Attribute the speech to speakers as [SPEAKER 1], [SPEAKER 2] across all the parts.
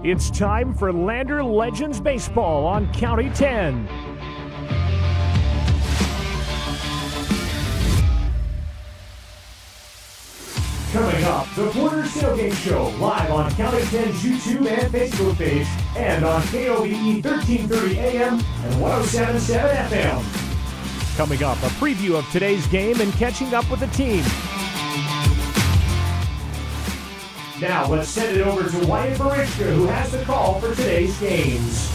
[SPEAKER 1] It's time for Lander Legends Baseball on County 10. Coming up, the Porter's Tailgate Show, live on County 10's YouTube and Facebook page, and on KOVE 1330 AM and 107.7 FM. Coming up, a preview of today's game and catching up with the team. Now, let's send it over to Wyatt Barichka, who has the call for today's games.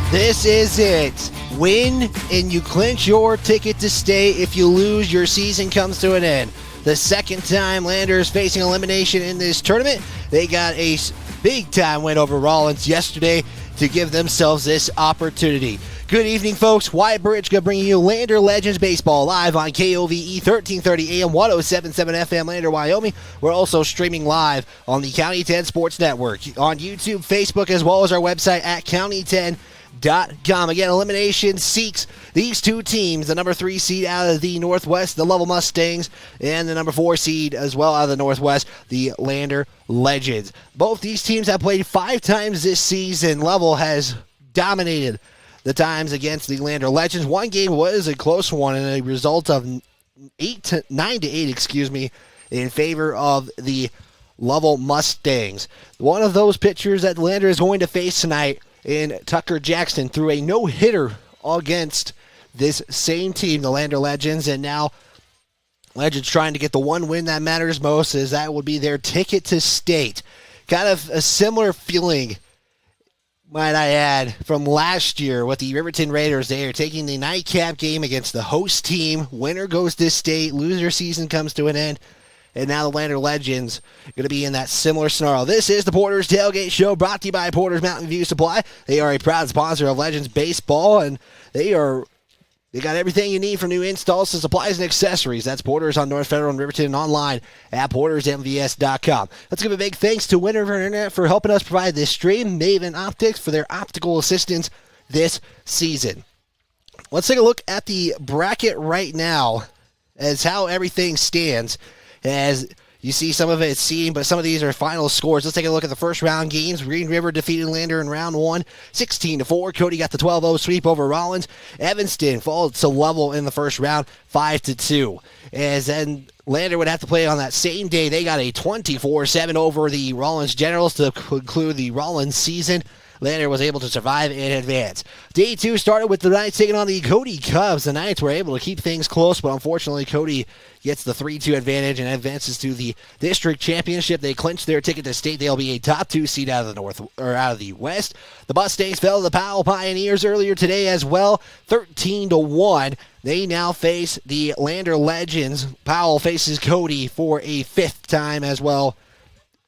[SPEAKER 2] This is it. Win and you clinch your ticket to stay. If you lose, your season comes to an end. The second time Landers facing elimination in this tournament. They got a big-time win over Rollins yesterday to give themselves this opportunity. Good evening, folks. Wyatt Barichka bringing you Lander Legends Baseball live on KOVE 1330 AM, 107.7 FM, Lander, Wyoming. We're also streaming live on the County 10 Sports Network, on YouTube, Facebook, as well as our website at county10.com. Again, elimination seeks these two teams, the number 3 seed out of the Northwest, the Lovell Mustangs, and the number 4 seed as well out of the Northwest, the Lander Legends. Both these teams have played 5 times this season. Lovell has dominated the times against the Lander Legends. One game was a close one and a result of 9 to 8, in favor of the Lovell Mustangs. One of those pitchers that Lander is going to face tonight in Tucker Jackson threw a no-hitter against this same team, the Lander Legends, and now Legends trying to get the one win that matters most, as that would be their ticket to state. Kind of a similar feeling, might I add, from last year with the Riverton Raiders. They are taking the nightcap game against the host team. Winner goes to state, loser season comes to an end. And now the Lander Legends going to be in that similar scenario. This is the Porter's Tailgate Show, brought to you by Porter's Mountain View Supply. They are a proud sponsor of Legends Baseball, and they got everything you need from new installs to supplies and accessories. That's Porter's on North Federal and Riverton, and online at portersmvs.com. Let's give a big thanks to Winter Internet for helping us provide this stream, Maven Optics for their optical assistance this season. Let's take a look at the bracket right now as how everything stands. As you see, some of it seeding, but some of these are final scores. Let's take a look at the first round games. Green River defeated Lander in round 1, 16-4. Cody got the 12-0 sweep over Rollins. Evanston followed to Lovell in the first round, 5-2. As then Lander would have to play on that same day. They got a 24-7 over the Rollins Generals to conclude the Rollins season. Lander was able to survive and advance. Day 2 started with the Knights taking on the Cody Cubs. The Knights were able to keep things close, but unfortunately Cody gets the 3-2 advantage and advances to the district championship. They clinched their ticket to state. They'll be a top 2 seed out of the North or out of the West. The Mustangs fell to the Powell Pioneers earlier today as well, 13-1. They now face the Lander Legends. Powell faces Cody for a 5th time as well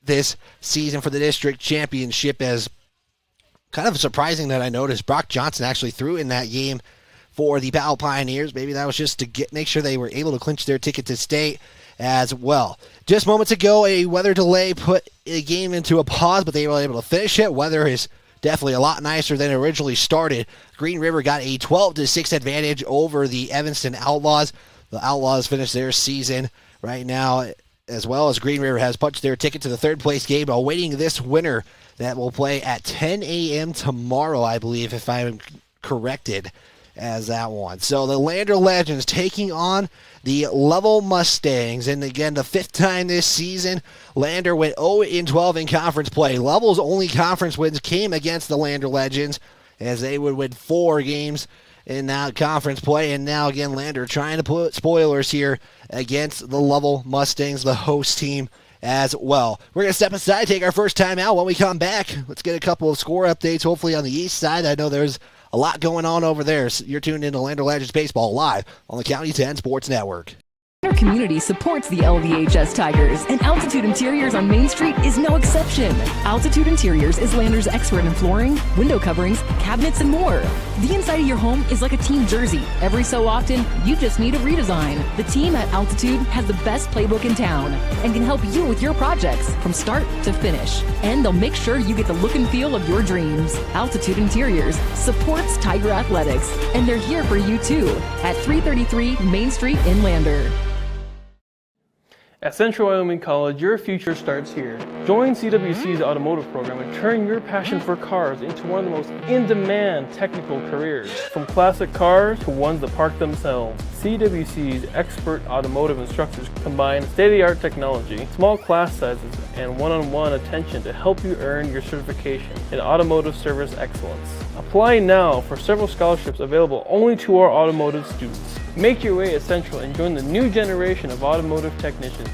[SPEAKER 2] this season for the district championship. As kind of surprising that I noticed Brock Johnson actually threw in that game for the Powell Pioneers. Maybe that was just to make sure they were able to clinch their ticket to state as well. Just moments ago, a weather delay put the game into a pause, but they were able to finish it. Weather is definitely a lot nicer than it originally started. Green River got a 12-6 advantage over the Evanston Outlaws. The Outlaws finished their season right now, as well as Green River has punched their ticket to the 3rd place game, awaiting this winner that will play at 10 a.m. tomorrow, I believe, if I'm corrected as that one. So the Lander Legends taking on the Lovell Mustangs. And again, the 5th time this season, Lander went 0-12 in conference play. Lovell's only conference wins came against the Lander Legends, as they would win 4 games in that conference play. And now again, Lander trying to put spoilers here against the Lovell Mustangs, the host team, as well. We're going to step aside, take our first time out. When we come back, let's get a couple of score updates, hopefully on the east side. I know there's a lot going on over there. So you're tuned into Lander Legends Baseball live on the County 10 Sports Network.
[SPEAKER 3] Our community supports the LVHS Tigers, and Altitude Interiors on Main Street is no exception. Altitude Interiors is Lander's expert in flooring, window coverings, cabinets, and more. The inside of your home is like a team jersey. Every so often, you just need a redesign. The team at Altitude has the best playbook in town and can help you with your projects from start to finish. And they'll make sure you get the look and feel of your dreams. Altitude Interiors supports Tiger Athletics, and they're here for you too at 333 Main Street in Lander.
[SPEAKER 4] At Central Wyoming College, your future starts here. Join CWC's automotive program and turn your passion for cars into one of the most in-demand technical careers. From classic cars to ones that park themselves, CWC's expert automotive instructors combine state-of-the-art technology, small class sizes, and one-on-one attention to help you earn your certification in automotive service excellence. Apply now for several scholarships available only to our automotive students. Make your way at Central and join the new generation of automotive technicians.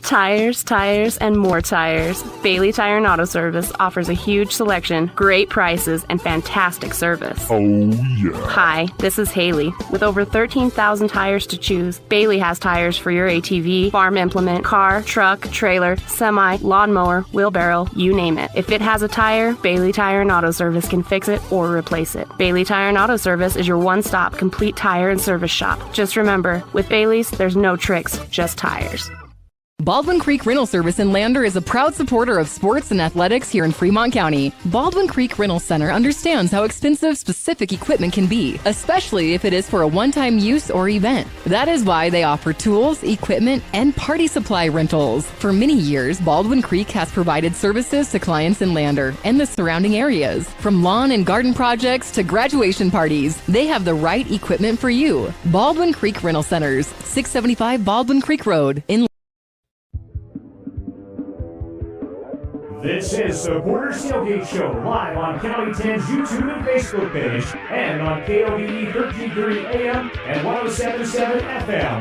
[SPEAKER 5] Tires, tires, and more tires. Bailey Tire and Auto Service offers a huge selection, great prices, and fantastic service.
[SPEAKER 6] Oh, yeah.
[SPEAKER 5] Hi, this is Haley. With over 13,000 tires to choose, Bailey has tires for your ATV, farm implement, car, truck, trailer, semi, lawnmower, wheelbarrow, you name it. If it has a tire, Bailey Tire and Auto Service can fix it or replace it. Bailey Tire and Auto Service is your one-stop complete tire and service shop. Just remember, with Bailey's, there's no tricks, just tires.
[SPEAKER 3] Baldwin Creek Rental Service in Lander is a proud supporter of sports and athletics here in Fremont County. Baldwin Creek Rental Center understands how expensive specific equipment can be, especially if it is for a one-time use or event. That is why they offer tools, equipment, and party supply rentals. For many years, Baldwin Creek has provided services to clients in Lander and the surrounding areas. From lawn and garden projects to graduation parties, they have the right equipment for you. Baldwin Creek Rental Centers, 675 Baldwin Creek Road in
[SPEAKER 1] This is the Porter's Tailgate Show, live on County 10's YouTube and Facebook page, and on KOVE 1330 AM and 1077 FM.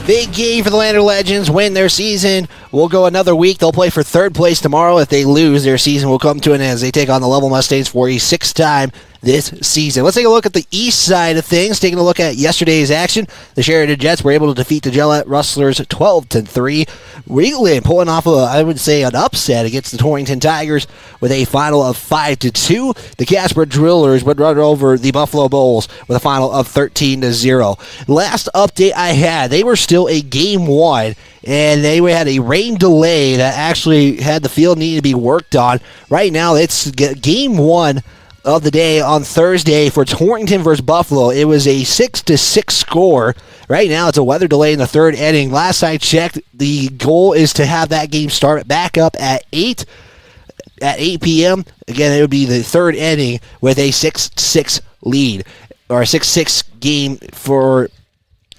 [SPEAKER 2] Big game for the Lander Legends. Win their season. We'll go another week. They'll play for third place tomorrow. If they lose, their season will come to an end as they take on the Lovell Mustangs for a sixth time this season. Let's take a look at the east side of things. Taking a look at yesterday's action, the Sheridan Jets were able to defeat the Gillette Rustlers 12-3. Wheatland pulling off an upset against the Torrington Tigers with a final of 5-2. The Casper Drillers would run over the Buffalo Bulls with a final of 13-0. Last update I had, they were still a game one, and they had a rain delay that actually had the field needing to be worked on. Right now, it's game one of the day on Thursday for Torrington versus Buffalo. It was a 6-6 score. Right now, it's a weather delay in the third inning. Last I checked, the goal is to have that game start back up at 8 p.m. Again, it would be the third inning with a 6-6 lead, or a 6-6 game for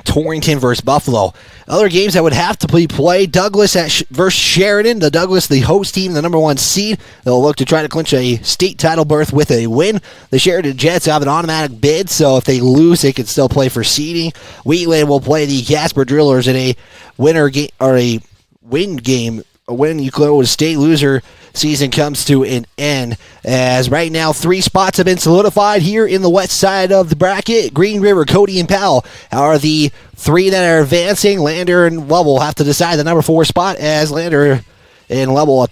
[SPEAKER 2] Torrington versus Buffalo. Other games that would have to be played: Douglas versus Sheridan. The Douglas, the host team, the number one seed. They'll look to try to clinch a state title berth with a win. The Sheridan Jets have an automatic bid, so if they lose, they can still play for seeding. Wheatland will play the Casper Drillers in a winner game, or a win game. A win, you close state loser season comes to an end, as right now 3 spots have been solidified here in the west side of the bracket. Green River, Cody, and Powell are the 3 that are advancing. Lander and Lovell have to decide the number 4 spot, as Lander and Lovell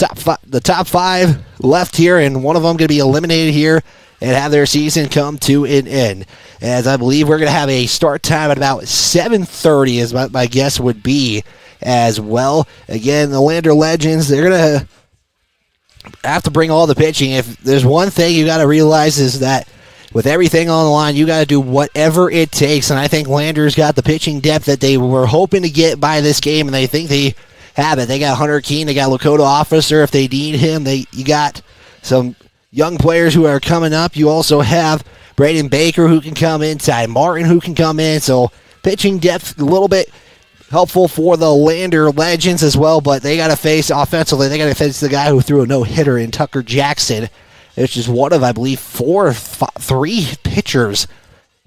[SPEAKER 2] the top 5 left here, and one of them going to be eliminated here and have their season come to an end. As I believe we're going to have a start time at about 7:30 is what my guess would be as well. Again, the Lander Legends, they're going to have to bring all the pitching. If there's one thing you got to realize is that with everything on the line, you got to do whatever it takes, and I think Lander's got the pitching depth that they were hoping to get by this game, and they think they have it. They got Hunter Keene, they got Lakota Officer if they need him. You got some young players who are coming up. You also have Braden Baker who can come in, Ty Martin who can come in, so pitching depth a little bit helpful for the Lander Legends as well, but they got to face offensively, they got to face the guy who threw a no-hitter in Tucker Jackson, which is one of, I believe, 3 pitchers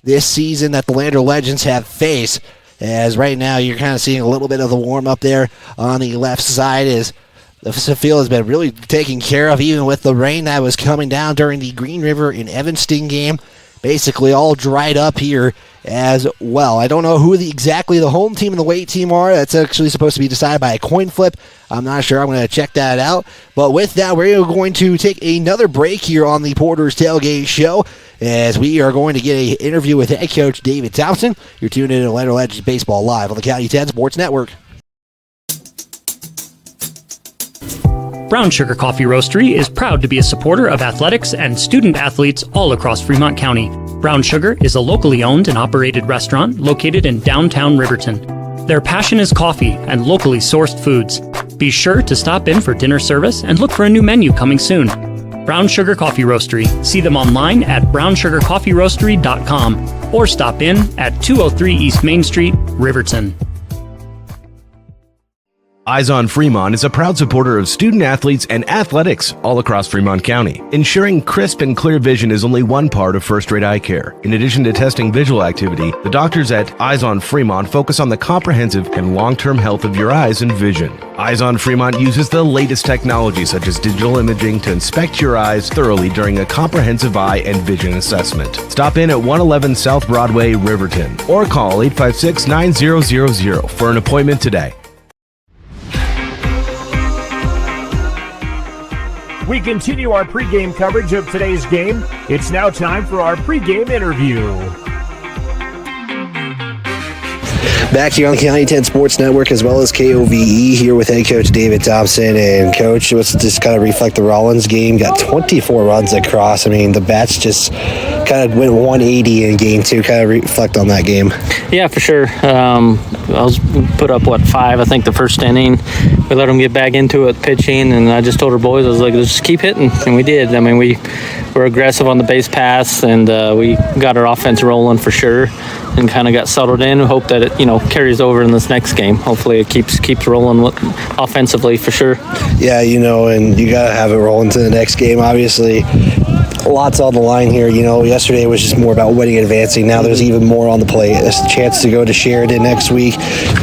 [SPEAKER 2] this season that the Lander Legends have faced. As right now you're kind of seeing a little bit of the warm-up there on the left side, as the field has been really taken care of, even with the rain that was coming down during the Green River and Evanston game. Basically all dried up here as well. I don't know who exactly the home team and the away team are. That's actually supposed to be decided by a coin flip. I'm not sure. I'm going to check that out. But with that, we're going to take another break here on the Porter's Tailgate Show, as we are going to get an interview with head coach David Townsend. You're tuned in to Lander Legends Baseball Live on the County 10 Sports Network.
[SPEAKER 7] Brown Sugar Coffee Roastery is proud to be a supporter of athletics and student athletes all across Fremont County. Brown Sugar is a locally owned and operated restaurant located in downtown Riverton. Their passion is coffee and locally sourced foods. Be sure to stop in for dinner service and look for a new menu coming soon. Brown Sugar Coffee Roastery. See them online at brownsugarcoffeeroastery.com or stop in at 203 East Main Street, Riverton.
[SPEAKER 6] Eyes on Fremont is a proud supporter of student athletes and athletics all across Fremont County. Ensuring crisp and clear vision is only one part of first-rate eye care. In addition to testing visual activity, the doctors at Eyes on Fremont focus on the comprehensive and long-term health of your eyes and vision. Eyes on Fremont uses the latest technology such as digital imaging to inspect your eyes thoroughly during a comprehensive eye and vision assessment. Stop in at 111 South Broadway, Riverton, or call 856-9000 for an appointment today.
[SPEAKER 1] We continue our pregame coverage of today's game. It's now time for our pregame interview.
[SPEAKER 2] Back here on the County 10 Sports Network as well as KOVE, here with head coach David Thompson. And coach, let's just kind of reflect the Rollins game. Got 24 runs across. I mean, the bats just kind of went 180 in game two. Kind of reflect on that game.
[SPEAKER 8] Yeah, for sure. I was put up, 5, I think, the first inning. We let them get back into it pitching, and I just told our boys, I was like, let's just keep hitting. And we did. I mean, we were aggressive on the base pass, and we got our offense rolling for sure and kind of got settled in. We hope that it, carries over in this next game. Hopefully it keeps rolling offensively for sure. Yeah,
[SPEAKER 2] and you got to have it rolling to the next game, obviously. Lots on the line here. Yesterday was just more about winning and advancing. Now there's even more on the plate. There's a chance to go to Sheridan next week,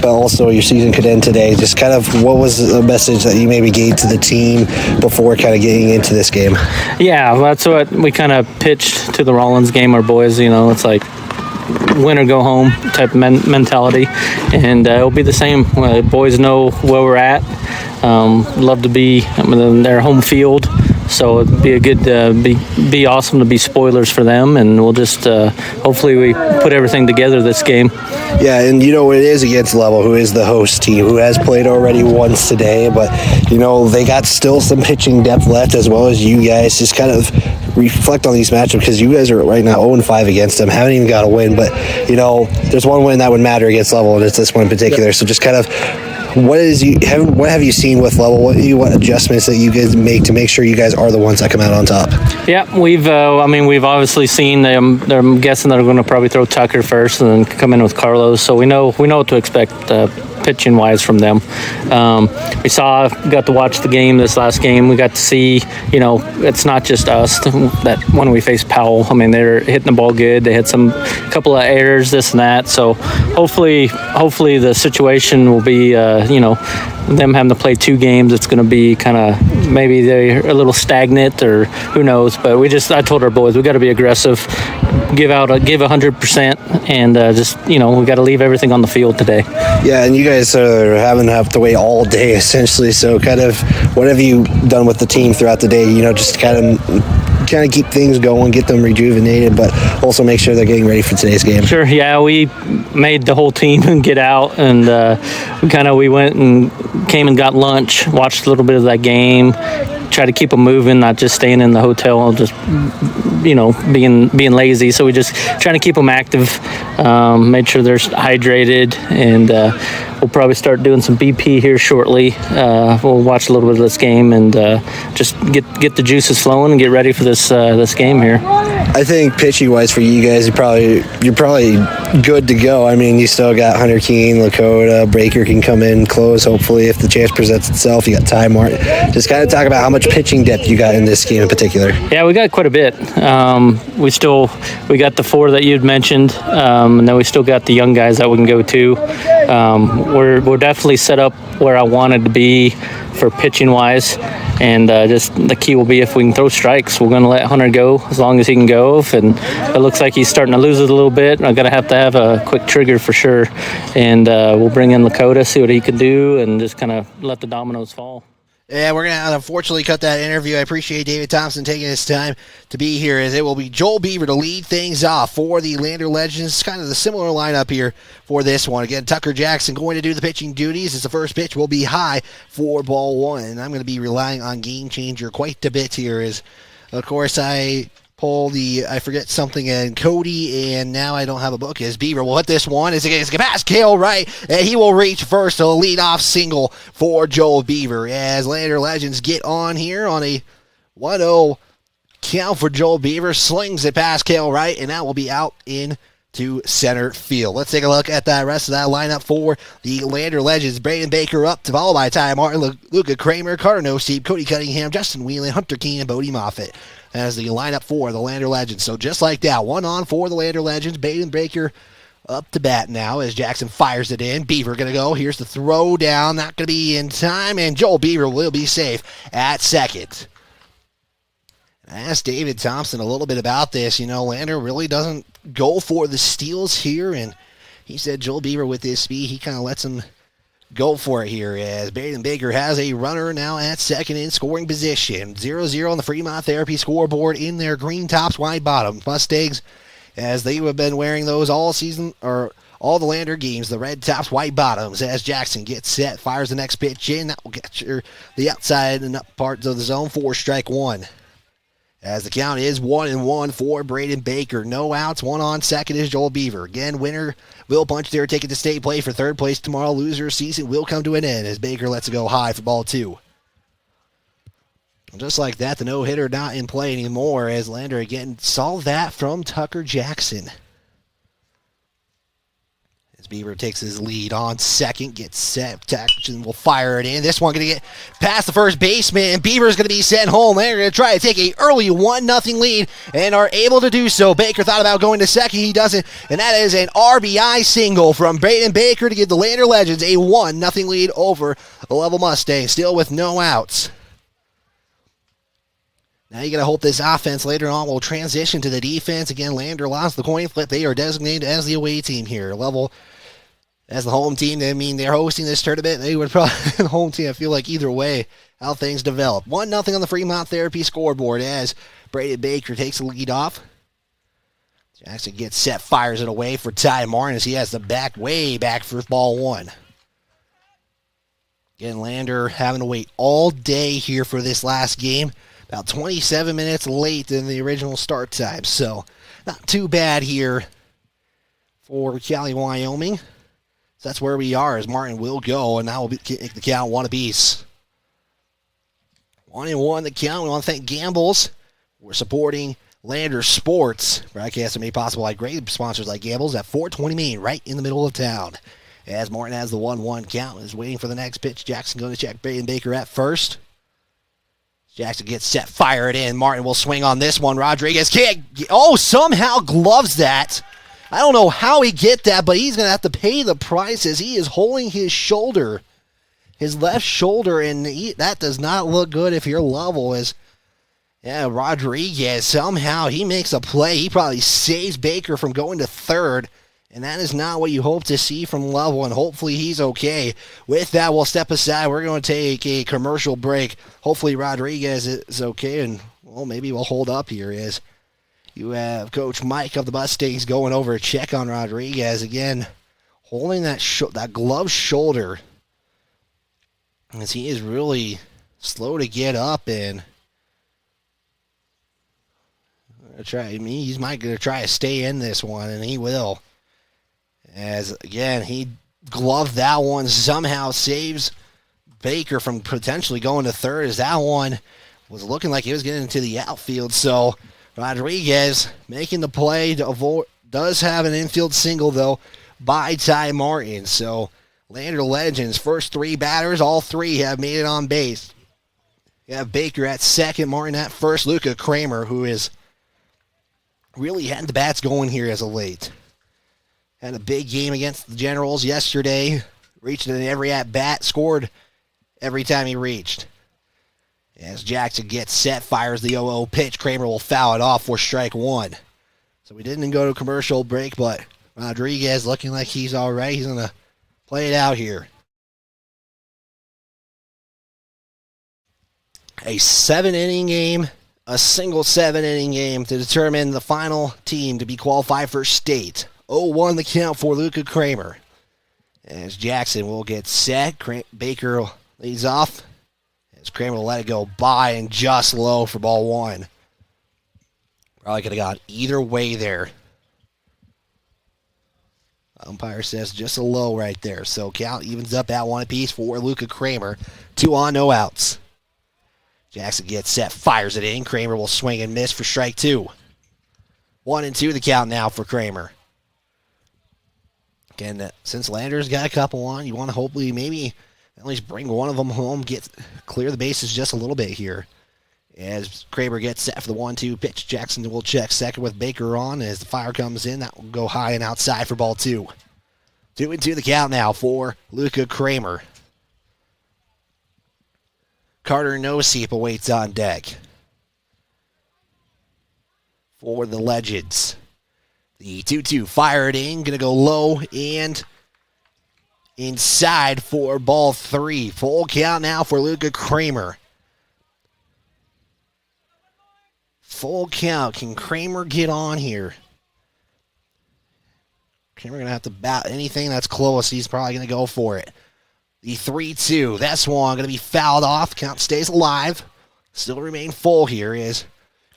[SPEAKER 2] but also your season could end today. Just kind of what was the message that you maybe gave to the team before kind of getting into this game? Yeah,
[SPEAKER 8] that's what we kind of pitched to the Rollins game. Our boys, it's like win or go home type of mentality, and it'll be the same. Boys know where we're at. Love to be in their home field. So it'd be a good, be awesome to be spoilers for them, and we'll just hopefully we put everything together this game.
[SPEAKER 2] Yeah, and it is against Lovell, who is the host team, who has played already once today, but they got still some pitching depth left as well as you guys. Just kind of reflect on these matchups because you guys are right now 0-5 against them, haven't even got a win, but there's one win that would matter against Lovell, and it's this one in particular. Yep. So just kind of. What have you seen with Lovell? What adjustments that you guys make to make sure you guys are the ones that come out on top?
[SPEAKER 8] Yeah, we've obviously seen them. I'm guessing they're going to probably throw Tucker first and then come in with Carlos. So we know what to expect pitching wise from them. We got to watch the game this last game. We got to see, it's not just us that when we faced Powell. I mean, they're hitting the ball good. They had couple of errors, this and that. So hopefully the situation will be, them having to play 2 games. It's going to be kind of maybe they're a little stagnant or who knows. But I told our boys we got to be aggressive, give 100%, and we got to leave everything on the field today.
[SPEAKER 2] Yeah, and you guys are having to have to wait all day essentially. So kind of what have you done with the team throughout the day? Just kind of keep things going, get them rejuvenated, but also make sure they're getting ready for today's game. Sure,
[SPEAKER 8] yeah, we made the whole team get out, and we went and came and got lunch, watched a little bit of that game, try to keep them moving, not just staying in the hotel, just being lazy. So we just trying to keep them active, made sure they're hydrated, and we'll probably start doing some BP here shortly. We'll watch a little bit of this game and just get the juices flowing and get ready for this game here.
[SPEAKER 2] I think pitching wise for you guys, you're probably good to go. I mean, you still got Hunter Keene, Lakota, Breaker can come in close. Hopefully, if the chance presents itself, you got Ty Martin. Just kind of talk about how much pitching depth you got in this game in particular.
[SPEAKER 8] Yeah, we got quite a bit. We got the 4 that you'd mentioned, and then we still got the young guys that we can go to. We're definitely set up where I wanted to be for pitching wise, and just the key will be if we can throw strikes. We're going to let Hunter go as long as he can go, and it looks like he's starting to lose it a little bit. I'm going to have a quick trigger for sure, and we'll bring in Lakota, see what he can do, and just kind of let the dominoes fall.
[SPEAKER 2] Yeah, we're going to unfortunately cut that interview. I appreciate David Thompson taking his time to be here, as it will be Joel Beaver to lead things off for the Lander Legends. Kind of the similar lineup here for this one. Again, Tucker Jackson going to do the pitching duties as the first pitch will be high for ball 1. And I'm going to be relying on Game Changer quite a bit here, as, of course, I pull the, I forget something, and Cody, and now I don't have a book, as Beaver will hit this one. It's going to pass Kale Wright, and he will reach first, a lead-off single for Joel Beaver, as Lander Legends get on here on a 1-0 count for Joel Beaver, slings it past Kale Wright, and that will be out in to center field. Let's take a look at the rest of that lineup for the Lander Legends. Braden Baker up, followed by Ty Martin, Luca Kramer, Carter Noseep, Cody Cunningham, Justin Whelan, Hunter Keene, and Bodie Moffitt as the lineup for the Lander Legends. So just like that, 1 on for the Lander Legends. Braden Baker up to bat now as Jackson fires it in. Beaver going to go. Here's the throw down. Not going to be in time, and Joel Beaver will be safe at second. I asked David Thompson a little bit about this. Lander really doesn't go for the steals here, and he said Joel Beaver with his speed, he kind of lets him go for it here, as Braden Baker has a runner now at second in scoring position. 0-0 on the Fremont Therapy scoreboard in their green tops, wide bottom. Mustangs, as they have been wearing those all season, or all the Lander games, the red tops, white bottoms, as Jackson gets set, fires the next pitch in. That will get the outside and up parts of the zone for strike one. As the count is 1-1 for Braden Baker. No outs, 1 on second is Joel Beaver. Again, winner will punch their ticket to state play for third place tomorrow. Loser season will come to an end as Baker lets it go high for ball 2. Just like that, the no-hitter not in play anymore as Lander again saw that from Tucker Jackson. As Beaver takes his lead on second, gets set, Jackson will fire it in. This one going to get past the first baseman, and Beaver's going to be sent home. They're going to try to take an early 1-0 lead and are able to do so. Baker thought about going to second, he doesn't, and that is an RBI single from Braden Baker to give the Lander Legends a 1-0 lead over the Lovell Mustangs, still with no outs. Now you got to hope this offense later on will transition to the defense. Again, Lander lost the coin flip. They are designated as the away team here. Lovell as the home team. I mean, they're hosting this tournament. They would probably the home team. I feel like either way, how things develop. 1-0 on the Fremont Therapy scoreboard as Braden Baker takes the lead off. Jackson gets set, fires it away for Ty Martin as he has the back way back for ball 1. Again, Lander having to wait all day here for this last game. About 27 minutes late than the original start time. So not too bad here for Cali, Wyoming. So that's where we are as Martin will go, and now we'll kick the count 1 apiece. 1-1 the count. We want to thank Gambles. We're supporting Lander Sports. Broadcast made possible by great sponsors like Gambles at 420 Main, right in the middle of town. As Martin has the 1-1 count, is waiting for the next pitch. Jackson going to check Braden Baker at first. Jackson gets set, fire it in. Martin will swing on this one. Rodriguez can't, somehow gloves that. I don't know how he get that, but he's going to have to pay the price as he is holding his shoulder, his left shoulder, and that does not look good if you're Lovell. Rodriguez, somehow he makes a play. He probably saves Baker from going to third, and that is not what you hope to see from Lovell, and hopefully he's okay. With that, we'll step aside. We're going to take a commercial break. Hopefully Rodriguez is okay, and maybe we'll hold up here as you have Coach Mike of the Mustangs going over to check on Rodriguez again, holding that glove shoulder as he is really slow to get up and he's might going to try to stay in this one, and he will. As again, he gloved that one, somehow saves Baker from potentially going to third as that one was looking like he was getting into the outfield. So Rodriguez making the play to avoid, does have an infield single, though, by Ty Martin. So Lander Legends, first 3 batters, all 3 have made it on base. You have Baker at second, Martin at first, Luca Kramer, who is really had the bats going here as of late. Had a big game against the Generals yesterday. Reached in every at-bat, scored every time he reached. As Jackson gets set, fires the 0-0 pitch. Kramer will foul it off for strike 1. So we didn't go to commercial break, but Rodriguez looking like he's all right. He's going to play it out here. A 7-inning game, a single 7-inning game to determine the final team to be qualified for state. 0-1 the count for Luca Kramer. As Jackson will get set, Baker leads off. As Kramer will let it go by and just low for ball 1. Probably could have gone either way there. Umpire says just a low right there. So count evens up at 1 apiece for Luca Kramer. 2 on, no outs. Jackson gets set, fires it in. Kramer will swing and miss for strike 2. 1-2 the count now for Kramer. Again, since Landers got a couple on, you want to hopefully maybe at least bring one of them home, clear the bases just a little bit here. As Kramer gets set for the 1-2 pitch, Jackson will check second with Baker on. As the fire comes in, that will go high and outside for ball 2. 2-2 the count now for Luca Kramer. Carter Noseep awaits on deck for the Legends. The 2-2 fired in, going to go low and inside for ball 3. Full count now for Luca Kramer. Full count. Can Kramer get on here? Kramer going to have to bat anything that's close. He's probably going to go for it. The 3-2. That's one going to be fouled off. Count stays alive. Still remain full here as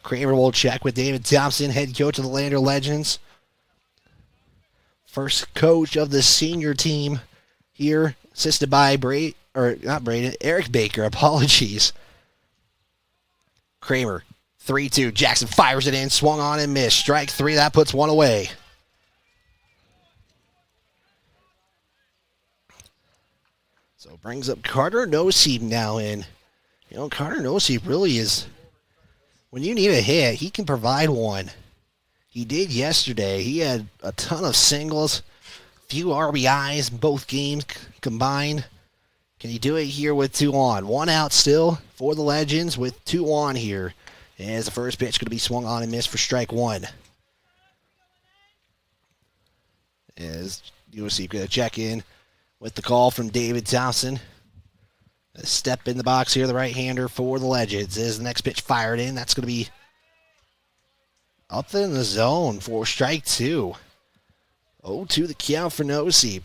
[SPEAKER 2] Kramer will check with David Thompson, head coach of the Lander Legends. First coach of the senior team here, assisted by Eric Baker. Apologies. Kramer. 3-2. Jackson fires it in, swung on and missed. Strike 3, that puts one away. So brings up Carter Noseep now in. You know, Carter Noseep really is, when you need a hit, he can provide one. He did yesterday. He had a ton of singles, few RBIs in both games combined. Can he do it here with 2 on? 1 out still for the Legends with 2 on here. As the first pitch going to be swung on and missed for strike 1. As Noseep going to check in with the call from David Thompson. A step in the box here, the right-hander for the Legends. As the next pitch fired in, that's going to be up in the zone for strike 2. 0-2 the count for Noseep.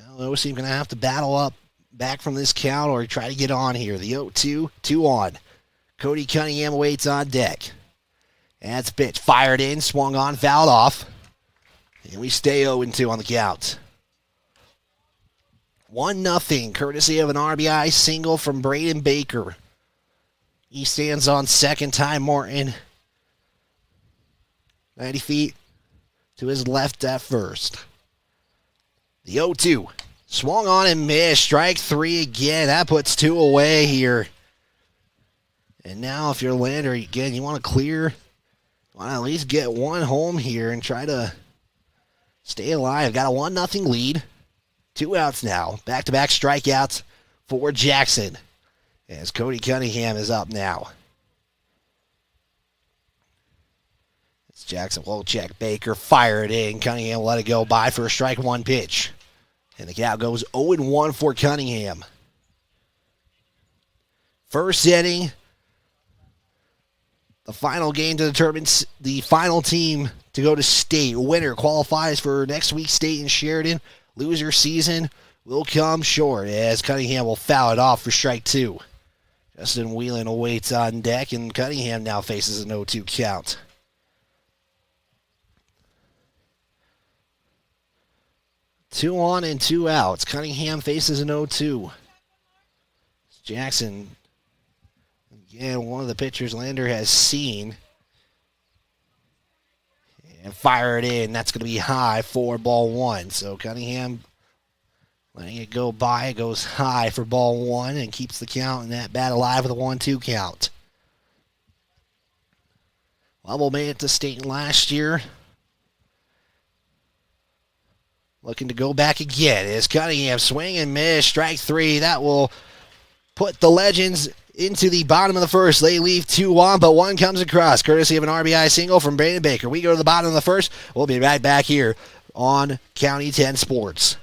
[SPEAKER 2] Now Noseep going to have to battle up back from this count or try to get on here. The 0-2, 2 on. Cody Cunningham waits on deck. That's the pitch. Fired in, swung on, fouled off. And we stay 0-2 on the count. 1-0, courtesy of an RBI single from Braden Baker. He stands on second. Ty Martin, 90 feet to his left at first. The 0-2. Swung on and missed. Strike 3 again. That puts 2 away here. And now if you're Lander, again, you want to clear. You want to at least get 1 home here and try to stay alive. Got a 1-0 lead. 2 outs now. Back-to-back strikeouts for Jackson. As Cody Cunningham is up now. It's Jackson will check Baker. Fire it in. Cunningham will let it go by for a strike 1 pitch. And the count goes 0-1 for Cunningham. First inning. The final game to determine the final team to go to state. Winner qualifies for next week's state in Sheridan. Loser season will come short as Cunningham will foul it off for strike 2. Justin Whelan awaits on deck, and Cunningham now faces an 0-2 count. Two on and 2 outs. Cunningham faces an 0-2. Jackson, again, one of the pitchers Lander has seen. And fire it in. That's going to be high for ball 1. So Cunningham letting it go by. It goes high for ball 1 and keeps the count and that bat alive with a 1-2 count. Lovell made it to state last year. Looking to go back again. Is Cunningham swing and miss. Strike 3. That will put the Legends into the bottom of the first. They leave 2 on, but 1 comes across, courtesy of an RBI single from Braden Baker. We go to the bottom of the first. We'll be right back here on County 10 Sports.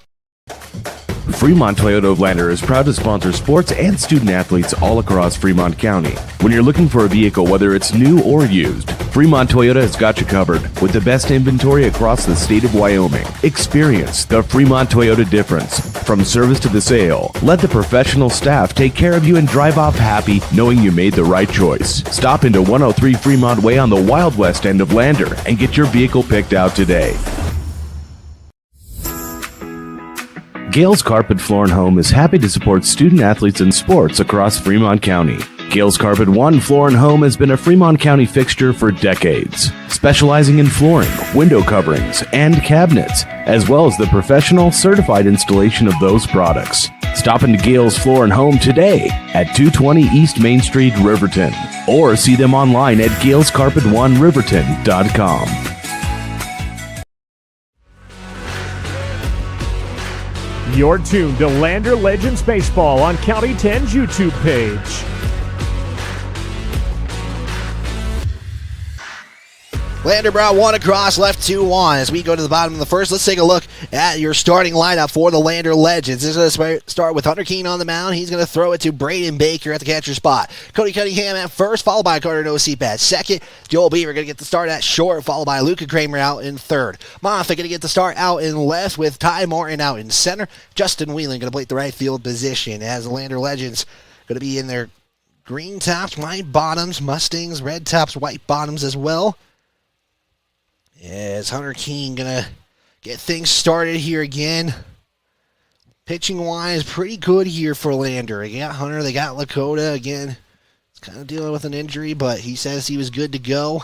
[SPEAKER 6] Fremont Toyota of Lander is proud to sponsor sports and student athletes all across Fremont County. When you're looking for a vehicle, whether it's new or used, Fremont Toyota has got you covered with the best inventory across the state of Wyoming. Experience the Fremont Toyota difference. From service to the sale, let the professional staff take care of you and drive off happy knowing you made the right choice. Stop into 103 Fremont Way on the Wild West end of Lander and get your vehicle picked out today. Gales Carpet Floor and Home is happy to support student athletes in sports across Fremont County. Gales Carpet One Floor and Home has been a Fremont County fixture for decades, specializing in flooring, window coverings, and cabinets, as well as the professional certified installation of those products. Stop into Gales Floor and Home today at 220 East Main Street, Riverton, or see them online at galescarpet1riverton.com.
[SPEAKER 1] You're tuned to Lander Legends Baseball on County 10's YouTube page.
[SPEAKER 2] Lander brought one across, left 2-1. As we go to the bottom of the first, let's take a look at your starting lineup for the Lander Legends. This is going to start with Hunter Keene on the mound. He's going to throw it to Braden Baker at the catcher spot. Cody Cunningham at first, followed by Carter Nosip at second. Joel Beaver going to get the start at short, followed by Luca Kramer out in third. Moffitt going to get the start out in left with Ty Martin out in center. Justin Whelan going to play the right field position as the Lander Legends going to be in their green tops, white bottoms, Mustangs, red tops, white bottoms as well. As Hunter Keene going to get things started here again. Pitching-wise, pretty good here for Lander. They got Hunter, they got Lakota. Again, he's kind of dealing with an injury, but he says he was good to go.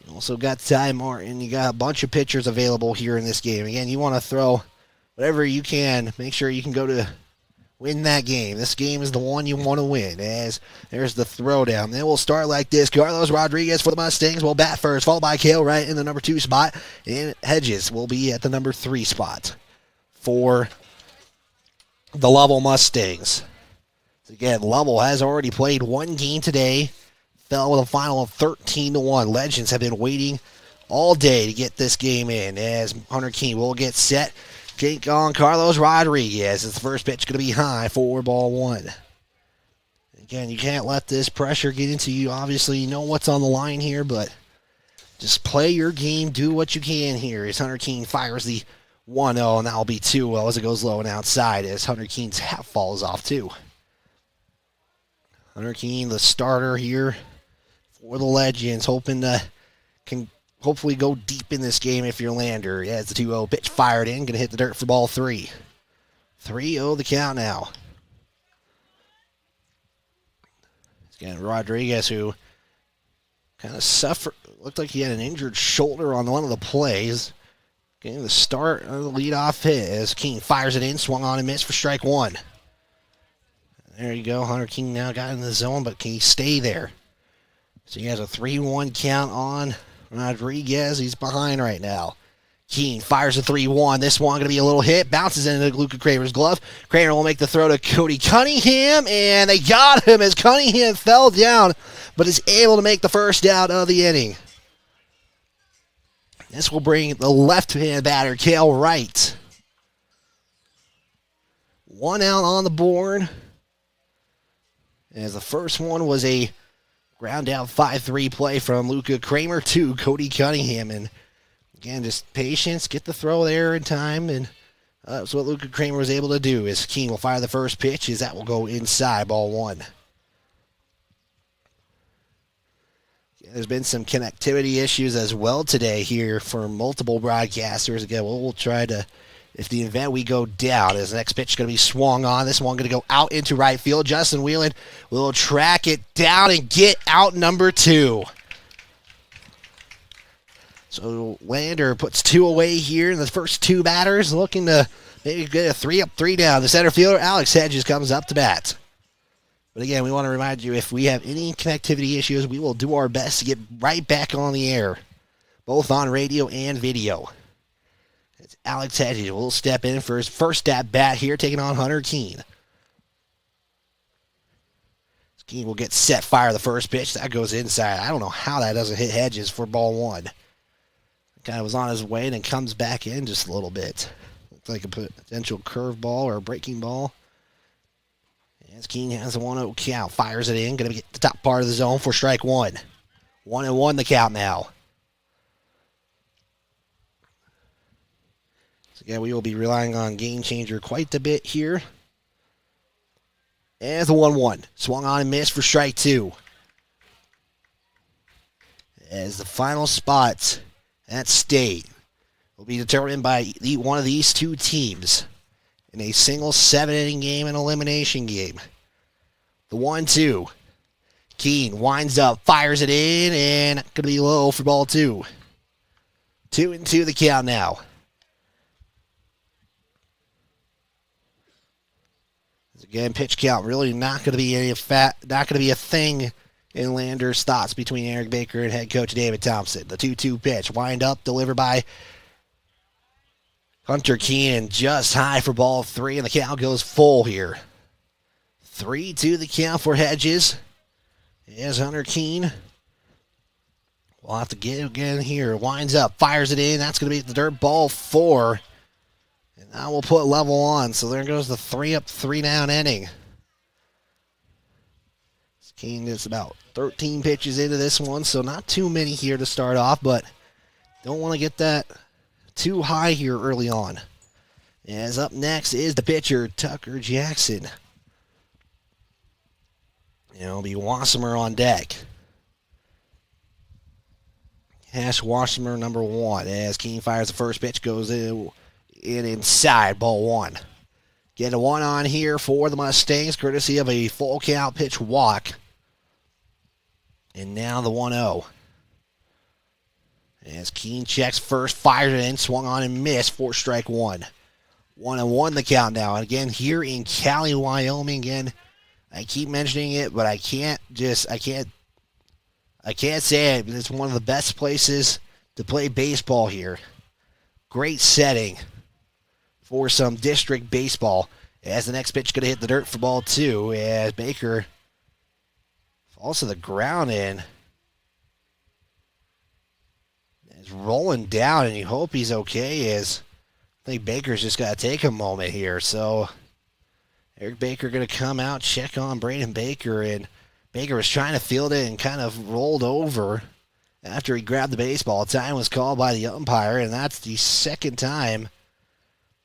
[SPEAKER 2] You also got Ty Martin. You got a bunch of pitchers available here in this game. Again, you want to throw whatever you can. Make sure you can go to win that game. This game is the one you want to win, as there's the throwdown. Then we'll start like this. Carlos Rodriguez for the Mustangs will bat first, followed by Cale Wright in the number 2 spot, and Hedges will be at the number 3 spot for the Lovell Mustangs. Again, Lovell has already played one game today, fell with a final of 13-1. Legends have been waiting all day to get this game in, as Hunter Keene will get set. Take on Carlos Rodriguez. It's the first pitch going to be high for ball 1. Again, you can't let this pressure get into you. Obviously, you know what's on the line here, but just play your game. Do what you can here. As Hunter Keene fires the 1-0, and that will be 2-0 as it goes low and outside, as Hunter Keene's hat falls off too. Hunter Keene, the starter here for the Legends, hoping to hopefully go deep in this game if you're Lander. Yeah, it's the 2-0 pitch fired in. Going to hit the dirt for ball 3. 3-0 the count now. Again, Rodriguez, who kind of suffered, looked like he had an injured shoulder on one of the plays. Getting the start of the leadoff hit as Keene fires it in, swung on and missed for strike 1. There you go. Hunter Keene now got in the zone, but can he stay there? So he has a 3-1 count on Rodriguez. He's behind right now. Keene fires a 3-1. This one going to be a little hit. Bounces into Luca Kramer's glove. Kramer will make the throw to Cody Cunningham, and they got him as Cunningham fell down, but is able to make the first out of the inning. This will bring the left-hand batter, Cale Wright. 1 out on the board, as the first one was a ground out 5-3 play from Luca Kramer to Cody Cunningham. And again, just patience, get the throw there in time, and that's what Luca Kramer was able to do. As Keene will fire the first pitch, as that will go inside, ball 1. There's been some connectivity issues as well today here for multiple broadcasters. Again, we'll try to, if the event we go down, as the next pitch is going to be swung on, this one going to go out into right field. Justin Whelan will track it down and get out number 2. So Lander puts 2 away here in the first 2 batters, looking to maybe get a 3-up, 3 down. The center fielder, Alex Hedges, comes up to bat. But again, we want to remind you, if we have any connectivity issues, we will do our best to get right back on the air, both on radio and video. It's Alex Hedges will step in for his first at bat here, taking on Hunter Keene. Keene will get set, fire the first pitch. That goes inside. I don't know how that doesn't hit Hedges for ball 1. Guy was on his way and then comes back in just a little bit. Looks like a potential curveball or a breaking ball. As Keene has a 1-0 count, fires it in, going to get the top part of the zone for strike 1. 1-1 the count now. So again, we will be relying on Game Changer quite a bit here. And the 1-1. Swung on and missed for strike 2. As the final spots at state will be determined by one of these two teams in a single 7-inning game and elimination game. The 1-2. Keene winds up, fires it in, and going to be low for ball 2. 2-2 the count now. Again, pitch count really not going to be a thing in Lander's thoughts between Eric Baker and head coach David Thompson. The 2-2 pitch, wind up, delivered by Hunter Keene, just high for ball 3, and the count goes full here. 3-2 the count for Hedges. Here's Hunter Keene. We'll have to get again here. Winds up, fires it in. That's going to be the dirt, ball 4. And now we'll put Lovell on. So there goes the 3-up, 3-down inning. Keene is about 13 pitches into this one, so not too many here to start off, but don't want to get that too high here early on. As up next is the pitcher, Tucker Jackson. It'll be Wassemer on deck. Cash Wassemer number 1. As Keene fires the first pitch, goes in inside, ball 1. Get a 1 on here for the Mustangs, courtesy of a full count pitch walk. And now the 1-0. As Keene checks first, fires it in, swung on and missed for strike 1. 1-1 the count now. And again, here in Cali, Wyoming, again, I keep mentioning it, but I can't say it. It's one of the best places to play baseball here. Great setting for some district baseball. As the next pitch going to hit the dirt for ball 2, as Baker falls to the ground and is rolling down, and you hope he's okay, as I think Baker's just got to take a moment here. So Eric Baker going to come out, check on Braden Baker, and Baker was trying to field it and kind of rolled over after he grabbed the baseball. Time was called by the umpire, and that's the second time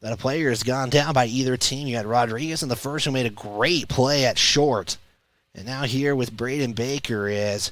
[SPEAKER 2] that a player has gone down by either team. You got Rodriguez in the first, who made a great play at short. And now here with Braden Baker is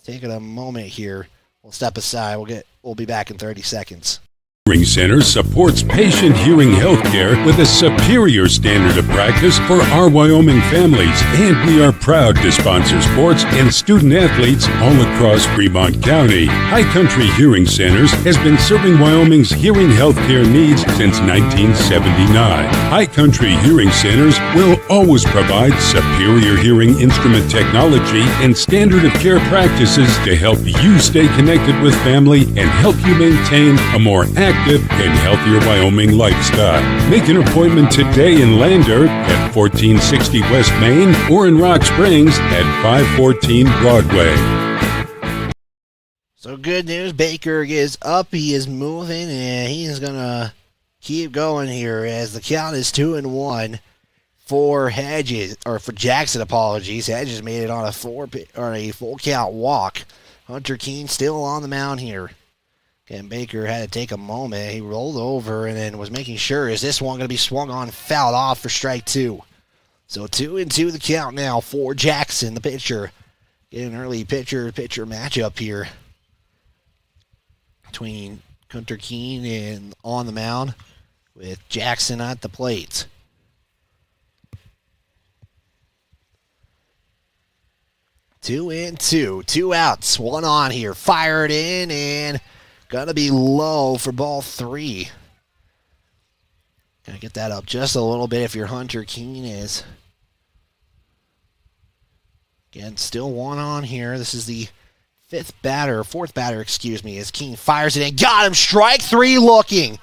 [SPEAKER 2] taking a moment here. We'll step aside. We'll be back in 30 seconds.
[SPEAKER 9] Hearing Center supports patient hearing health care with a superior standard of practice for our Wyoming families, and we are proud to sponsor sports and student athletes all across Fremont County. High Country Hearing Centers has been serving Wyoming's hearing health care needs since 1979. High Country Hearing Centers will always provide superior hearing instrument technology and standard of care practices to help you stay connected with family and help you maintain a more active and healthier Wyoming lifestyle. Make an appointment today in Lander at 1460 West Main or in Rock Springs at 514 Broadway.
[SPEAKER 2] So good news, Baker is up, he is moving, and he is going to keep going here as the count is 2-1 for Hedges, or for Jackson, apologies. Hedges made it on a full count walk. Hunter Keene still on the mound here. And Baker had to take a moment. He rolled over and then was making sure, is this one going to be swung on, fouled off for strike 2. So 2-2 the count now for Jackson, the pitcher. Get an early pitcher matchup here between Hunter Keene and on the mound with Jackson at the plate. Two outs, 1 on here. Fire it in, and gonna be low for ball 3. Gotta get that up just a little bit if your Hunter Keene is. Again, still 1 on here. This is the fourth batter, as Keene fires it in. Got him, strike 3 looking.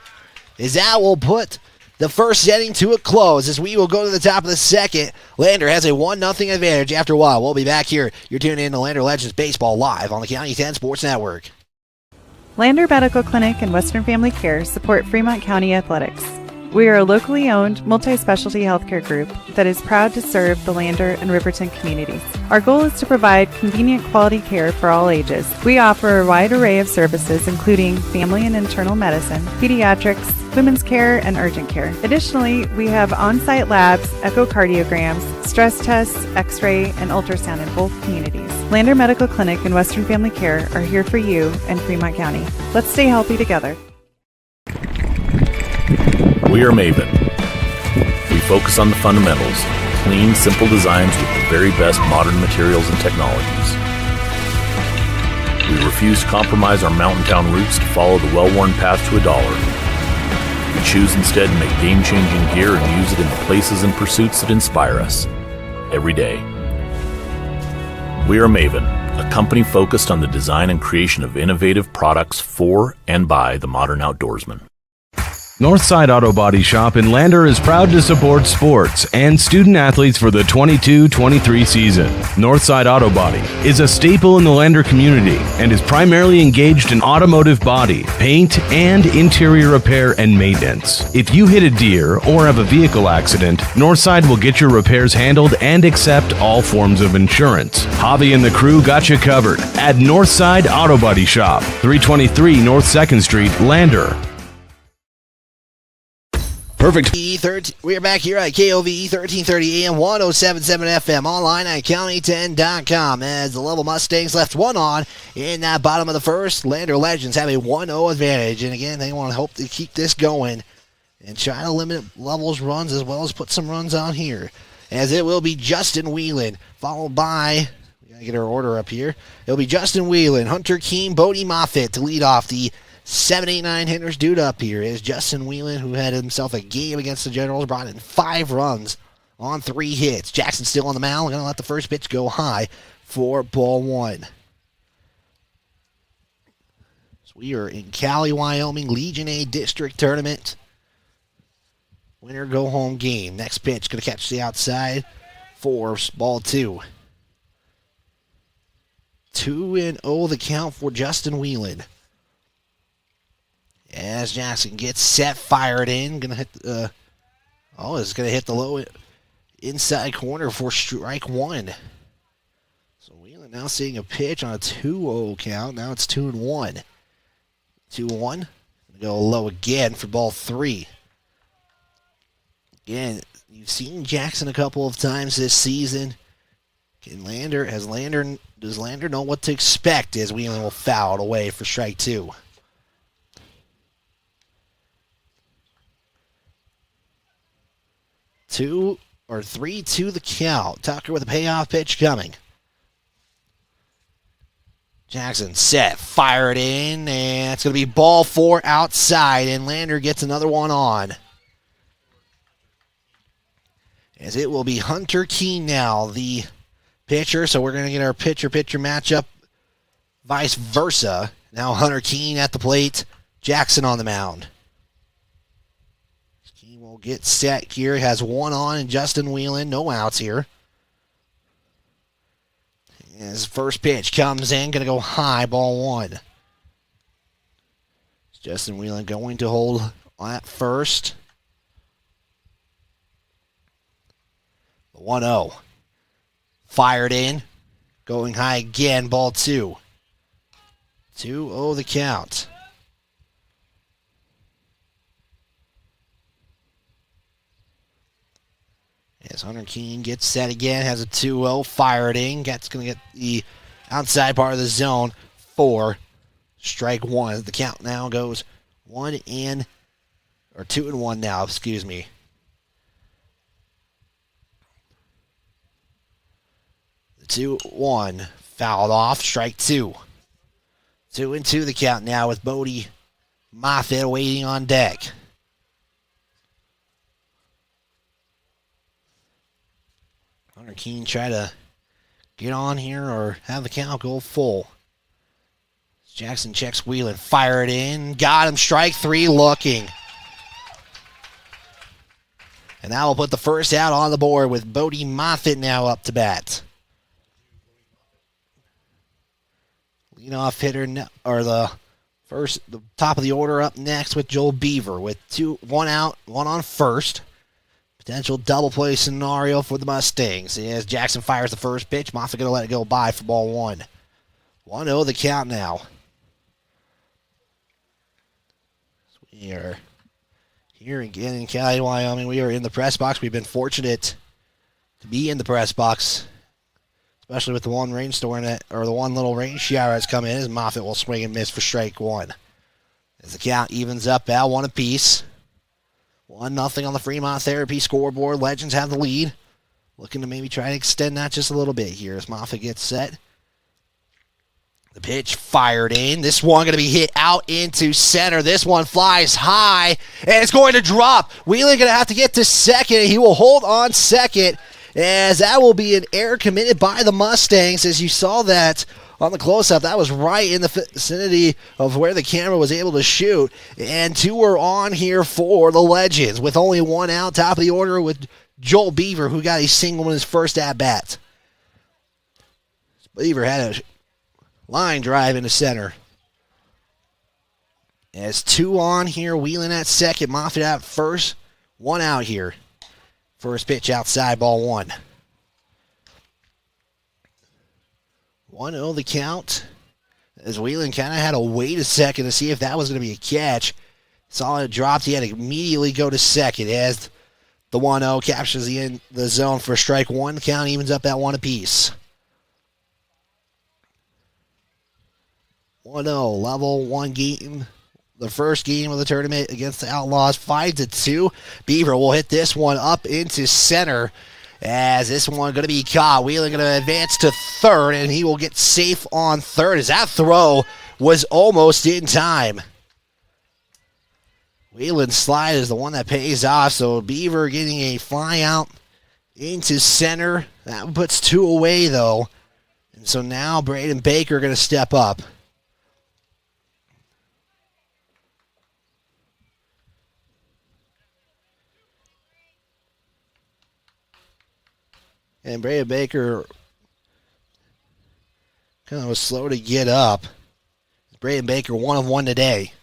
[SPEAKER 2] As that will put the first inning to a close as we will go to the top of the second. Lander has a 1-0 advantage after a while. We'll be back here. You're tuning in to Lander Legends Baseball live on the County 10 Sports Network.
[SPEAKER 10] Lander Medical Clinic and Western Family Care support Fremont County Athletics. We are a locally owned, multi-specialty healthcare group that is proud to serve the Lander and Riverton communities. Our goal is to provide convenient quality care for all ages. We offer a wide array of services including family and internal medicine, pediatrics, women's care, and urgent care. Additionally, we have on-site labs, echocardiograms, stress tests, x-ray, and ultrasound in both communities. Lander Medical Clinic and Western Family Care are here for you in Fremont County. Let's stay healthy together.
[SPEAKER 11] We are Maven. We focus on the fundamentals, clean, simple designs with the very best modern materials and technologies. We refuse to compromise our mountain town roots to follow the well-worn path to $1. We choose instead to make game-changing gear and use it in the places and pursuits that inspire us every day. We are Maven, a company focused on the design and creation of innovative products for and by the modern outdoorsman.
[SPEAKER 6] Northside Auto Body Shop in Lander is proud to support sports and student athletes for the 22-23 season. Northside Auto Body is a staple in the Lander community and is primarily engaged in automotive body, paint, and interior repair and maintenance. If you hit a deer or have a vehicle accident, Northside will get your repairs handled and accept all forms of insurance. Javi and the crew got you covered at Northside Auto Body Shop, 323 North 2nd Street, Lander.
[SPEAKER 2] Perfect. We're back here at KOVE 1330 AM 1077 FM, online at county10.com, as the Lovell Mustangs left one on in that bottom of the first. Lander Legends have a 1-0 advantage, and again, they want to hope to keep this going and try to limit Lovell's runs as well as put some runs on here, as it will be Justin Whelan, followed by, we got to get our order up here, it'll be Justin Whelan, Hunter Keene, Bodie Moffitt to lead off the 7-8-9 hitters dude up here is Justin Whelan, who had himself a game against the Generals, brought in 5 runs on 3 hits. Jackson still on the mound. We're going to let the first pitch go high for ball 1. So we are in Cali, Wyoming, Legion A District Tournament. Winner go home game. Next pitch going to catch the outside for ball 2. 2-0 the count for Justin Whelan. As Jackson gets set, fired in, gonna hit the, it's gonna hit the low inside corner for strike 1. So Whelan now seeing a pitch on a 2-0 count. Now it's 2-1. 2-1. Gonna go low again for ball 3. Again, you've seen Jackson a couple of times this season. Does Lander know what to expect as Whelan will foul it away for strike 2? 3-2 the count. Tucker with a payoff pitch coming. Jackson set, fired in, and it's going to be ball 4 outside, and Lander gets another one on. As it will be Hunter Keene now, the pitcher, so we're going to get our pitcher-pitcher matchup vice versa. Now Hunter Keene at the plate, Jackson on the mound. Will get set here, has one on, and Justin Whelan, no outs here. His first pitch comes in, going to go high, ball 1. Justin Whelan going to hold at first. 1-0. Fired in, going high again, ball 2. 2-0 the count. As Hunter Keene gets set again, has a 2-0, fired in. That's going to get the outside part of the zone for strike 1. The count now goes 2-1 now, excuse me. The 2-1 fouled off, strike 2. 2-2 the count now with Bodie Moffitt waiting on deck. Hunter Keene try to get on here or have the count go full. Jackson checks Whelan, fire it in, got him, strike 3 looking. And that will put the first out on the board with Bodie Moffitt now up to bat. Leadoff hitter, or the First, the top of the order up next with Joel Beaver with 1 out, 1 on first. Potential double play scenario for the Mustangs. As Jackson fires the first pitch, Moffitt going to let it go by for ball 1. 1-0 the count now. So we are here again in Cali, Wyoming. We are in the press box. We've been fortunate to be in the press box, especially with the one rainstorm or the one little rain shower that's come in, as Moffitt will swing and miss for strike 1. As the count evens up at 1 apiece. 1-0 on the Fremont Therapy scoreboard. Legends have the lead. Looking to maybe try to extend that just a little bit here as Moffitt gets set. The pitch fired in. This one going to be hit out into center. This one flies high, and it's going to drop. Wheeling going to have to get to second. He will hold on second, as that will be an error committed by the Mustangs. As you saw that on the close-up, that was right in the vicinity of where the camera was able to shoot. And 2 are on here for the Legends, with only 1 out. Top of the order with Joel Beaver, who got a single in his first at-bat. Beaver had a line drive into center. As 2 on here, Wheeling at second, Moffitt at first. 1 out here. First pitch outside, ball 1. 1-0 the count. As Wheeling kind of had to wait a second to see if that was going to be a catch. Saw it dropped. He had to immediately go to second as the 1-0 captures the zone for strike 1. The count evens up at 1 apiece. 1-0, Lovell, 1 game. The first game of the tournament against the Outlaws, 5-2. Beaver will hit this one up into center, as this one going to be caught. Wheeling going to advance to third, and he will get safe on third, as that throw was almost in time. Wheeland's slide is the one that pays off, so Beaver getting a fly out into center. That puts 2 away, though. And so now Braden Baker going to step up. And Braden Baker kind of was slow to get up. Braden Baker 1 of 1 today.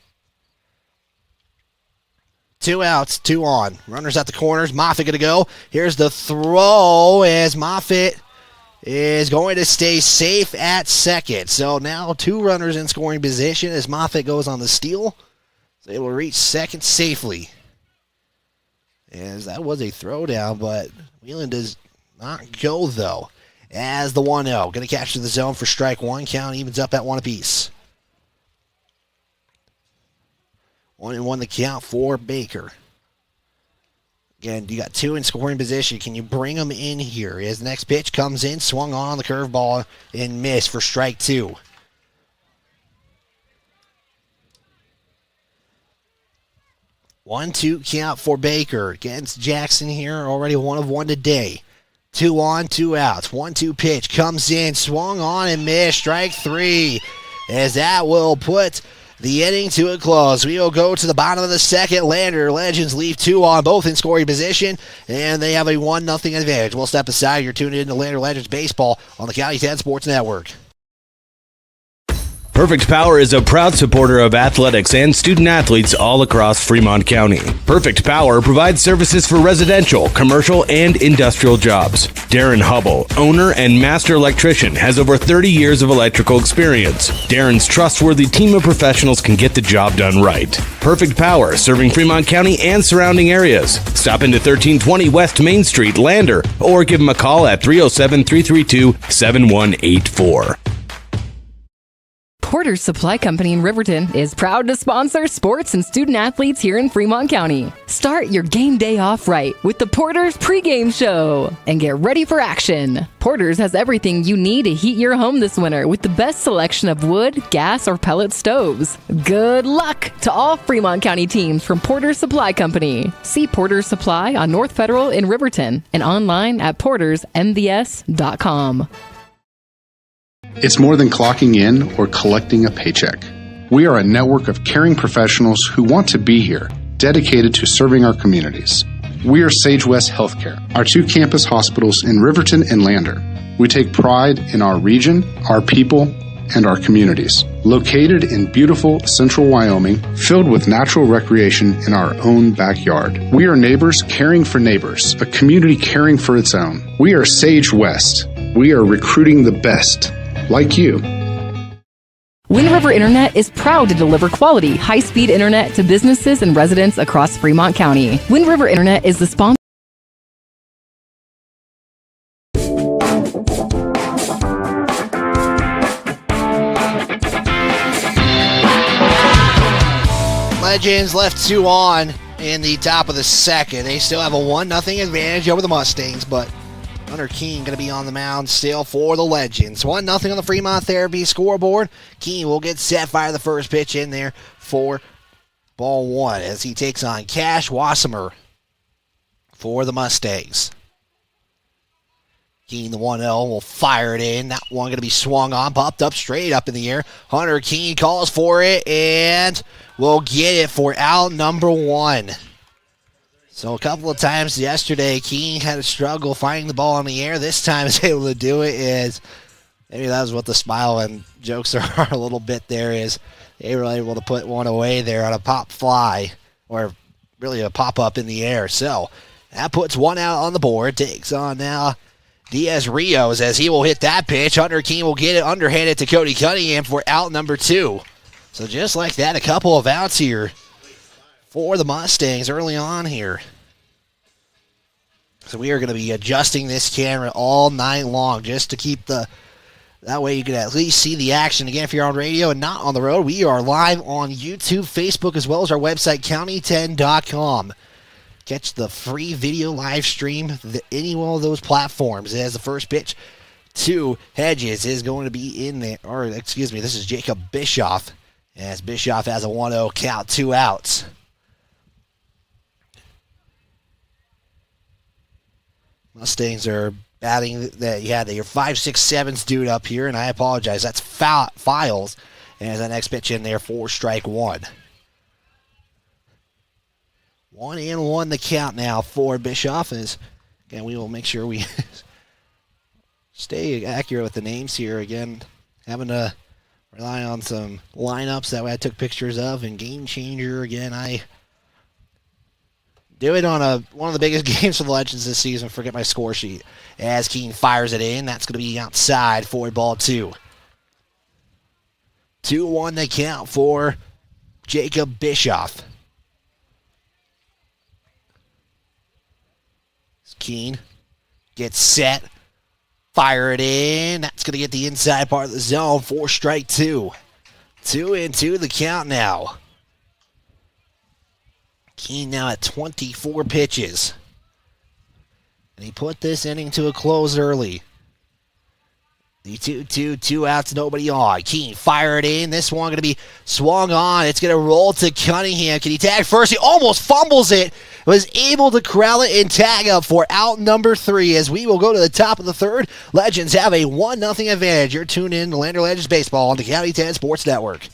[SPEAKER 2] 2 outs, 2 on. Runners at the corners. Moffitt going to go. Here's the throw as Moffitt is going to stay safe at second. So now 2 runners in scoring position as Moffitt goes on the steal. So able to reach second safely. As that was a throwdown, but Wheeling does not go, though, as the 1-0. Going to capture the zone for strike 1. Count evens up at 1 apiece. 1-1 the count for Baker. Again, you got 2 in scoring position. Can you bring them in here? As the next pitch comes in, swung on the curveball and missed for strike 2. One, 2 count for Baker against Jackson here. Already 1 of 1 today. 2 on, 2 outs. 1-2 pitch comes in, swung on and missed. Strike 3, as that will put the inning to a close. We will go to the bottom of the second. Lander Legends leave 2 on, both in scoring position, and they have a 1-0 advantage. We'll step aside. You're tuned in to Lander Legends Baseball on the County 10 Sports Network.
[SPEAKER 6] Perfect Power is a proud supporter of athletics and student athletes all across Fremont County. Perfect Power provides services for residential, commercial, and industrial jobs. Darren Hubble, owner and master electrician, has over 30 years of electrical experience. Darren's trustworthy team of professionals can get the job done right. Perfect Power, serving Fremont County and surrounding areas. Stop into 1320 West Main Street, Lander, or give them a call at 307-332-7184.
[SPEAKER 3] Porter's Supply Company in Riverton is proud to sponsor sports and student athletes here in Fremont County. Start your game day off right with the Porter's pregame show and get ready for action. Porter's has everything you need to heat your home this winter with the best selection of wood, gas, or pellet stoves. Good luck to all Fremont County teams from Porter's Supply Company. See Porter's Supply on North Federal in Riverton and online at portersmvs.com.
[SPEAKER 12] It's more than clocking in or collecting a paycheck. We are a network of caring professionals who want to be here, dedicated to serving our communities. We are Sage West Healthcare, our 2 campus hospitals in Riverton and Lander. We take pride in our region, our people, and our communities. Located in beautiful central Wyoming, filled with natural recreation in our own backyard. We are neighbors caring for neighbors, a community caring for its own. We are Sage West. We are recruiting the best, like you.
[SPEAKER 3] Wind River Internet is proud to deliver quality, high-speed internet to businesses and residents across Fremont County. Wind River Internet is the sponsor.
[SPEAKER 2] Legends left 2 on in the top of the second. They still have a 1-0 advantage over the Mustangs, but Hunter Keene going to be on the mound still for the Legends. 1-0 on the Fremont Therapy scoreboard. Keene will get set, fire the first pitch in there for ball 1 as he takes on Cash Wassemer for the Mustangs. Keene, the 1-0, will fire it in. That one going to be swung on, popped up straight up in the air. Hunter Keene calls for it and will get it for out number 1. So a couple of times yesterday, Keene had a struggle finding the ball in the air. This time is able to do it. Is maybe that was what the smile and jokes are a little bit there, is they were able to put one away there on a pop fly, or really a pop-up in the air. So that puts 1 out on the board. Takes on now Diaz Rios as he will hit that pitch. Hunter Keene will get it underhanded to Cody Cunningham for out number 2. So just like that, a couple of outs here for the Mustangs early on here. So we are going to be adjusting this camera all night long just to keep that way you can at least see the action. Again, if you're on radio and not on the road, we are live on YouTube, Facebook, as well as our website, county10.com. Catch the free video live stream, any one of those platforms. As the first pitch to Hedges is going to be in there, or excuse me, this is Jacob Bischoff, as Bischoff has a 1-0 count, 2 outs. Mustangs are batting that, yeah, they're 5, 6, 7's dude up here, and I apologize. That's Files. And the next pitch in there for strike 1. 1-1 the count now for Bischoff. Again, we will make sure we stay accurate with the names here. Again, having to rely on some lineups that I took pictures of, and Game Changer, again, I do it on one of the biggest games for the Legends this season. Forget my score sheet. As Keene fires it in, that's going to be outside for ball 2. 2-1 the count for Jacob Bischoff. Keene gets set, fire it in. That's going to get the inside part of the zone for strike 2. 2-2 the count now. Keene now at 24 pitches. And he put this inning to a close early. The 2-2, 2 outs, nobody on. Keene fire it in. This one going to be swung on. It's going to roll to Cunningham. Can he tag first? He almost fumbles it. Was able to corral it and tag up for out number 3 as we will go to the top of the third. Legends have a 1-0 advantage. You're tuned in to Lander Legends Baseball on the County 10 Sports Network.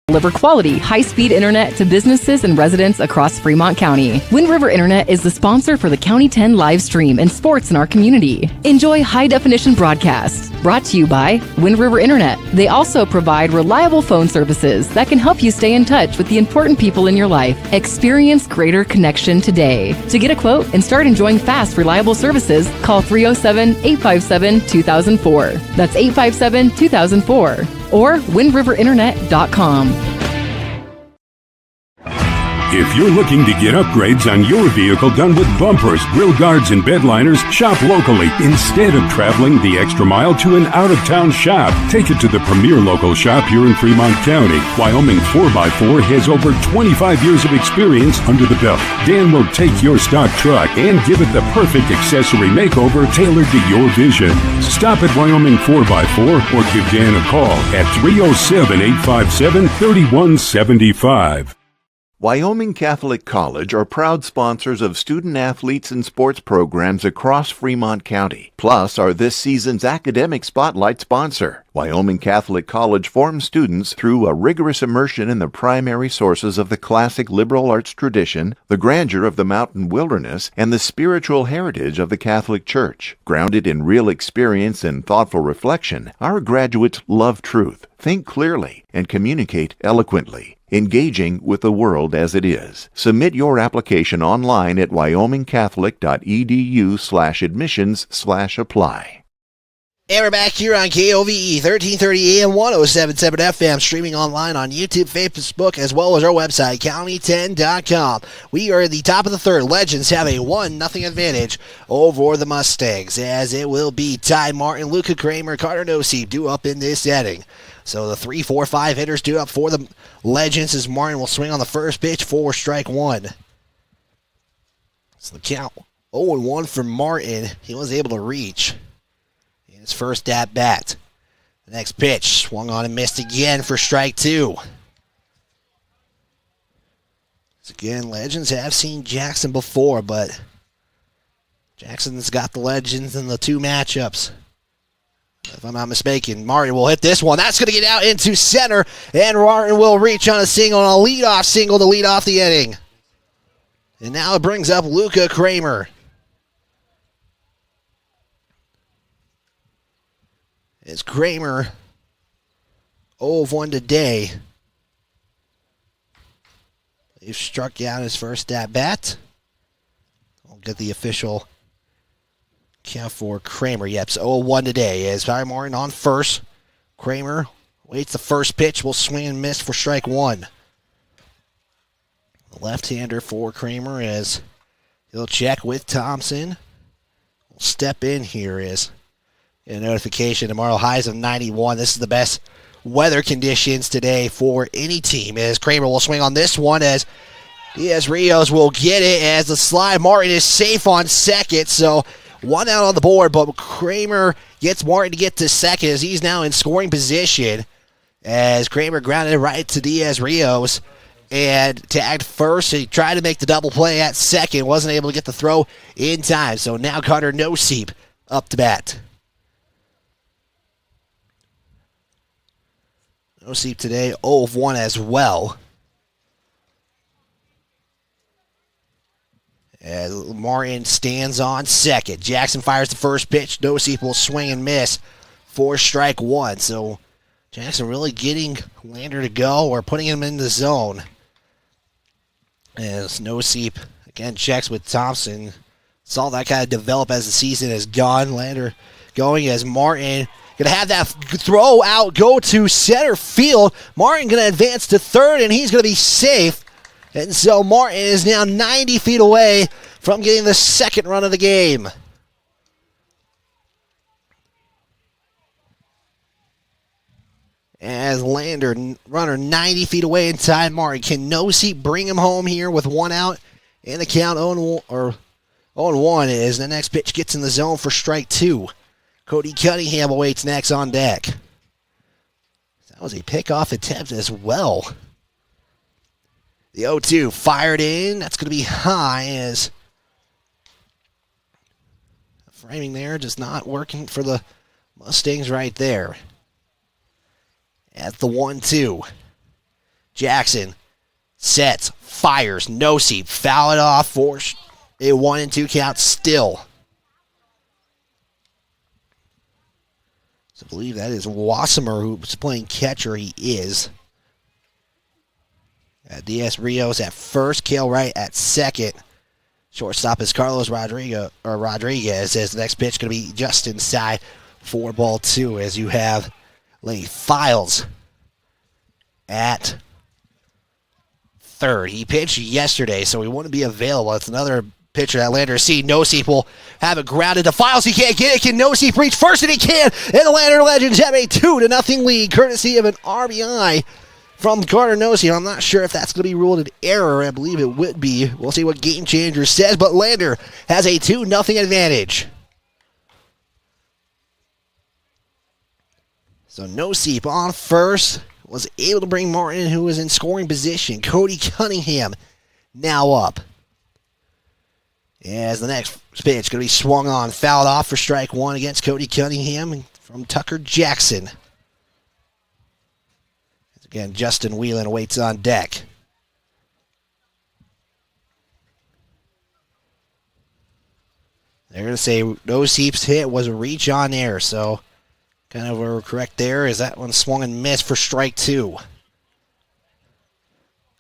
[SPEAKER 3] Deliver quality, high-speed internet to businesses and residents across Fremont County. Wind River Internet is the sponsor for the County 10 live stream and sports in our community. Enjoy high-definition broadcasts. Brought to you by Wind River Internet. They also provide reliable phone services that can help you stay in touch with the important people in your life. Experience greater connection today. To get a quote and start enjoying fast, reliable services, call 307-857-2004. That's 857-2004. Or windriverinternet.com.
[SPEAKER 9] If you're looking to get upgrades on your vehicle done with bumpers, grill guards, and bed liners, shop locally. Instead of traveling the extra mile to an out-of-town shop, take it to the premier local shop here in Fremont County. Wyoming 4x4 has over 25 years of experience under the belt. Dan will take your stock truck and give it the perfect accessory makeover tailored to your vision. Stop at Wyoming 4x4 or give Dan a call at 307-857-3175.
[SPEAKER 13] Wyoming Catholic College are proud sponsors of student athletes and sports programs across Fremont County, plus are this season's academic spotlight sponsor. Wyoming Catholic College forms students through a rigorous immersion in the primary sources of the classic liberal arts tradition, the grandeur of the mountain wilderness, and the spiritual heritage of the Catholic Church. Grounded in real experience and thoughtful reflection, our graduates love truth, think clearly, and communicate eloquently, engaging with the world as it is. Submit your application online at wyomingcatholic.edu/admissions/apply.
[SPEAKER 2] And we're back here on KOVE 1330 AM 1077 FM, streaming online on YouTube, Facebook, as well as our website, county10.com. We are at the top of the third. Legends have a 1-0 advantage over the Mustangs, as it will be Ty Martin, Luca Kramer, Carter Nosey due up in this setting. So the 3, 4, 5 hitters due up for the Legends as Martin will swing on the first pitch for strike one. So the count 0-1 for Martin. He was able to reach his first at bat. The next pitch swung on and missed again for strike two. So again, Legends have seen Jackson before, but Jackson's got the Legends in the two matchups. If I'm not mistaken, Martin will hit this one. That's going to get out into center, and Martin will reach on a single, on a leadoff single to lead off the inning. And now it brings up Luca Kramer. It's Kramer 0-1 today. He's struck out his first at bat. I'll get the official count for Kramer. Yep, so 0-1 today as Ty Martin on first. Kramer waits the first pitch, will swing and miss for strike one. The left-hander for Kramer as he'll check with Thompson. We'll step in here as a notification tomorrow, highs of 91. This is the best weather conditions today for any team as Kramer will swing on this one as Diaz Rios will get it as the slide. Martin is safe on second, so one out on the board, but Kramer gets Martin to get to second as he's now in scoring position as Kramer grounded right to Diaz Rios and tagged first. He tried to make the double play at second, wasn't able to get the throw in time, so now Carter Noseep up to bat. Noseep today 0-1 as well. As Martin stands on second. Jackson fires the first pitch. Noseep will swing and miss for strike one. So Jackson really getting Lander to go or putting him in the zone. As Noseep again checks with Thompson. Saw that kind of develop as the season has gone. Lander going as Martin going to have that throw out go to center field. Martin going to advance to third, and he's going to be safe. And so Martin is now 90 feet away from getting the second run of the game. As Lander, runner 90 feet away in time, Martin can Noseep bring him home here with one out. And the count 0-1 is the next pitch gets in the zone for strike two. Cody Cunningham awaits next on deck. That was a pickoff attempt as well. The 0-2 fired in. That's going to be high as the framing there just not working for the Mustangs right there. At the 1-2. Jackson sets, fires, Noseep, foul it off for a 1-2 count still. So I believe that is Wassemer who's playing catcher. He is. Diaz Rios at first, Kale Wright at second. Shortstop is Carlos Rodriguez as the next pitch going to be just inside for ball two as you have Lenny Files at third. He pitched yesterday, so he wouldn't be available. It's another pitcher that Lander see. Noseep will have it grounded to Files. He can't get it. Can Noseep reach first? And he can. And the Lander Legends have a 2-0 lead, courtesy of an RBI from Carter Noseep. I'm not sure if that's going to be ruled an error. I believe it would be. We'll see what Game Changer says, but Lander has a 2-0 advantage. So Noseep on first, was able to bring Martin, who was in scoring position. Cody Cunningham now up. As the next pitch going to be swung on, fouled off for strike one against Cody Cunningham from Tucker Jackson. Again, Justin Whelan waits on deck. They're going to say no seeps hit was a reach on air, so kind of we're correct there as that one swung and missed for strike 2.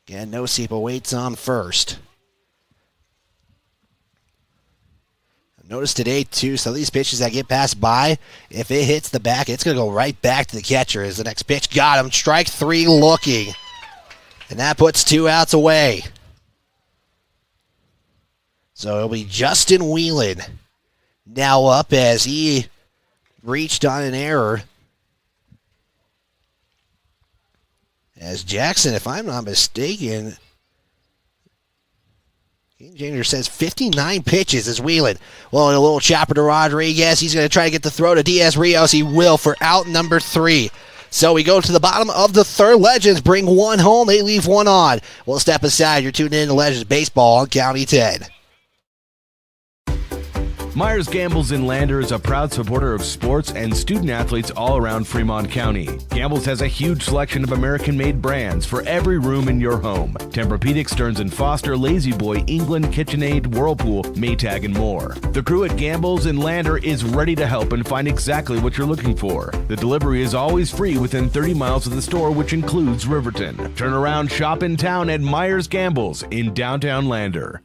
[SPEAKER 2] Again, no seep awaits on first. Notice today, too, some of these pitches that get passed by, if it hits the back, it's going to go right back to the catcher as the next pitch got him. Strike 3 looking. And that puts 2 outs away. So it'll be Justin Whelan now up as he reached on an error. As Jackson, if I'm not mistaken, Game Changer says 59 pitches is Whelan. Well, a little chopper to Rodriguez. He's going to try to get the throw to Diaz Rios. He will for out number 3. So we go to the bottom of the third. Legends bring 1 home. They leave 1 on. We'll step aside. You're tuned in to Legends Baseball on County 10.
[SPEAKER 6] Myers Gambles in Lander is a proud supporter of sports and student athletes all around Fremont County. Gambles has a huge selection of American-made brands for every room in your home. Tempur-Pedic, Stearns & Foster, Lazy Boy, England, KitchenAid, Whirlpool, Maytag, and more. The crew at Gambles in Lander is ready to help and find exactly what you're looking for. The delivery is always free within 30 miles of the store, which includes Riverton. Turn around shop in town at Myers Gambles in downtown Lander.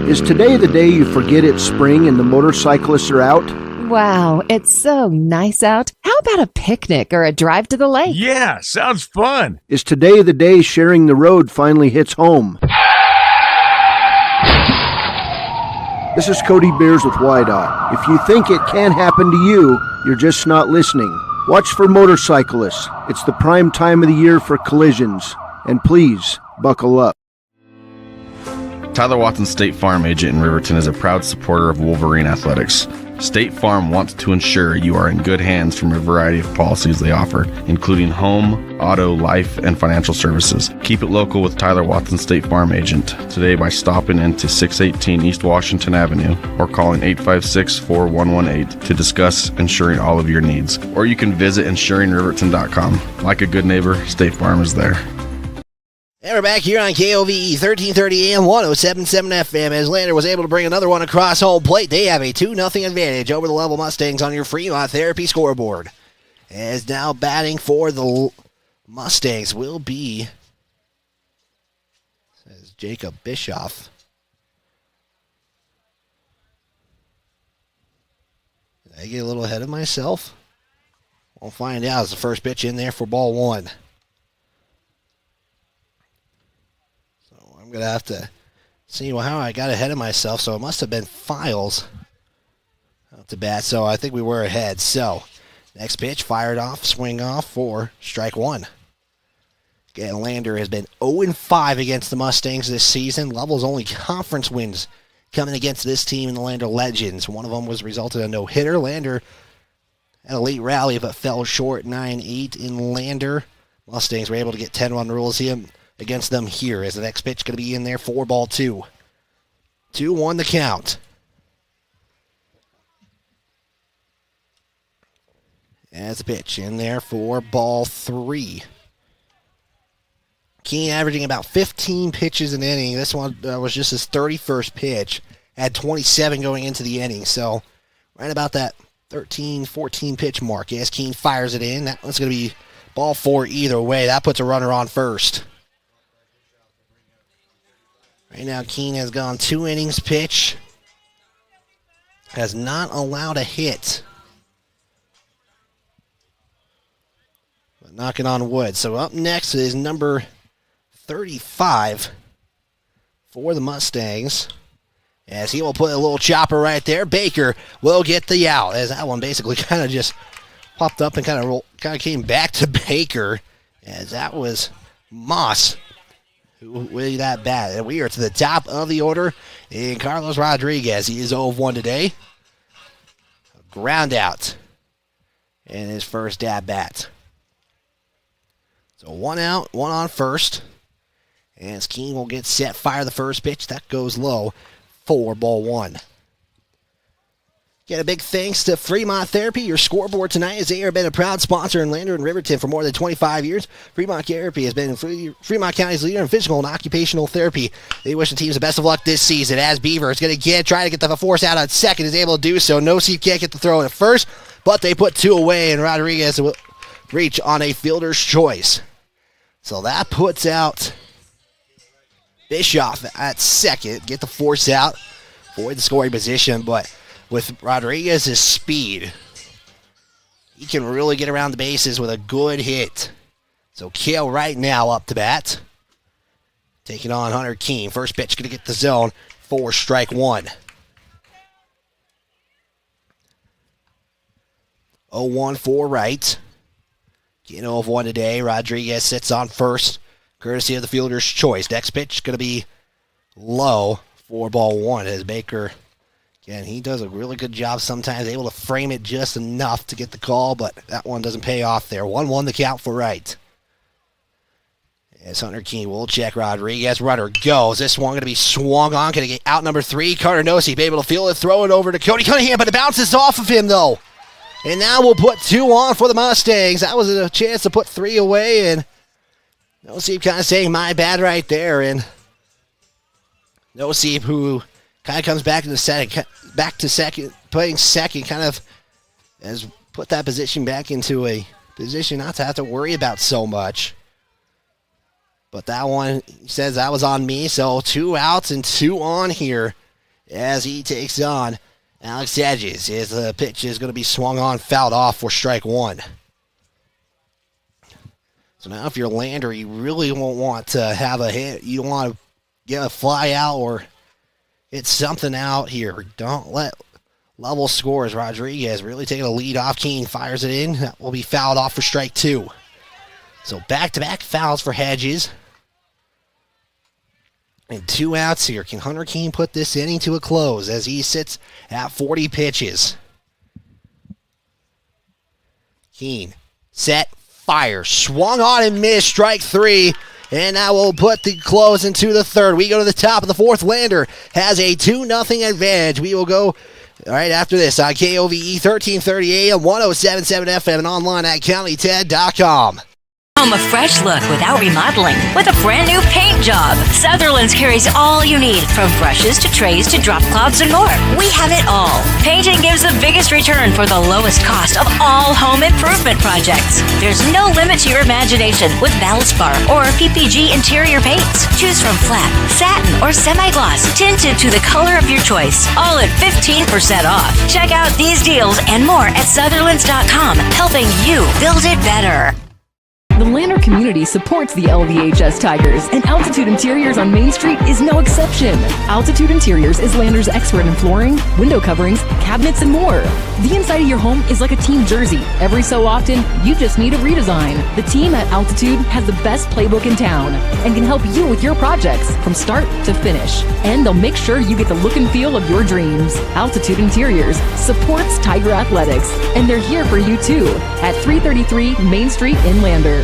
[SPEAKER 14] Is today the day you forget it's spring and the motorcyclists are out?
[SPEAKER 15] Wow, it's so nice out. How about a picnic or a drive to the lake?
[SPEAKER 16] Yeah, sounds fun.
[SPEAKER 14] Is today the day sharing the road finally hits home? This is Cody Beers with YDOT. If you think it can happen to you, you're just not listening. Watch for motorcyclists. It's the prime time of the year for collisions. And please, buckle up.
[SPEAKER 17] Tyler Watson, State Farm agent in Riverton, is a proud supporter of Wolverine Athletics. State Farm wants to ensure you are in good hands from a variety of policies they offer, including home, auto, life, and financial services. Keep it local with Tyler Watson, State Farm agent, today by stopping into 618 East Washington Avenue or calling 856-4118 to discuss insuring all of your needs. Or you can visit insuringriverton.com. Like a good neighbor, State Farm is there.
[SPEAKER 2] And we're back here on KOVE 1330 AM 107.7 FM as Lander was able to bring another one across home plate. They have a 2-0 advantage over the Lovell Mustangs on your Fremont Therapy scoreboard. As now batting for the Mustangs will be, says Jacob Bischoff. Did I get a little ahead of myself? We'll find out as the first pitch in there for ball 1. I'm going to have to see how I got ahead of myself. So it must have been Files out to bat. So I think we were ahead. So next pitch fired off, swing off for strike 1. Again, Lander has been 0-5 against the Mustangs this season. Lovell's only conference wins coming against this team in the Lander Legends. One of them was resulted in a no-hitter. Lander had a late rally but fell short 9-8 in Lander. Mustangs were able to get 10-run rules here against them here as the next pitch going to be in there for ball 2. 2-1 the count. As the pitch in there for ball 3. Keene averaging about 15 pitches an inning. This one was just his 31st pitch. Had 27 going into the inning. So right about that 13, 14 pitch mark. As Keene fires it in, that one's going to be ball 4 either way. That puts a runner on first. Right now, Keene has gone 2 innings pitch. Has not allowed a hit. But knocking on wood. So up next is number 35 for the Mustangs. As he will put a little chopper right there. Baker will get the out. As that one basically kind of just popped up and kind of came back to Baker. As that was Moss. With that bat. And we are to the top of the order in Carlos Rodriguez. He is 0-1 today. Ground out in his first at bat. So 1 out, 1 on first. And Keene will get set, fire the first pitch. That goes low for ball 1. Get a big thanks to Fremont Therapy, your scoreboard tonight, as they have been a proud sponsor in Lander and Riverton for more than 25 years. Fremont Therapy has been Fremont County's leader in physical and occupational therapy. They wish the teams the best of luck this season, as Beaver is going to try to get the force out on second, is able to do so. No Seep can't get the throw in at first, but they put two away, and Rodriguez will reach on a fielder's choice. So that puts out Bischoff at second, get the force out, avoid the scoring position, but with Rodriguez's speed, he can really get around the bases with a good hit. So Kale right now up to bat. Taking on Hunter Keene. First pitch going to get the zone for strike one. 0-1 for right. Getting 0-1 today. Rodriguez sits on first, courtesy of the fielder's choice. Next pitch going to be low for ball one as Baker... Again, he does a really good job sometimes, able to frame it just enough to get the call, but that one doesn't pay off there. 1-1 the count for right. As Hunter Keene will check Rodriguez. Runner goes. This one going to be swung on. Going to get out number 3. Carter Nosey able to field it, throw it over to Cody Cunningham, but it bounces off of him, though. And now we'll put 2 on for the Mustangs. That was a chance to put 3 away, and Nosey kind of saying, my bad right there. And Nosey, who kind of comes back to second, playing second, kind of has put that position back into a position not to have to worry about so much. But that one, he says that was on me, so 2 outs and 2 on here as he takes on Alex Hedges. As the pitch is going to be swung on, fouled off for strike one. So now if you're Lander, you really won't want to have a hit. You don't want to get a fly out or it's something out here. Don't let Lovell score as Rodriguez really taking a lead off. Keene fires it in. That will be fouled off for strike 2. So back-to-back fouls for Hedges. And 2 outs here. Can Hunter Keene put this inning to a close as he sits at 40 pitches? Keene, set, fire. Swung on and missed. Strike 3. And that will put the close into the third. We go to the top of the fourth. Lander has a 2-0 advantage. We will go right after this on KOVE 1330 AM, 107.7 FM, and online at county10.com.
[SPEAKER 16] Home a fresh look without remodeling with a brand new paint job. Sutherland's carries all you need, from brushes to trays to drop clouds and more. We have it all. Painting gives the biggest return for the lowest cost of all home improvement projects. There's no limit to your imagination with Valspar or PPG interior paints. Choose from flat, satin, or semi-gloss, tinted to the color of your choice. All at 15% off. Check out these deals and more at Sutherlands.com, helping you build it better.
[SPEAKER 3] The Lander community supports the LVHS Tigers, and Altitude Interiors on Main Street is no exception. Altitude Interiors is Lander's expert in flooring, window coverings, cabinets, and more. The inside of your home is like a team jersey. Every so often, you just need a redesign. The team at Altitude has the best playbook in town and can help you with your projects from start to finish. And they'll make sure you get the look and feel of your dreams. Altitude Interiors supports Tiger Athletics, and they're here for you too at 333 Main Street in Lander.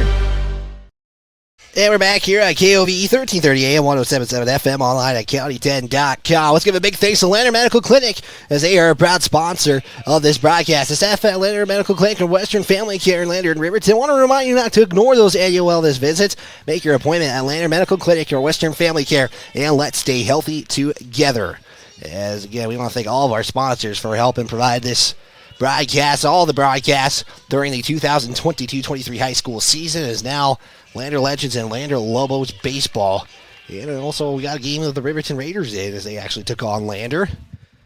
[SPEAKER 2] And we're back here at KOVE 1330 AM, 107.7 FM, online at county10.com. Let's give a big thanks to Lander Medical Clinic, as they are a proud sponsor of this broadcast. The staff at Lander Medical Clinic and Western Family Care in Lander and Riverton want to remind you not to ignore those annual wellness visits. Make your appointment at Lander Medical Clinic or Western Family Care, and let's stay healthy together. As again, we want to thank all of our sponsors for helping provide this broadcast. All the broadcasts during the 2022-23 high school season is now Lander Legends and Lander Lobos baseball. And also we got a game of the Riverton Raiders in as they actually took on Lander.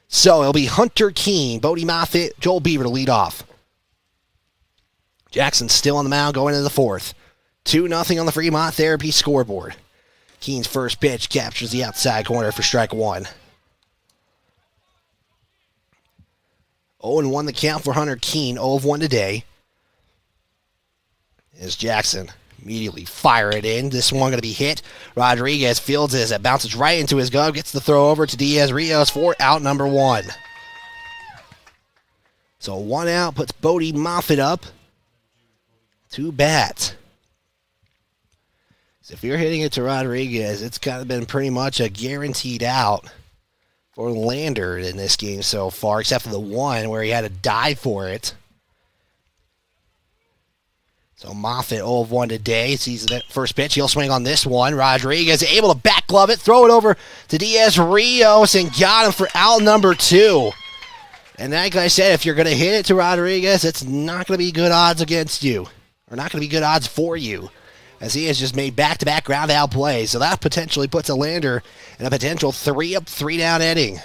[SPEAKER 2] So it'll be Hunter Keene, Bodie Moffitt, Joel Beaver to lead off. Jackson still on the mound going into the fourth. 2-0 on the Fremont Therapy scoreboard. Keene's first pitch captures the outside corner for strike 1. 0-1 the count for Hunter Keene, 0-1 today. As Jackson immediately fire it in. This one going to be hit. Rodriguez fields it as it bounces right into his glove. Gets the throw over to Diaz-Rios for out number 1. So 1 out puts Bodie Moffitt up. 2 bats. So if you're hitting it to Rodriguez, it's kind of been pretty much a guaranteed out. for Lander in this game so far, except for the one where he had to dive for it. So Moffitt 0 of 1 today. Sees the first pitch. He'll swing on this one. Rodriguez able to back glove it, throw it over to Diaz Rios, and got him for out number 2. And like I said, if you're going to hit it to Rodriguez, it's not going to be good odds against you, or not going to be good odds for you, as he has just made back-to-back ground-out plays. So that potentially puts a Lander in a potential 3-up, 3-down inning.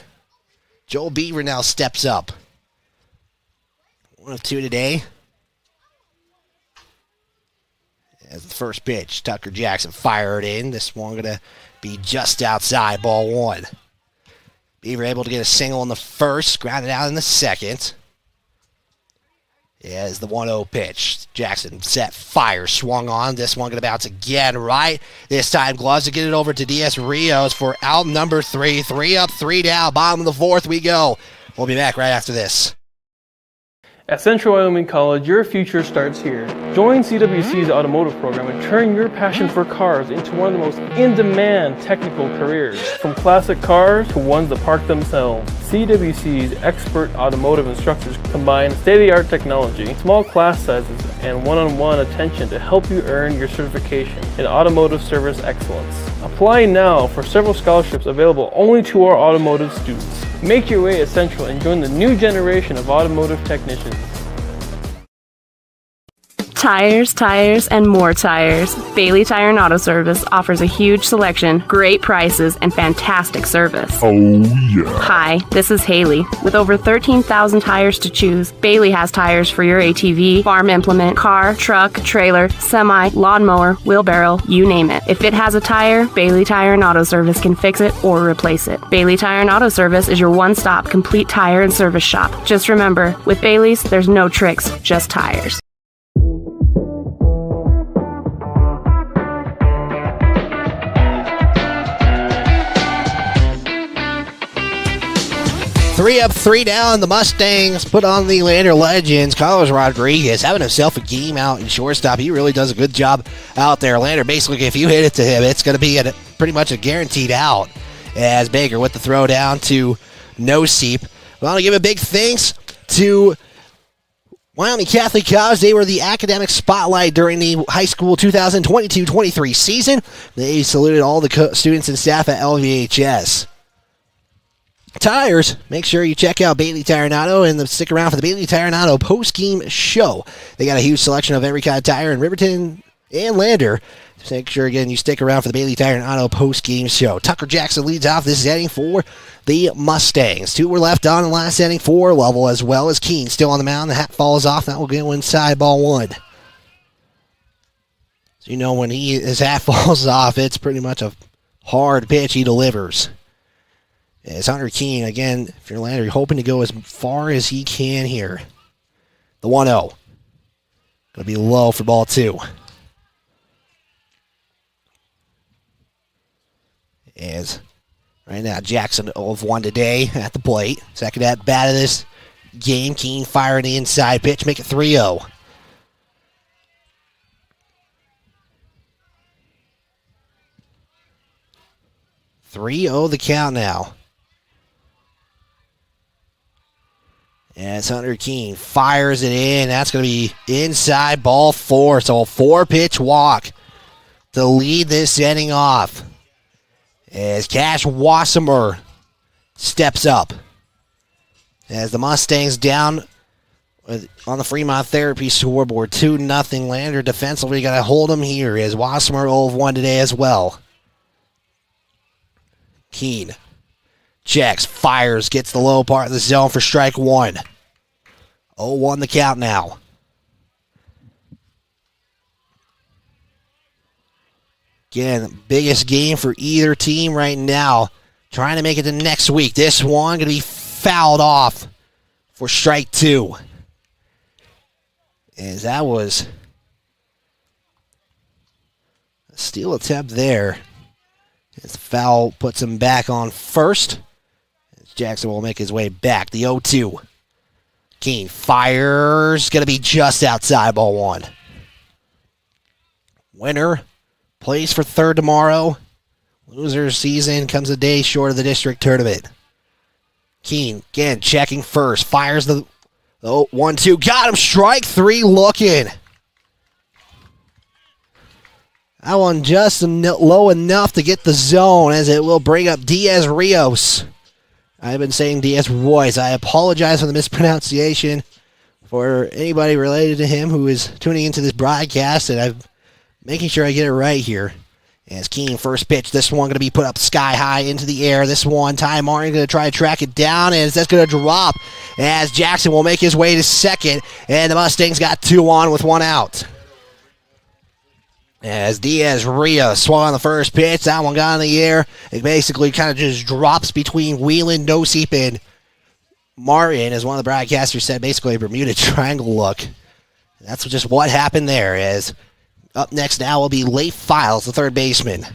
[SPEAKER 2] Joel Beaver now steps up. 1 of 2 today. As the first pitch, Tucker Jackson fired in. This one going to be just outside, ball 1. Beaver able to get a single in the first, grounded out in the second. As the 1-0 pitch. Jackson set, fire, swung on. This one going to bounce again right. This time gloves to get it over to Diaz Rios for out number 3. 3 up, 3 down. Bottom of the 4th we go. We'll be back right after this.
[SPEAKER 4] At Central Wyoming College, your future starts here. Join CWC's automotive program and turn your passion for cars into one of the most in-demand technical careers. From classic cars to ones that park themselves, CWC's expert automotive instructors combine state-of-the-art technology, small class sizes, and one-on-one attention to help you earn your certification in automotive service excellence. Apply now for several scholarships available only to our automotive students. Make your way at Central and join the new generation of automotive technicians.
[SPEAKER 5] Tires, tires, and more tires. Bailey Tire and Auto Service offers a huge selection, great prices, and fantastic service.
[SPEAKER 9] Oh, yeah.
[SPEAKER 5] Hi, this is Haley. With over 13,000 tires to choose, Bailey has tires for your ATV, farm implement, car, truck, trailer, semi, lawnmower, wheelbarrow, you name it. If it has a tire, Bailey Tire and Auto Service can fix it or replace it. Bailey Tire and Auto Service is your one-stop complete tire and service shop. Just remember, with Bailey's, there's no tricks, just tires.
[SPEAKER 2] Three up, 3 down. The Mustangs put on the Lander Legends. Carlos Rodriguez having himself a game out in shortstop. He really does a good job out there. Lander, basically, if you hit it to him, it's going to be pretty much a guaranteed out. As Baker with the throw down to No Seep. I want to give a big thanks to Wyoming Catholic College. They were the academic spotlight during the high school 2022-23 season. They saluted all the students and staff at LVHS. Tires, make sure you check out Bailey Tire and Auto and stick around for the Bailey Tire and Auto post-game show. They got a huge selection of every kind of tire in Riverton and Lander. So make sure, again, you stick around for the Bailey Tire and Auto post-game show. Tucker Jackson leads off this inning for the Mustangs. 2 were left on in the last inning for Lovell, as well as Keene still on the mound. The hat falls off. That will go inside, ball 1. So you know when his hat falls off, it's pretty much a hard pitch he delivers. As Hunter Keene, again, if you're Lander, you're hoping to go as far as he can here. The 1-0. Going to be low for ball 2. As right now, Jackson 0 of 1 today at the plate. Second at bat of this game. Keene firing the inside pitch, make it 3-0. The count now. As Hunter Keene fires it in. That's going to be inside, ball 4. So a 4-pitch walk to lead this inning off. As Cash Wassemer steps up. As the Mustangs down on the Fremont Therapy scoreboard. 2-0 Lander defensively. Got to hold him here. As Wassemer 0 of 1 today as well. Keene checks, fires, gets the low part of the zone for strike 1. 0-1 the count now. Again, biggest game for either team right now. Trying to make it to next week. This one going to be fouled off for strike 2. As that was a steal attempt there. His foul puts him back on first. Jackson will make his way back. The 0-2. Keene fires. Going to be just outside, ball 1. Winner plays for third tomorrow. Loser season comes a day short of the district tournament. Keene, again, checking first. Fires the 1-2. Got him. Strike 3 looking. That one just low enough to get the zone, as it will bring up Diaz Rios. I've been saying Diaz Royce. I apologize for the mispronunciation for anybody related to him who is tuning into this broadcast, and I'm making sure I get it right here. As Keene, first pitch. This one going to be put up sky high into the air. This one, Ty Martin going to try to track it down, and that's going to drop as Jackson will make his way to second, and the Mustangs got 2 on with 1 out. As Diaz Rios swung on the first pitch, that one got in the air. It basically kind of just drops between Whelan, Nosip, and Martin, as one of the broadcasters said, basically a Bermuda Triangle look. That's just what happened there. As up next now will be Leif Files, the third baseman.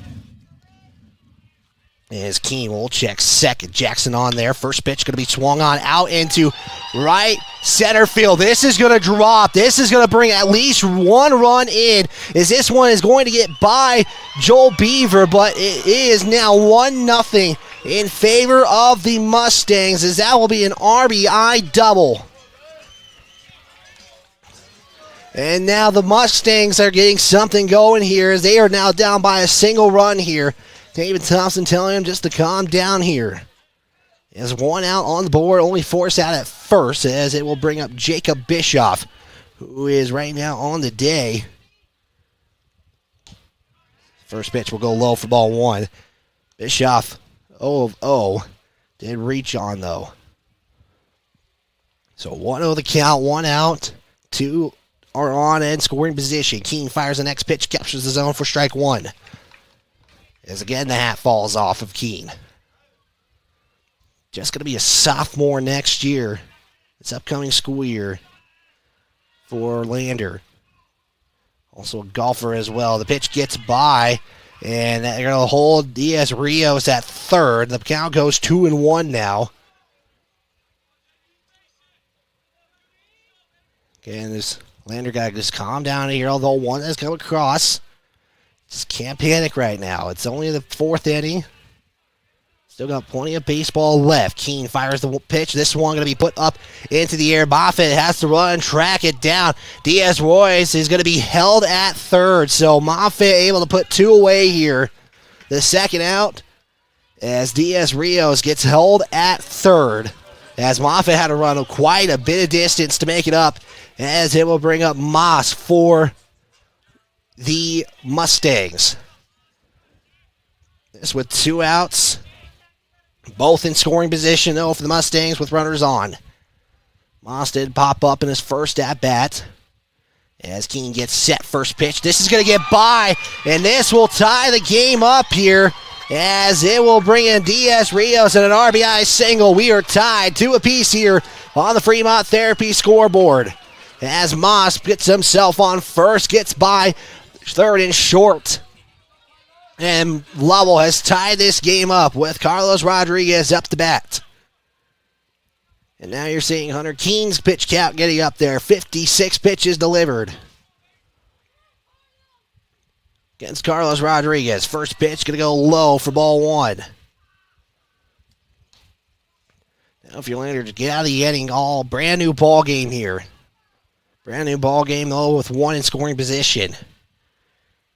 [SPEAKER 2] As Keene will check second. Jackson on there. First pitch going to be swung on out into right center field. This is going to drop. This is going to bring at least 1 run in, as this one is going to get by Joel Beaver, but it is now 1-0 in favor of the Mustangs, as that will be an RBI double. And now the Mustangs are getting something going here, as they are now down by a single run here. David Thompson telling him just to calm down here. There's 1 out on the board, only forced out at first, as it will bring up Jacob Bischoff, who is right now on the day. First pitch will go low for ball 1. Bischoff, 0 of 0. Did reach on, though. So 1-0 the count, 1 out. 2 are on and scoring position. Keene fires the next pitch, captures the zone for strike 1. As again, the hat falls off of Keene. Just going to be a sophomore next year. This upcoming school year for Lander. Also a golfer as well. The pitch gets by, and they're going to hold Diaz Rios at third. The count goes 2-1 now. Again, this Lander guy just calm down here, although one has come across. Just can't panic right now. It's only the 4th inning. Still got plenty of baseball left. Keene fires the pitch. This one going to be put up into the air. Moffitt has to run, track it down. Diaz Royce is going to be held at third. So Moffitt able to put 2 away here. The second out, as Diaz Rios gets held at third. As Moffitt had to run quite a bit of distance to make it up. As it will bring up Moss for the Mustangs. This with 2 outs. Both in scoring position, though, for the Mustangs with runners on. Moss did pop up in his first at-bat. As Keene gets set, first pitch. This is going to get by, and this will tie the game up here, as it will bring in Diaz Rios and an RBI single. We are tied 2 apiece here on the Fremont Therapy scoreboard. As Moss gets himself on first, gets by third and short. And Lovell has tied this game up with Carlos Rodriguez up to bat. And now you're seeing Hunter Keene's pitch count getting up there. 56 pitches delivered against Carlos Rodriguez. First pitch going to go low for ball 1. Now if you're Lander to get out of the inning, all brand new ball game here. Brand new ball game, though, with 1 in scoring position.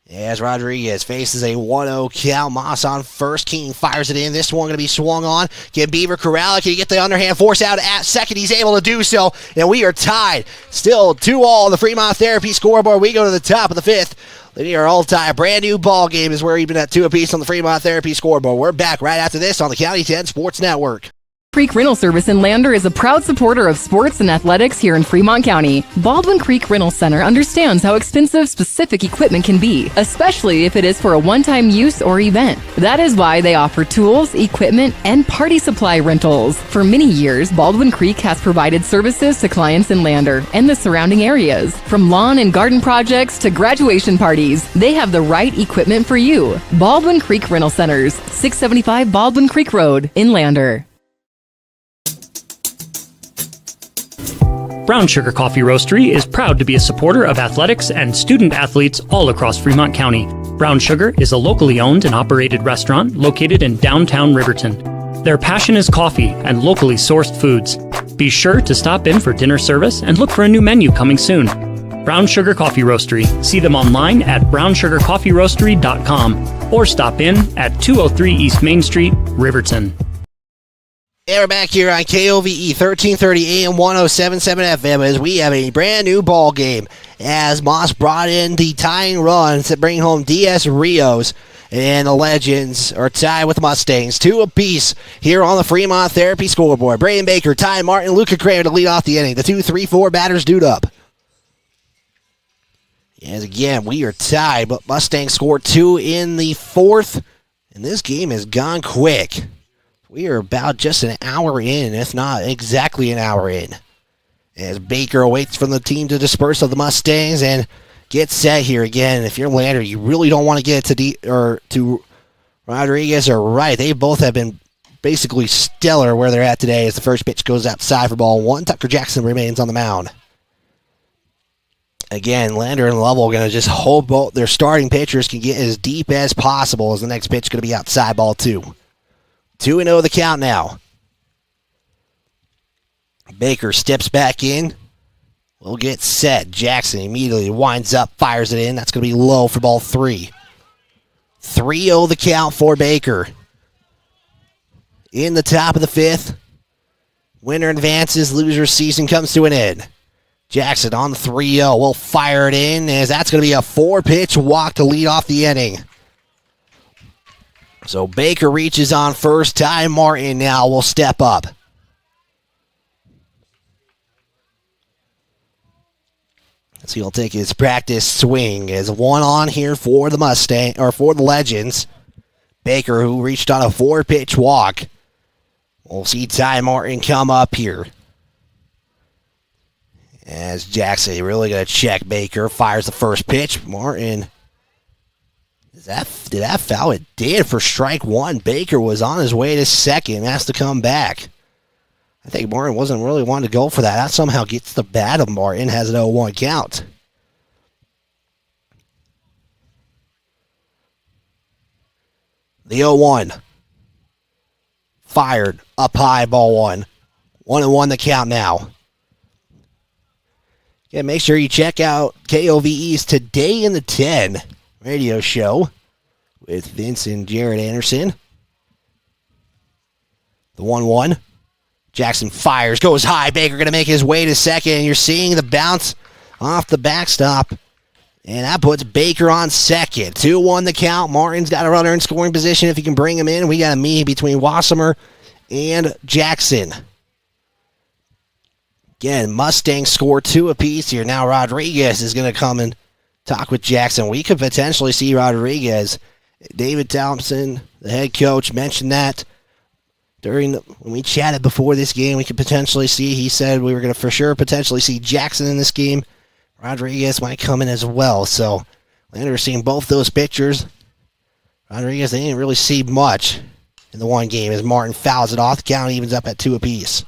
[SPEAKER 2] As Rodriguez faces a 1-0 count. Moss on first. Keene fires it in. This one going to be swung on. Get Beaver corral. Can he get the underhand force out at second? He's able to do so. And we are tied. Still 2-2 on the Fremont Therapy scoreboard. We go to the top of the 5th. We are all tied. A brand new ball game is where we've been at 2 apiece on the Fremont Therapy scoreboard. We're back right after this on the County 10 Sports Network.
[SPEAKER 3] Creek Rental Service in Lander is a proud supporter of sports and athletics here in Fremont County. Baldwin Creek Rental Center understands how expensive specific equipment can be, especially if it is for a one-time use or event. That is why they offer tools, equipment, and party supply rentals. For many years, Baldwin Creek has provided services to clients in Lander and the surrounding areas. From lawn and garden projects to graduation parties, they have the right equipment for you. Baldwin Creek Rental Centers, 675 Baldwin Creek Road in Lander.
[SPEAKER 7] Brown Sugar Coffee Roastery is proud to be a supporter of athletics and student athletes all across Fremont County. Brown Sugar is a locally owned and operated restaurant located in downtown Riverton. Their passion is coffee and locally sourced foods. Be sure to stop in for dinner service and look for a new menu coming soon. Brown Sugar Coffee Roastery. See them online at brownsugarcoffeeroastery.com or stop in at 203 East Main Street, Riverton.
[SPEAKER 2] And we're back here on KOVE 1330 AM 107.7 FM as we have a brand new ball game as Moss brought in the tying runs to bring home DS Rios, and the Legends are tied with the Mustangs 2 apiece here on the Fremont Therapy scoreboard. Braden Baker, Ty Martin, Luca Kramer to lead off the inning. The 2-3-4 batters dude up. As again, we are tied, but Mustangs scored 2 in the 4th, and this game has gone quick. We are about just an hour in, if not exactly an hour in. As Baker awaits from the team to disperse of the Mustangs and get set here again. If you're Lander, you really don't want to get to Rodriguez or Wright. They both have been basically stellar where they're at today as the first pitch goes outside for ball 1. Tucker Jackson remains on the mound. Again, Lander and Lovell are going to just hope both their starting pitchers can get as deep as possible as the next pitch going to be outside ball 2. 2-0 the count now. Baker steps back in. Will get set. Jackson immediately winds up, fires it in. That's going to be low for ball 3. 3-0 the count for Baker. In the top of the 5th. Winner advances, loser season comes to an end. Jackson on the 3-0 will fire it in as that's going to be a 4-pitch walk to lead off the inning. So Baker reaches on first. Ty Martin now will step up. So he'll take his practice swing as one on here for the for the Legends. Baker, who reached on a 4-pitch walk. We'll see Ty Martin come up here. As Jackson really going to check Baker. Fires the first pitch. Martin. Did that foul? It did for strike 1. Baker was on his way to second. Has to come back. I think Martin wasn't really wanting to go for that. That somehow gets the bat of Martin. Has an 0-1 count. The 0-1. Fired. Up high, ball 1. 1-1 the count now. Yeah, make sure you check out KOVE's Today in the 10 radio show with Vince and Jared Anderson. The 1-1. Jackson fires, goes high. Baker going to make his way to second. And you're seeing the bounce off the backstop. And that puts Baker on second. 2-1 the count. Martin's got a runner in scoring position if he can bring him in. We got a meet between Wassemer and Jackson. Again, Mustangs score 2 apiece here. Now Rodriguez is going to come and talk with Jackson. We could potentially see Rodriguez. David Thompson, the head coach, mentioned that when we chatted before this game. We could potentially see, he said we were going to for sure potentially see Jackson in this game. Rodriguez might come in as well. So Lander seeing both those pitchers. Rodriguez, they didn't really see much in the one game as Martin fouls it off. The count evens up at 2 apiece.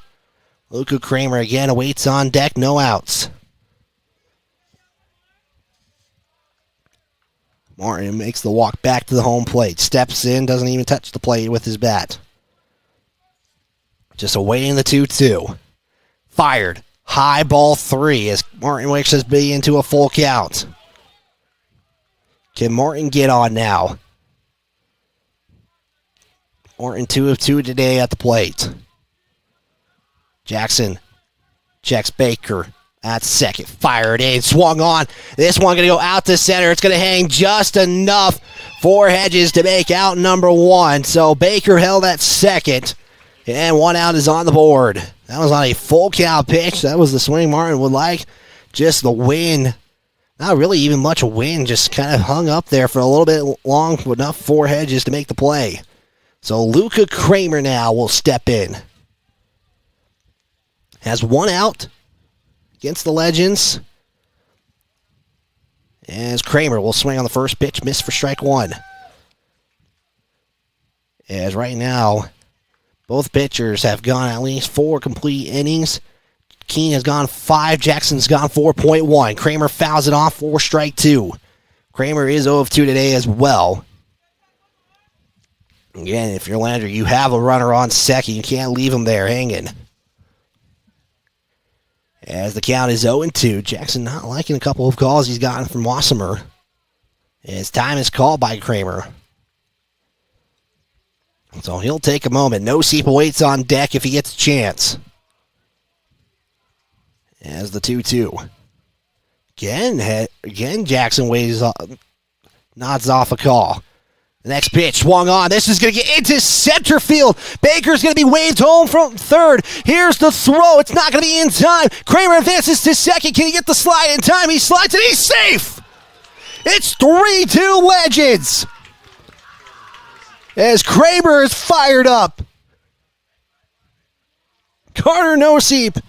[SPEAKER 2] Luca Kramer again awaits on deck, no outs. Martin makes the walk back to the home plate. Steps in, doesn't even touch the plate with his bat. Just awaiting the 2-2. Fired. High ball 3 as Martin wakes his B into a full count. Can Martin get on now? Martin 2 of 2 today at the plate. Jackson checks Baker at second. Fired in, swung on. This one going to go out to center. It's going to hang just enough for Hedges to make out number 1. So Baker held at second, and 1 out is on the board. That was on a full count pitch. That was the swing Martin would like. Just the wind. Not really even much wind. Just kind of hung up there for a little bit long, enough for Hedges to make the play. So Luca Kramer now will step in. Has 1 out against the Legends. As Kramer will swing on the first pitch, miss for strike 1. As right now, both pitchers have gone at least 4 complete innings. Keene has gone 5. Jackson's gone 4.1. Kramer fouls it off for strike 2. Kramer is 0 of 2 today as well. Again, if you're Lander, you have a runner on second. You can't leave him there hanging. As the count is 0-2, Jackson not liking a couple of calls he's gotten from Wassemer. His time is called by Kramer. So he'll take a moment. No Seep waits on deck if he gets a chance. As the 2-2. Again, Jackson nods off a call. The next pitch swung on. This is going to get into center field. Baker's going to be waved home from third. Here's the throw. It's not going to be in time. Kramer advances to second. Can he get the slide in time? He slides and he's safe. It's 3-2 Legends. As Kramer is fired up. Carter Noseep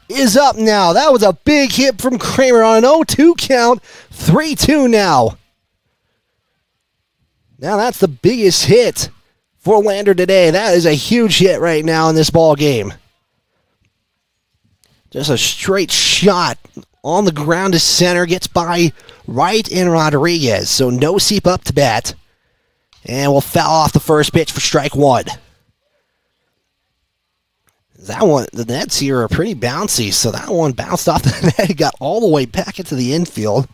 [SPEAKER 2] is up now. That was a big hit from Kramer on an 0-2 count. 3-2 now. Now that's the biggest hit for Lander today. That is a huge hit right now in this ball game. Just a straight shot on the ground to center. Gets by Wright and Rodriguez. So Noseep up to bat. And we'll foul off the first pitch for strike one. That one, the nets here are pretty bouncy, so that one bounced off the net, got all the way back into the infield.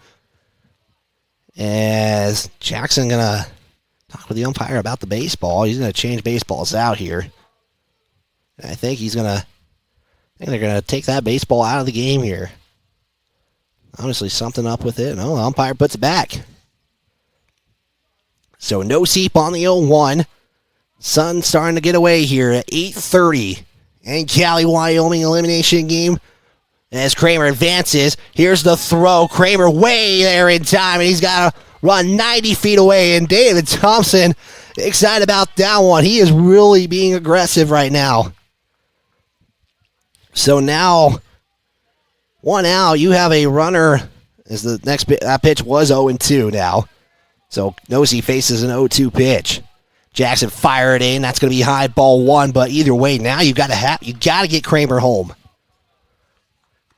[SPEAKER 2] As Jackson gonna talk with the umpire about the baseball. He's gonna change baseballs out here. I think they're gonna take that baseball out of the game here. Obviously something up with it. No, the umpire puts it back. So Noseep on the 0-1. Sun starting to get away here at 8:30. And Cali, Wyoming elimination game as Kramer advances. Here's the throw. Kramer way there in time, and he's got to run 90 feet away. And David Thompson excited about that one. He is really being aggressive right now. So now, 1 out. You have a runner. As the next that pitch was 0-2 now. So Nosey faces an 0-2 pitch. Jackson fire it in. That's going to be high, ball one. But either way, now you got to get Kramer home,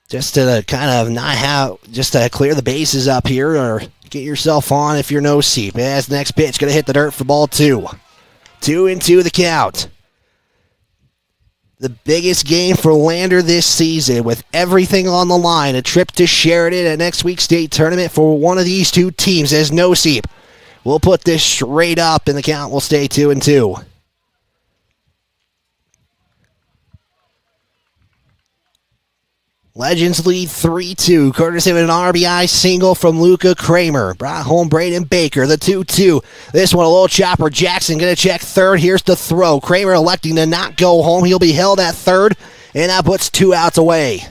[SPEAKER 2] just to kind of not have, just to clear the bases up here, or get yourself on if you're Noseep. As the next pitch going to hit the dirt for ball two. 2-2 the count. The biggest game for Lander this season, with everything on the line. A trip to Sheridan at next week's state tournament for one of these two teams, as Noseep we'll put this straight up, and the count will stay 2-2. Legends lead 3-2. Courtesy of an RBI single from Luca Kramer. Brought home Braden Baker, the 2-2. This one a little chopper. Jackson going to check third. Here's the throw. Kramer electing to not go home. He'll be held at third, and that puts 2 outs away.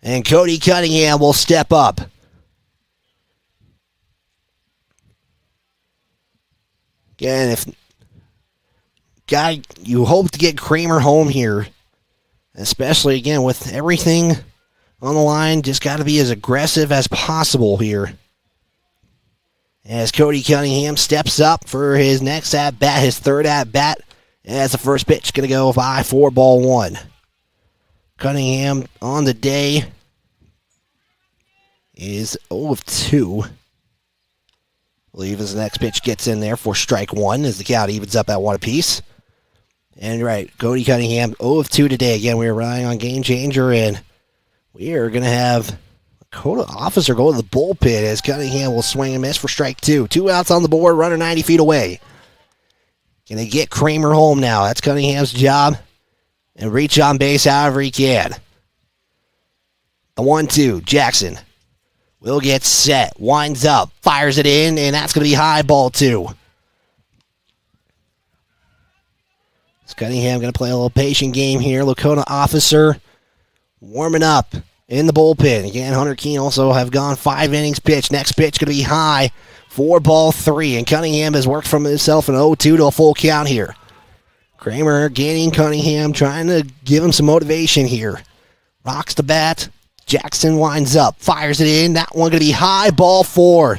[SPEAKER 2] And Cody Cunningham will step up. Again, you hope to get Kramer home here, especially again with everything on the line. Just got to be as aggressive as possible here. As Cody Cunningham steps up for his next at bat, his third at bat, as the first pitch going to go by 4-1. Cunningham on the day is 0-2. I believe as the next pitch gets in there for strike one, as the count evens up at 1 apiece. And right, Cody Cunningham 0-2 today. Again, we're relying on Game Changer, and we are going to have Dakota Officer go to the bullpen as Cunningham will swing and miss for strike 2. 2 outs on the board, runner 90 feet away. Can they get Kramer home now? That's Cunningham's job. And reach on base however he can. The 1-2, Jackson will get set, winds up, fires it in, and that's going to be high, ball 2. Cunningham going to play a little patient game here. Lakota Officer warming up in the bullpen. Again, Hunter Keene also have gone 5 innings pitched. Next pitch going to be high, 4-3, and Cunningham has worked from himself an 0-2 to a full count here. Kramer gaining Cunningham, trying to give him some motivation here. Rocks the bat. Jackson winds up, fires it in. That one going to be high, ball 4.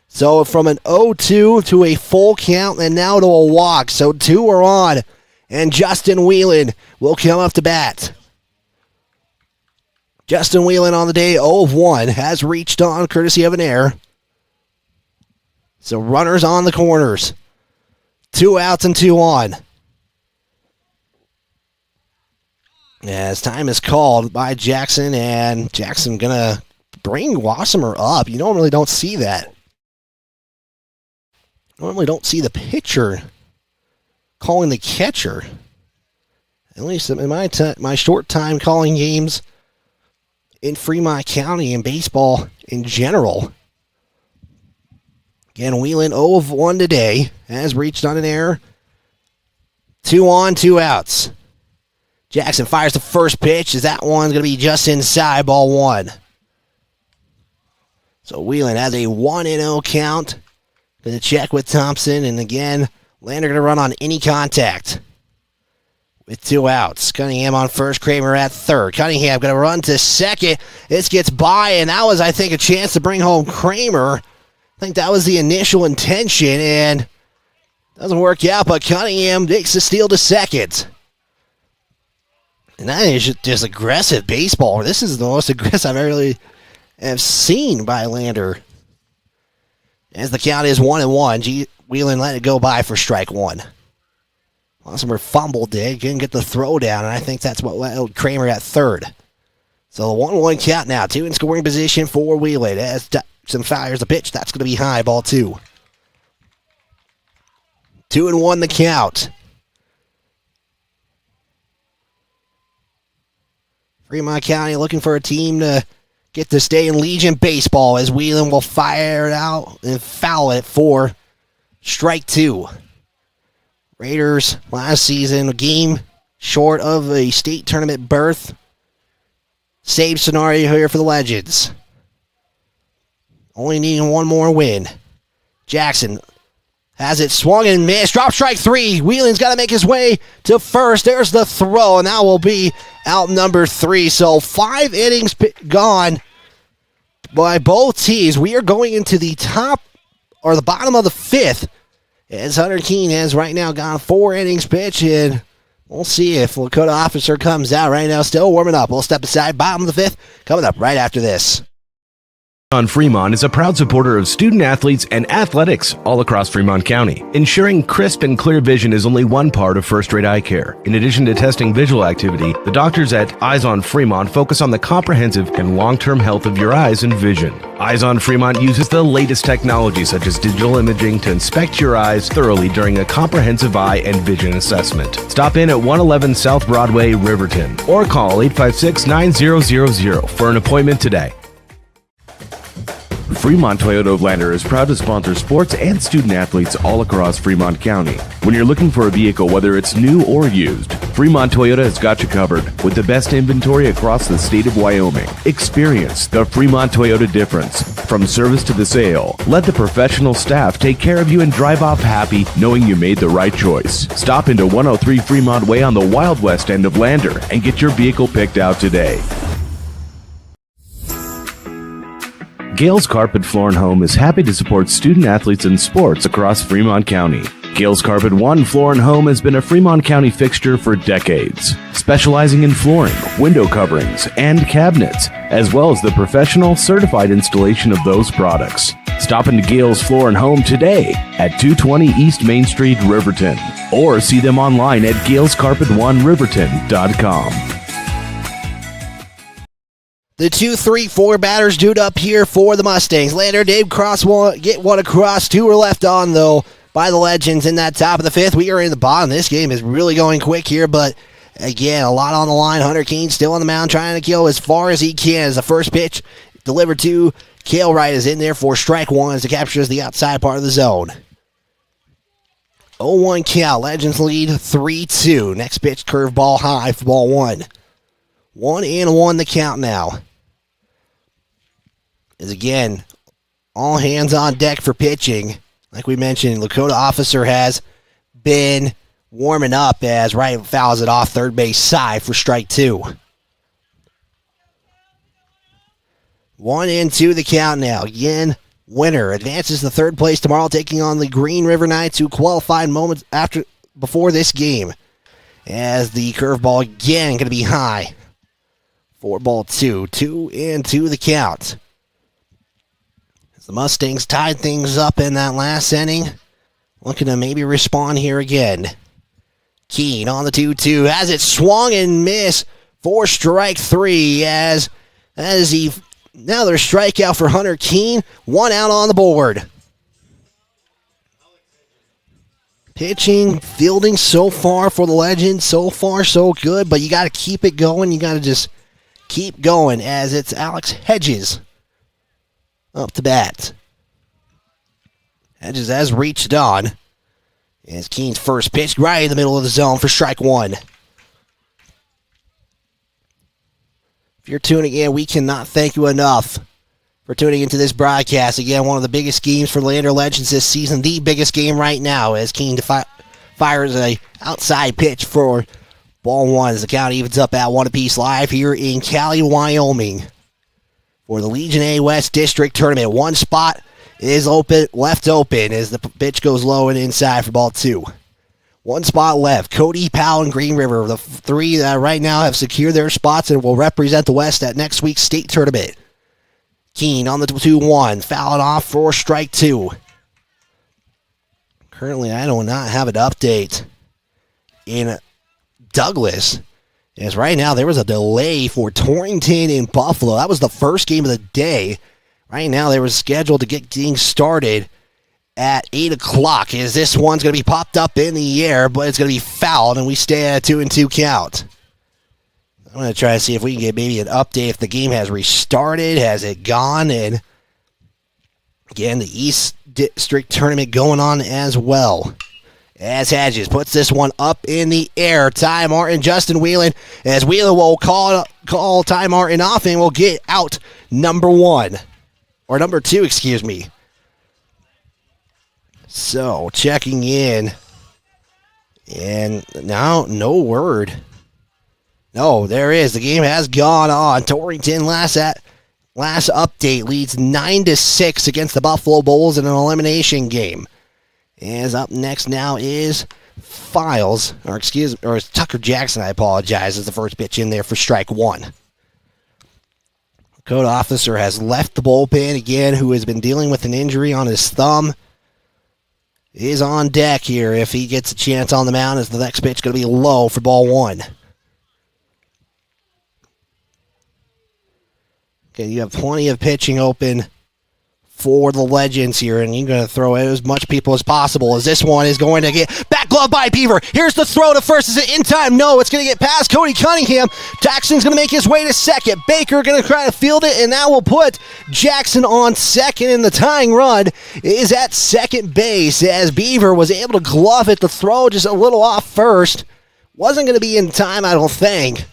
[SPEAKER 2] So from an 0-2 to a full count and now to a walk. So 2 are on. And Justin Whelan will come up to bat. Justin Whelan on the day, 0-1, has reached on courtesy of an error. So runners on the corners. 2 outs and 2 on. As time is called by Jackson, and Jackson gonna bring Wassemer up. You normally don't see that. Normally don't see the pitcher calling the catcher. At least in my short time calling games in Fremont County and baseball in general. Again, Wheelan 0 of 1 today. Has reached on an error. 2 on, 2 outs. Jackson fires the first pitch as that one's going to be just inside, ball 1. So Wheelan has a 1-0 count. Going to check with Thompson, and again, Lander going to run on any contact. With 2 outs. Cunningham on first, Kramer at third. Cunningham going to run to second. This gets by, and that was, I think, a chance to bring home Kramer. I think that was the initial intention, and doesn't work out, but Cunningham takes the steal to second. And that is just aggressive baseball. This is the most aggressive I really have seen by Lander. As the count is 1-1, Wheelan let it go by for strike 1. Wassemer fumbled it, didn't get the throw down, and I think that's what led Kramer at third. So the 1-1 count now, 2 in scoring position for Wheelan. As Jackson fires the pitch, that's going to be high, ball 2. 2-1 the count. Fremont County looking for a team to get to stay in Legion baseball as Wheelan will fire it out and foul it for strike 2. Raiders last season, a game short of a state tournament berth. Same scenario here for the Legends. Only needing one more win. Jackson has it swung and missed. Drop strike 3. Wheelan's got to make his way to first. There's the throw, and that will be out number 3. So 5 innings gone by both teams. We are going into the the bottom of the 5th. As Hunter Keene has right now gone 4 innings pitch, and we'll see if Lakota Officer comes out right now. Still warming up. We'll step aside. Bottom of the 5th coming up right after this.
[SPEAKER 6] Fremont is a proud supporter of student athletes and athletics all across Fremont County. Ensuring crisp and clear vision is only one part of first-rate eye care. In addition to testing visual activity, the doctors at Eyes on Fremont focus on the comprehensive and long-term health of your eyes and vision. Eyes on Fremont uses the latest technology such as digital imaging to inspect your eyes thoroughly during a comprehensive eye and vision assessment. Stop in at 111 South Broadway, Riverton, or call 856-9000 for an appointment today. Fremont Toyota of Lander is proud to sponsor sports and student athletes all across Fremont County. When you're looking for a vehicle, whether it's new or used, Fremont Toyota has got you covered with the best inventory across the state of Wyoming. Experience the Fremont Toyota difference. From service to the sale, let the professional staff take care of you and drive off happy knowing you made the right choice. Stop into 103 Fremont Way on the Wild West end of Lander and get your vehicle picked out today. Gales Carpet Floor and Home is happy to support student athletes in sports across Fremont County. Gales Carpet One Floor and Home has been a Fremont County fixture for decades, specializing in flooring, window coverings, and cabinets, as well as the professional certified installation of those products. Stop into Gales Floor and Home today at 220 East Main Street, Riverton, or see them online at galescarpet1riverton.com.
[SPEAKER 2] The 2-3-4 batters due up here for the Mustangs. Lander, Dave Cross will get one across. 2 are left on, though, by the Legends in that top of the 5th. We are in the bottom. This game is really going quick here, but again, a lot on the line. Hunter Keene still on the mound trying to kill as far as he can. As the first pitch delivered to Cale Wright is in there for strike 1 as it captures the outside part of the zone. 0-1 count. Legends lead 3-2. Next pitch, curveball high for ball 1. 1-1 the count now. As again, all hands on deck for pitching. Like we mentioned, Lakota Officer has been warming up as Wright fouls it off third base side for strike 2. 1-2 the count now. Again, winner advances to third place tomorrow, taking on the Green River Knights, who qualified moments before this game. As the curveball again going to be high. For ball 2. 2-2 the count. As the Mustangs tied things up in that last inning. looking to maybe respond here again. Keene on the 2-2, has it swung and missed for strike 3 as he another strikeout for Hunter Keene, 1 out on the board. Pitching, fielding so far for the Legends, so far so good, but you got to keep it going. You got to just keep going as it's Alex Hedges up to bat. Hedges has reached on. As Keene's first pitch right in the middle of the zone for strike 1. If you're tuning in, we cannot thank you enough for tuning into this broadcast. Again, one of the biggest games for Lander Legends this season. The biggest game right now as Keene fires a outside pitch for ball 1 as the count evens up at 1 apiece live here in Cali, Wyoming. For the Legion A West District Tournament. One spot is left open as the pitch goes low and inside for ball 2. One spot left. Cody, Powell, and Green River, the 3 that right now have secured their spots and will represent the West at next week's state tournament. Keene on the 2-1, fouling off for strike 2. Currently, I do not have an update in Douglas, as right now there was a delay for Torrington in Buffalo. That was the first game of the day. Right now, they were scheduled to get things started at 8 o'clock, as this one's going to be popped up in the air, but it's going to be fouled, and we stay at a 2-2 count. I'm going to try to see if we can get maybe an update if the game has restarted, has it gone, and again, the East District Tournament going on as well. As Hedges puts this one up in the air, Ty Martin, Justin Whelan, as Whelan will call Ty Martin off and will get out number 1. Or number 2, excuse me. So, checking in. And now, no word. No, there is. The game has gone on. Torrington last update leads 9-6 against the Buffalo Bulls in an elimination game. As up next now is Tucker Jackson, I apologize, is the first pitch in there for strike 1. Code officer has left the bullpen again, who has been dealing with an injury on his thumb. Is on deck here if he gets a chance on the mound, as the next pitch going to be low for ball 1. Okay, you have plenty of pitching open for the Legends here, and you're going to throw as much people as possible as this one is going to get back glove by Beaver. Here's the throw to first. Is it in time? No, it's going to get past Cody Cunningham. Jackson's going to make his way to second. Baker going to try to field it, and that will put Jackson on second, and the tying run is at second base as Beaver was able to glove it. The throw just a little off first. Wasn't going to be in time, I don't think.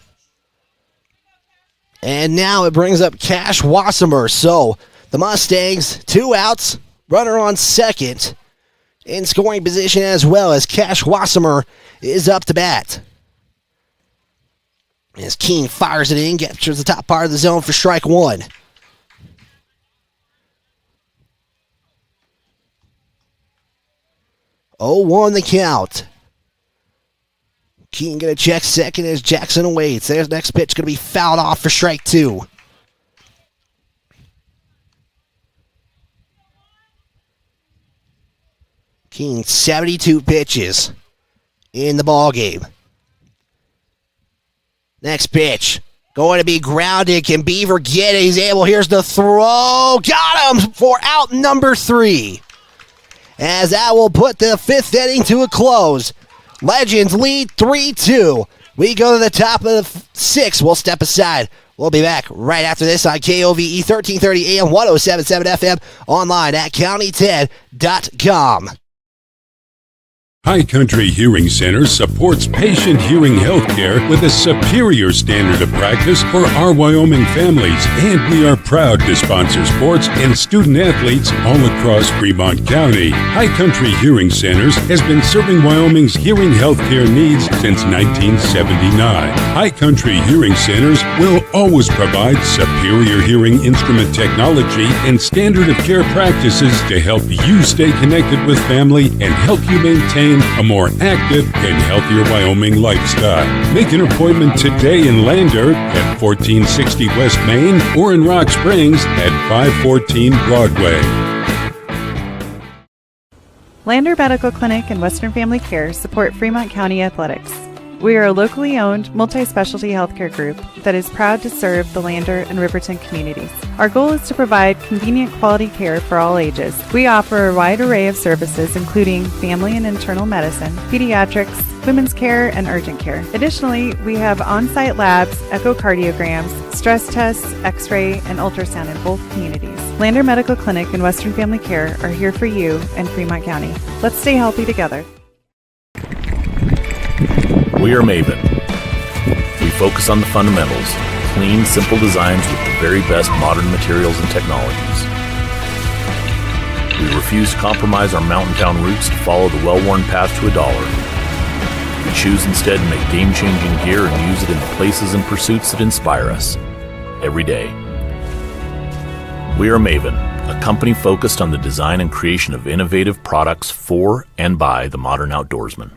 [SPEAKER 2] And now it brings up Cash Wassemer. So the Mustangs, 2 outs, runner on second, in scoring position as well as Cash Wassemer is up to bat. As Keene fires it in, captures the top part of the zone for strike 1. Oh, 0-1 the count. Keene going to check second as Jackson awaits. There's the next pitch going to be fouled off for strike 2. Keene, 72 pitches in the ballgame. Next pitch going to be grounded. Can Beaver get it? He's able. Here's the throw. Got him for out number 3. As that will put the 5th inning to a close. Legends lead 3-2. We go to the top of the 6th. We'll step aside. We'll be back right after this on KOVE 1330 AM 107.7 FM, online at county10.com.
[SPEAKER 9] High Country Hearing Center supports patient hearing health care with a superior standard of practice for our Wyoming families, and we are proud to sponsor sports and student athletes all across Fremont County. High Country Hearing Centers has been serving Wyoming's hearing health care needs since 1979. High Country Hearing Centers will always provide superior hearing instrument technology and standard of care practices to help you stay connected with family and help you maintain a more active and healthier Wyoming lifestyle. Make an appointment today in Lander at 1460 West Main or in Rock Springs at 514 Broadway.
[SPEAKER 10] Lander Medical Clinic and Western Family Care support Fremont County athletics. We are a locally owned, multi-specialty healthcare group that is proud to serve the Lander and Riverton communities. Our goal is to provide convenient quality care for all ages. We offer a wide array of services including family and internal medicine, pediatrics, women's care, and urgent care. Additionally, we have on-site labs, echocardiograms, stress tests, x-ray, and ultrasound in both communities. Lander Medical Clinic and Western Family Care are here for you in Fremont County. Let's stay healthy together.
[SPEAKER 11] We are Maven. We focus on the fundamentals, clean, simple designs with the very best modern materials and technologies. We refuse to compromise our mountain town roots to follow the well-worn path to $1. We choose instead to make game-changing gear and use it in the places and pursuits that inspire us every day. We are Maven, a company focused on the design and creation of innovative products for and by the modern outdoorsman.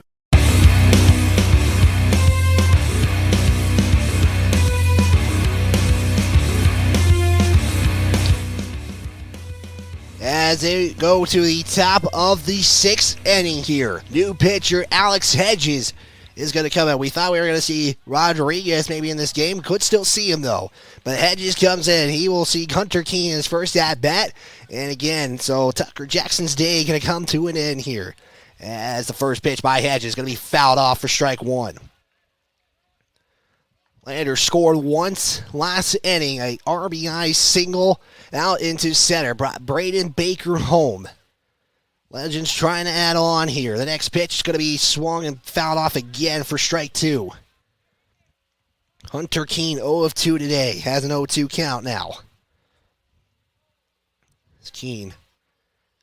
[SPEAKER 2] As they go to the top of the 6th inning here, new pitcher Alex Hedges is going to come in. We thought we were going to see Rodriguez maybe in this game. Could still see him, though. But Hedges comes in. He will see Hunter Keene in his first at-bat. And again, so Tucker Jackson's day going to come to an end here. As the first pitch by Hedges is going to be fouled off for strike one. Lander scored once last inning, a RBI single out into center. Brought Braden Baker home. Legends trying to add on here. The next pitch is going to be swung and fouled off again for strike two. Hunter Keene 0 of 2 today. Has an 0-2 count now. As Keene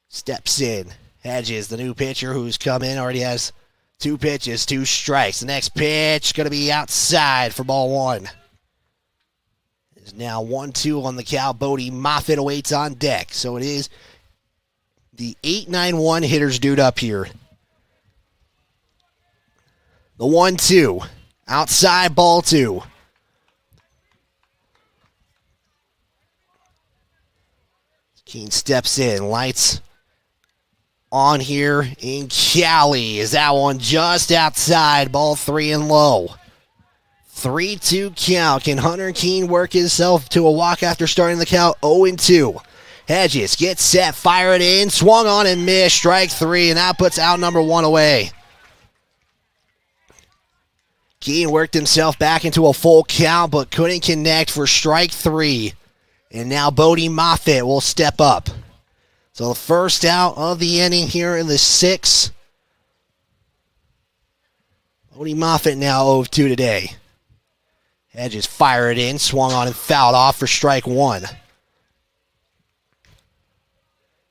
[SPEAKER 2] steps in. Hedges, the new pitcher who's come in, already has 2 pitches, 2 strikes. The next pitch going to be outside for ball one. It's now 1-2 on the count. Bodie Moffitt awaits on deck. So it is the 8-9-1 hitters dude up here. The 1-2. Outside ball 2. Keene steps in. Lights on here in Cali. Is that one just outside? Ball 3 and low. 3-2 count. Can Hunter Keene work himself to a walk after starting the count 0-2? Hedges gets set, fire it in, swung on and missed. Strike 3, and that puts out number 1 away. Keene worked himself back into a full count, but couldn't connect for strike 3. And now Bodie Moffitt will step up. So the first out of the inning here in the 6th. Bodie Moffitt now 0 of 2 today. Hedges fired in, swung on and fouled off for strike 1.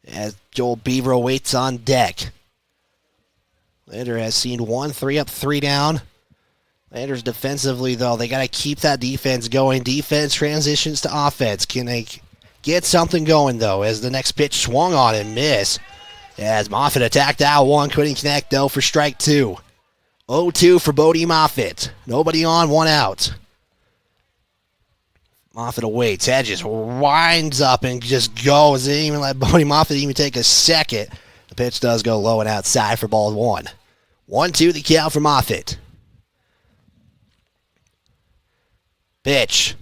[SPEAKER 2] As Joel Beaver waits on deck. Lander has seen 1, 3 up, 3 down. Landers defensively, though, they got to keep that defense going. Defense transitions to offense. Can they get something going, though, as the next pitch swung on and missed? As Moffitt attacked out 1, couldn't connect, though, for strike 2. 0-2 for Bodie Moffitt. Nobody on, 1 out. Moffitt awaits. Hedges winds up and just goes. Didn't even let Bodie Moffitt even take a second. The pitch does go low and outside for ball 1. 1-2 the count for Moffitt. Pitch.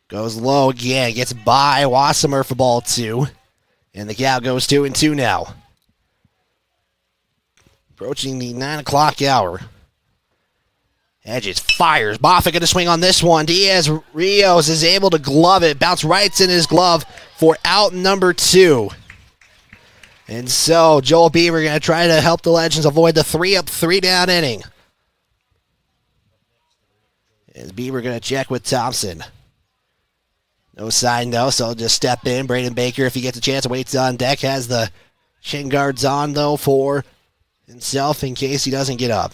[SPEAKER 2] Goes low again. Gets by Wassemer for ball 2. And the count goes 2-2 now. Approaching the 9 o'clock hour. Hedges fires. Moffitt going to swing on this one. Diaz Rios is able to glove it. Bounce right in his glove for out number 2. And so Joel Beaver going to try to help the Legends avoid the 3 up, 3 down inning. As Beaver going to check with Thompson. No sign, though, so he'll just step in. Braden Baker, if he gets a chance, waits on deck. Has the shin guards on, though, for himself in case he doesn't get up.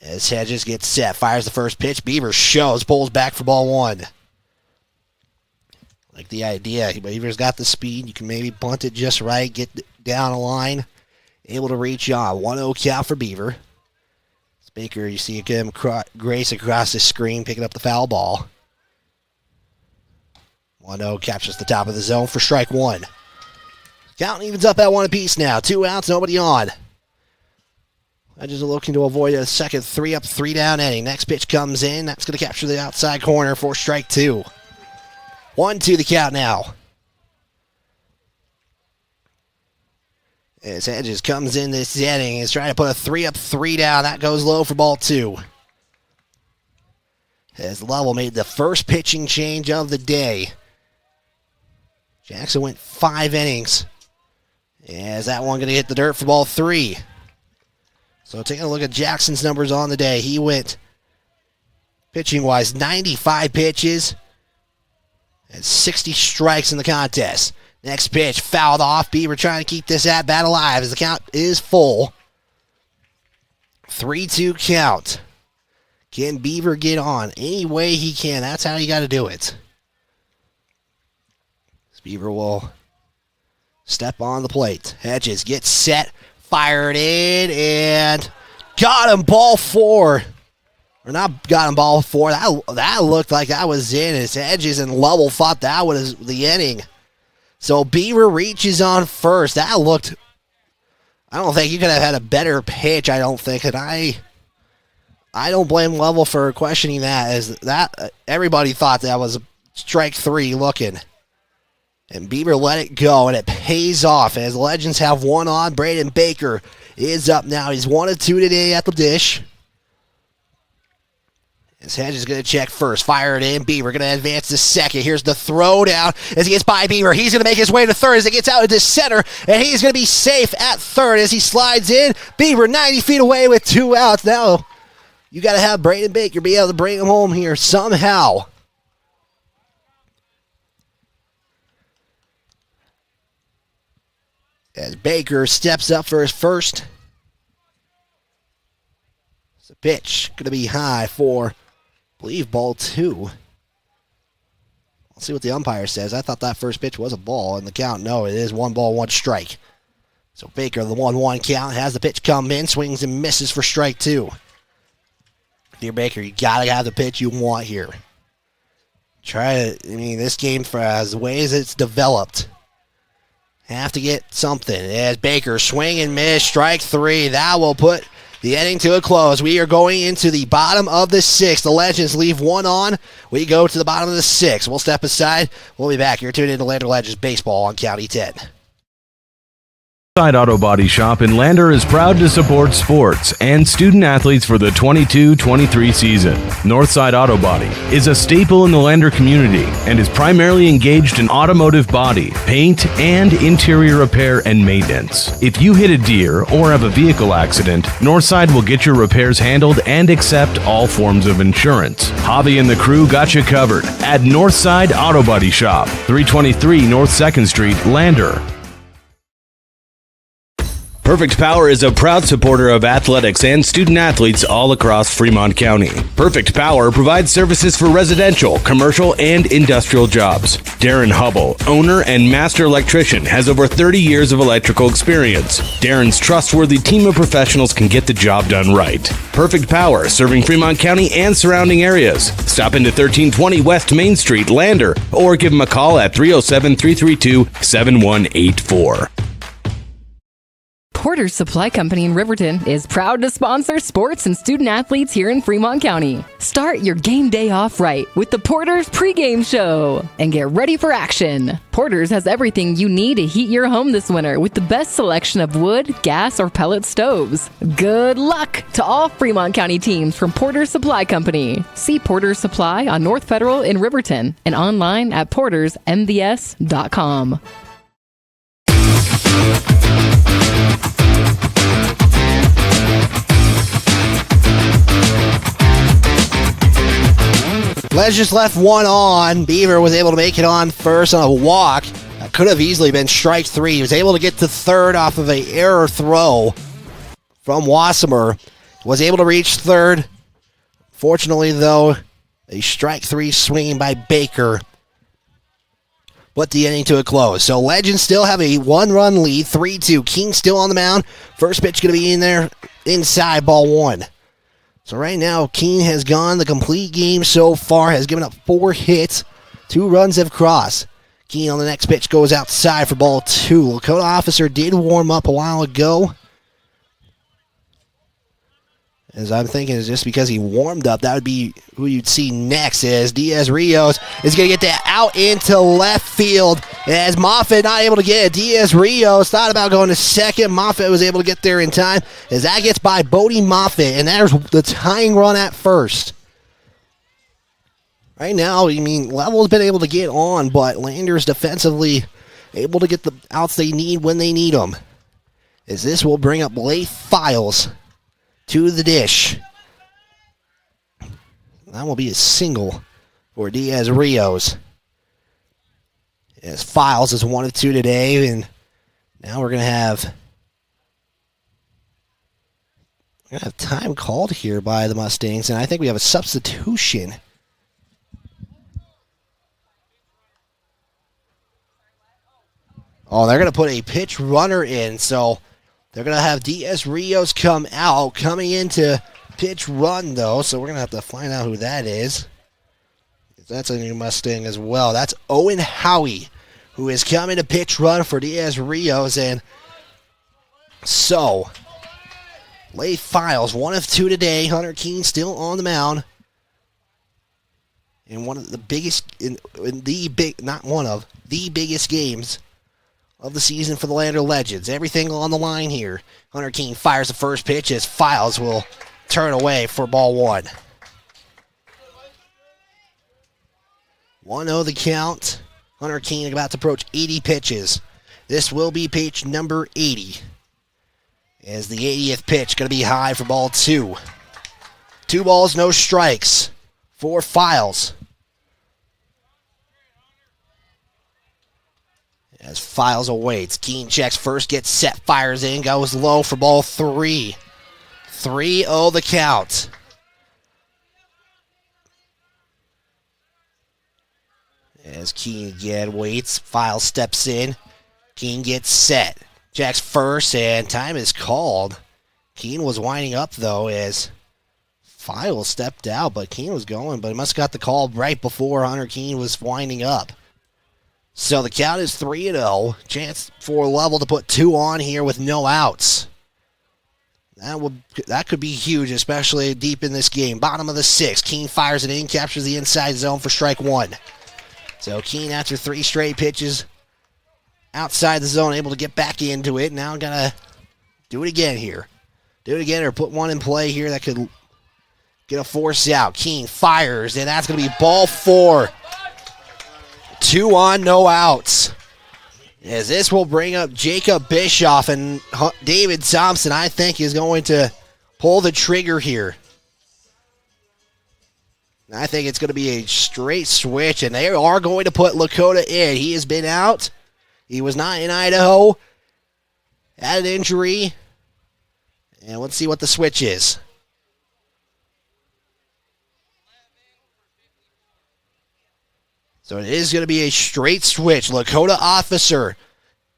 [SPEAKER 2] As Hedges gets set, fires the first pitch. Beaver shows, pulls back for ball 1. Like the idea. Beaver's got the speed. You can maybe bunt it just right, get down a line. Able to reach on. 1-0 count for Beaver. Baker, you see him grace across the screen, picking up the foul ball. 1-0 captures the top of the zone for strike 1. Count evens up at 1 apiece now. 2 outs, nobody on. Legends are looking to avoid a second 3-up, 3-down inning. Next pitch comes in. That's going to capture the outside corner for strike 2. 1-2 the count now. As Hedges comes in this inning, is trying to put a 3-up, 3-down. That goes low for ball 2. As Lovell made the first pitching change of the day. Jackson went 5 innings. Is that one going to hit the dirt for ball 3? So taking a look at Jackson's numbers on the day. He went, pitching-wise, 95 pitches and 60 strikes in the contest. Next pitch, fouled off. Beaver trying to keep this at-bat alive as the count is full. 3-2 count. Can Beaver get on? Any way he can. That's how you got to do it. Beaver will step on the plate. Hedges gets set, fired in, and got him ball 4. Or not got him ball 4. That looked like that was in. As Hedges and Lovell thought that was the inning. So Beaver reaches on first. That looked, I don't think you could have had a better pitch, I don't think. And I don't blame Lovell for questioning that, as that everybody thought that was strike 3 looking. And Beaver let it go, and it pays off as the Legends have one on. Braden Baker is up now. He's 1 of 2 today at the dish. As Hedges is going to check first. Fire it in. Beaver going to advance to second. Here's the throw down as he gets by Beaver. He's going to make his way to third as it gets out into center, and he's going to be safe at third as he slides in. Beaver 90 feet away with 2 outs. Now you got to have Braden Baker be able to bring him home here somehow. As Baker steps up for his first. It's a pitch. Going to be high for, I believe, ball 2. I'll see what the umpire says. I thought that first pitch was a ball. And the count, no, it is 1 ball, 1 strike. So Baker, the 1-1 count, has the pitch come in. Swings and misses for strike 2. Dear Baker, you got to have the pitch you want here. This game, for as ways it's developed, have to get something. As Baker swing and miss, strike 3. That will put the inning to a close. We are going into the bottom of the 6th. The Legends leave 1 on. We go to the bottom of the 6th. We'll step aside. We'll be back. You're tuned into Lander Legends Baseball on County 10.
[SPEAKER 6] Northside Auto Body Shop in Lander is proud to support sports and student athletes for the 22-23 season. Northside Auto Body is a staple in the Lander community and is primarily engaged in automotive body, paint, and interior repair and maintenance. If you hit a deer or have a vehicle accident, Northside will get your repairs handled and accept all forms of insurance. Javi and the crew got you covered at Northside Auto Body Shop, 323 North 2nd Street, Lander. Perfect Power is a proud supporter of athletics and student athletes all across Fremont County. Perfect Power provides services for residential, commercial, and industrial jobs. Darren Hubble, owner and master electrician, has over 30 years of electrical experience. Darren's trustworthy team of professionals can get the job done right. Perfect Power, serving Fremont County and surrounding areas. Stop into 1320 West Main Street, Lander, or give them a call at 307-332-7184.
[SPEAKER 3] Porter's Supply Company in Riverton is proud to sponsor sports and student athletes here in Fremont County. Start your game day off right with the Porter's pregame show and get ready for action. Porter's has everything you need to heat your home this winter with the best selection of wood, gas, or pellet stoves. Good luck to all Fremont County teams from Porter's Supply Company. See Porter's Supply on North Federal in Riverton and online at portersmvs.com.
[SPEAKER 2] Legends left 1 on. Beaver was able to make it on first on a walk. That could have easily been strike 3. He was able to get to third off of an error throw from Wassemer. Was able to reach third. Fortunately, though, a strike 3 swing by Baker put the inning to a close. So Legends still have a 1-run lead, 3-2. King still on the mound. First pitch going to be in there inside, ball 1. So right now, Keene has gone the complete game so far, has given up 4 hits, 2 runs have crossed. Keene on the next pitch goes outside for ball 2. Lakota Officer did warm up a while ago. As I'm thinking, is just because he warmed up, that would be who you'd see next. As Diaz Rios is going to get that out into left field. As Moffitt not able to get it. Diaz Rios thought about going to second. Moffitt was able to get there in time. As that gets by Bodie Moffitt, and there's the tying run at first. Right now, I mean, Lovell's been able to get on, but Landers defensively able to get the outs they need when they need them. As this will bring up Leif Files to the dish. That will be a single for Diaz Rios. As Files is 1 of 2 today, and now we're going to have time called here by the Mustangs, and I think we have a substitution. Oh, they're going to put a pitch runner in, so they're going to have Diaz Rios come out. Coming into pitch run, though, so we're going to have to find out who that is. That's a new Mustang as well. That's Owen Howie, who is coming to pitch run for Diaz Rios. And so, Leif Files, 1 of 2 today. Hunter Keene still on the mound. In one of the biggest, the biggest games of the season for the Lander Legends. Everything on the line here. Hunter Keene fires the first pitch as Files will turn away for ball 1. 1-0 the count. Hunter Keene about to approach 80 pitches. This will be pitch number 80. As the 80th pitch going to be high for ball 2. 2 balls, no strikes for Files. As Files awaits, Keene checks first, gets set, fires in, goes low for ball 3. 3-0 the count. As Keene again waits, Files steps in. Keene gets set. Checks first, and time is called. Keene was winding up, though, as Files stepped out, but Keene was going, but he must have got the call right before Hunter Keene was winding up. So the count is 3-0. Chance for Lovell to put 2 on here with no outs. That could be huge, especially deep in this game. Bottom of the 6th. Keene fires it in, captures the inside zone for strike 1. So Keene, after 3 straight pitches outside the zone, able to get back into it. Now gonna do it again here. Do it again or put one in play here that could get a force out. Keene fires, and that's gonna be ball 4. 2 on, no outs. As this will bring up Jacob Bischoff, and David Thompson, I think, is going to pull the trigger here. I think it's going to be a straight switch, and they are going to put Lakota in. He has been out. He was not in Idaho. Had an injury. And let's see what the switch is. So it is going to be a straight switch. Lakota Officer,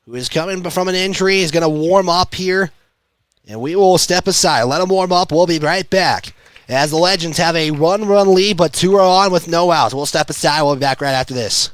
[SPEAKER 2] who is coming from an injury, is going to warm up here. And we will step aside. Let him warm up. We'll be right back. As the Legends have a one-run lead, but 2 are on with no outs. We'll step aside. We'll be back right after this.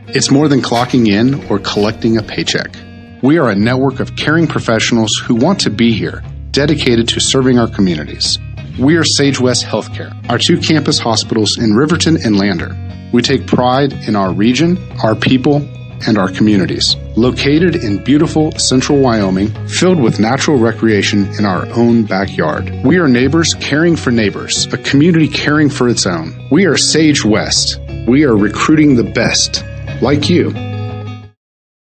[SPEAKER 12] It's more than clocking in or collecting a paycheck. We are a network of caring professionals who want to be here, dedicated to serving our communities. We are Sage West Healthcare, our 2 campus hospitals in Riverton and Lander. We take pride in our region, our people, and our communities. Located in beautiful central Wyoming, filled with natural recreation in our own backyard. We are neighbors caring for neighbors, a community caring for its own. We are Sage West. We are recruiting the best, like you.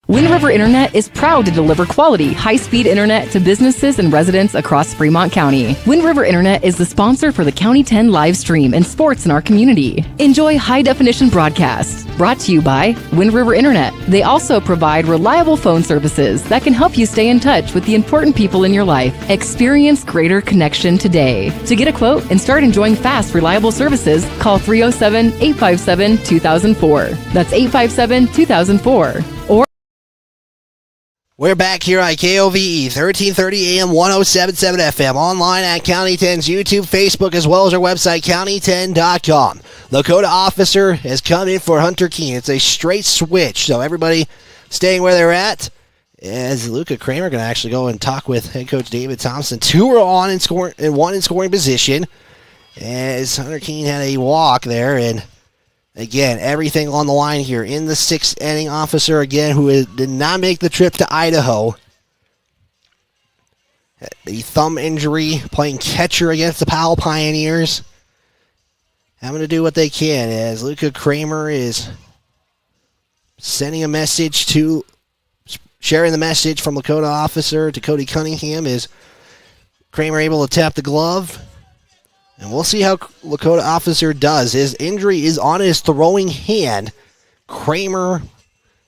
[SPEAKER 3] Wind River Internet is proud to deliver quality, high-speed internet to businesses and residents across Fremont County. Wind River Internet is the sponsor for the County 10 live stream and sports in our community. Enjoy high-definition broadcasts. Brought to you by Wind River Internet. They also provide reliable phone services that can help you stay in touch with the important people in your life. Experience greater connection today. To get a quote and start enjoying fast, reliable services, call 307-857-2004. That's 857-2004. Or
[SPEAKER 2] We're back here on KOVE, 1330 AM, 107.7 FM, online at County 10's YouTube, Facebook, as well as our website, county10.com. Lakota Officer has come in for Hunter Keene. It's a straight switch, so everybody staying where they're at. As Luca Kramer going to actually go and talk with head coach David Thompson. 2 are on in scoring, and 1 in scoring position. As Hunter Keene had a walk there, and again, everything on the line here in the 6th inning. Officer, again, who did not make the trip to Idaho. The thumb injury, playing catcher against the Powell Pioneers. Having to do what they can as Luca Kramer is sending a message to, sharing the message from Lakota Officer to Cody Cunningham. Is Kramer able to tap the glove? And we'll see how Lakota Officer does. His injury is on his throwing hand. Kramer,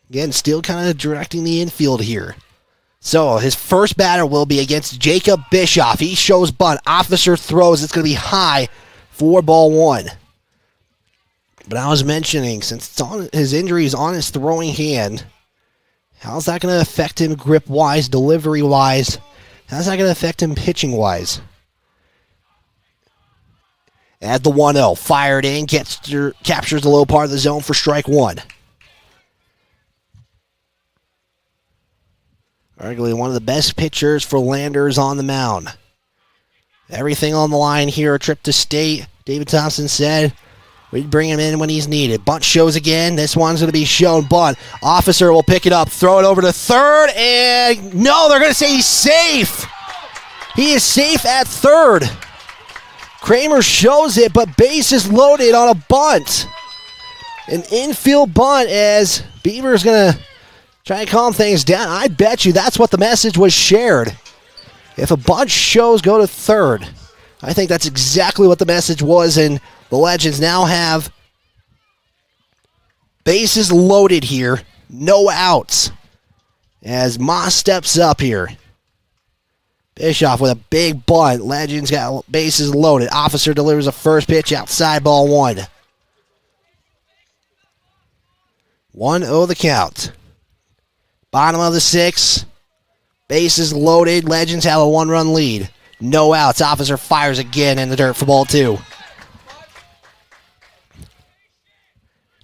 [SPEAKER 2] again, still kind of directing the infield here. So his first batter will be against Jacob Bischoff. He shows bunt. Officer throws. It's going to be high for ball 1. But I was mentioning, since it's on, his injury is on his throwing hand, how's that going to affect him grip-wise, delivery-wise? How's that going to affect him pitching-wise? At the 1-0, fired in, captures the low part of the zone for strike 1. Arguably one of the best pitchers for Landers on the mound. Everything on the line here, a trip to state. David Thompson said we'd bring him in when he's needed. Bunt shows again. This one's going to be shown bunt. Officer will pick it up, throw it over to third, and no, they're going to say he's safe. He is safe at third. Kramer shows it, but base is loaded on a bunt. An infield bunt as Beaver's going to try to calm things down. I bet you that's what the message was shared. If a bunt shows, go to third. I think that's exactly what the message was, and the Legends now have bases loaded here. No outs. As Moss steps up here. Bischoff with a big bunt. Legends got bases loaded. Officer delivers a first pitch outside, ball 1. 1-0 the count. Bottom of the 6th. Bases loaded. Legends have a 1-run lead. No outs. Officer fires again in the dirt for ball 2.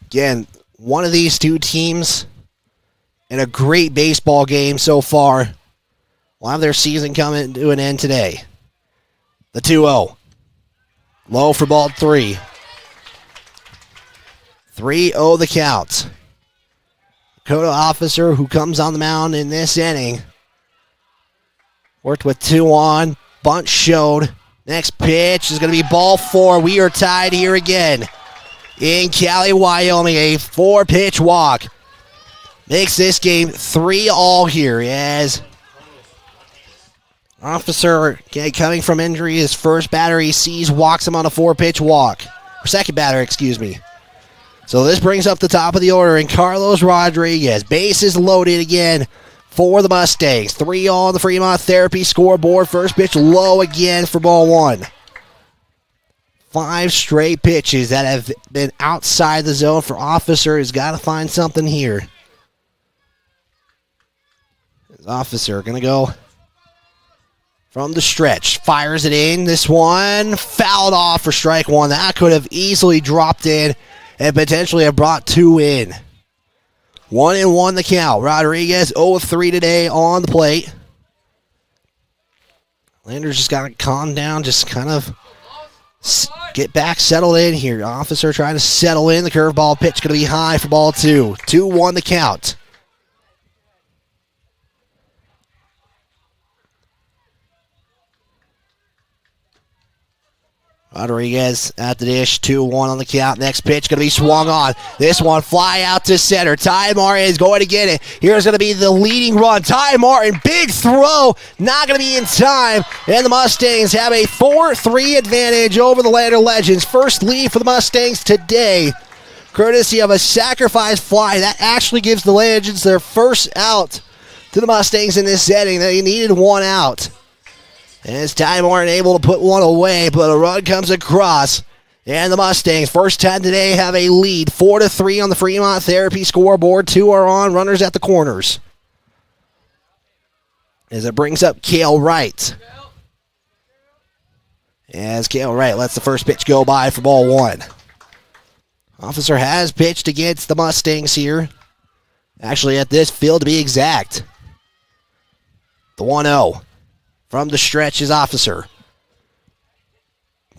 [SPEAKER 2] Again, one of these two teams in a great baseball game so far will have their season coming to an end today. The 2-0. Low for ball 3. 3-0 the count. Dakota Officer, who comes on the mound in this inning, worked with 2 on. Bunt showed. Next pitch is going to be ball 4. We are tied here again in Cali, Wyoming. A 4-pitch walk makes this game 3-all here as Officer, coming from injury, his first batter he sees, walks him on a 4-pitch walk. Or second batter, excuse me. So this brings up the top of the order, and Carlos Rodriguez. Bases loaded again for the Mustangs. 3-all on the Fremont Therapy scoreboard. First pitch low again for ball 1. 5 straight pitches that have been outside the zone for Officer. He's got to find something here. His Officer going to go from the stretch. Fires it in. This one fouled off for strike 1. That could have easily dropped in and potentially have brought 2 in. 1-1 the count. Rodriguez 0-3 today on the plate. Landers just got to calm down, just kind of get back, settled in here. Officer trying to settle in. The curveball pitch going to be high for ball 2. 2-1 the count. Rodriguez at the dish, 2-1 on the count. Next pitch going to be swung on. This one fly out to center. Ty Martin is going to get it. Here's going to be the leading run. Ty Martin, big throw, not going to be in time. And the Mustangs have a 4-3 advantage over the Lander Legends. First lead for the Mustangs today, courtesy of a sacrifice fly. That actually gives the Legends their first out to the Mustangs in this setting. They needed 1 out. As Ty Martin able to put 1 away, but a run comes across. And the Mustangs, first time today, have a lead. 4-3 on the Fremont Therapy scoreboard. 2 are on, runners at the corners. as it brings up Cale Wright. As Cale Wright lets the first pitch go by for ball one. Officer has pitched against the Mustangs here. Actually, at this field to be exact. The 1-0 from the stretch is Officer.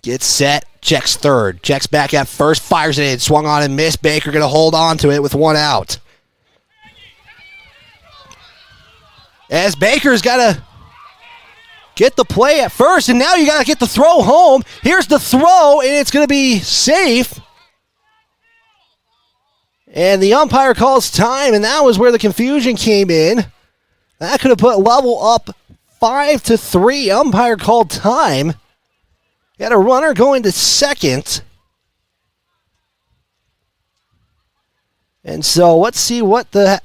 [SPEAKER 2] Gets set, checks third, checks back at first, fires it in, swung on and missed. Baker going to hold on to it with one out. As Baker's got to get the play at first, and now you got to get the throw home. Here's the throw, and it's going to be safe. And the umpire calls time, and that was where the confusion came in. That could have put Lovell up 5-3. Umpire called time. Got a runner going to second. And so let's see what the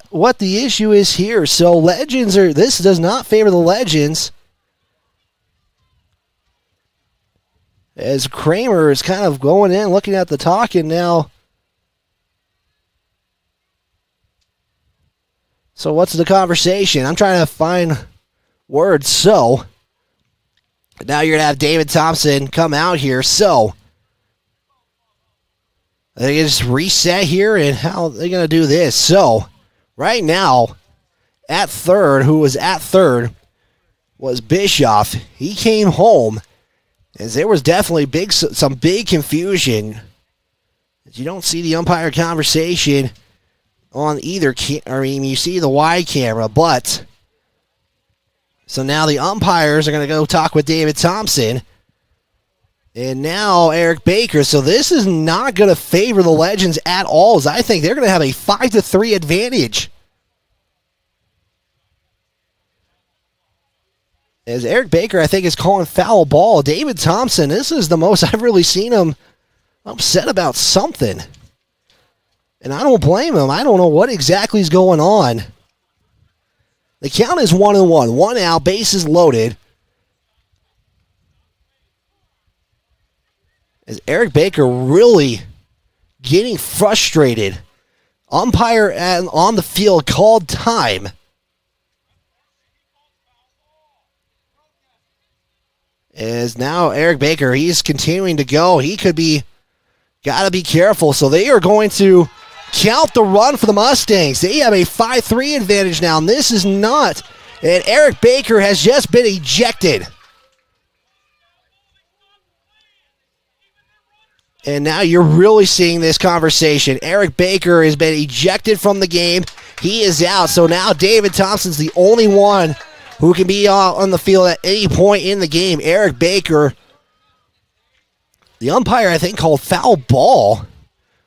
[SPEAKER 2] issue is here. So this does not favor the Legends. As Kramer is kind of going in, looking at the talking now. So what's the conversation? I'm trying to find words. So now you're going to have David Thompson come out here. So they just reset here, and how are they going to do this? So right now, at third, who was at third was Bischoff. He came home, as there was definitely some big confusion. You don't see the umpire conversation on either, you see the wide camera, but so now the umpires are going to go talk with David Thompson, and now Eric Baker. So this is not going to favor the Legends at all, as I think they're going to have a 5-3 advantage. As Eric Baker, I think, is calling foul ball. David Thompson, this is the most I've really seen him upset about something. And I don't blame him. I don't know what exactly is going on. The count is 1-1. One out, bases loaded. As Eric Baker really getting frustrated. Umpire on the field called time. As now Eric Baker, he's continuing to go. He could be, got to be careful. So they are going to count the run for the Mustangs. They have a 5-3 advantage now, and this is not. And Eric Baker has just been ejected. And now you're really seeing this conversation. Eric Baker has been ejected from the game. He is out. So now David Thompson's the only one who can be on the field at any point in the game. Eric Baker, the umpire, I think, called foul ball.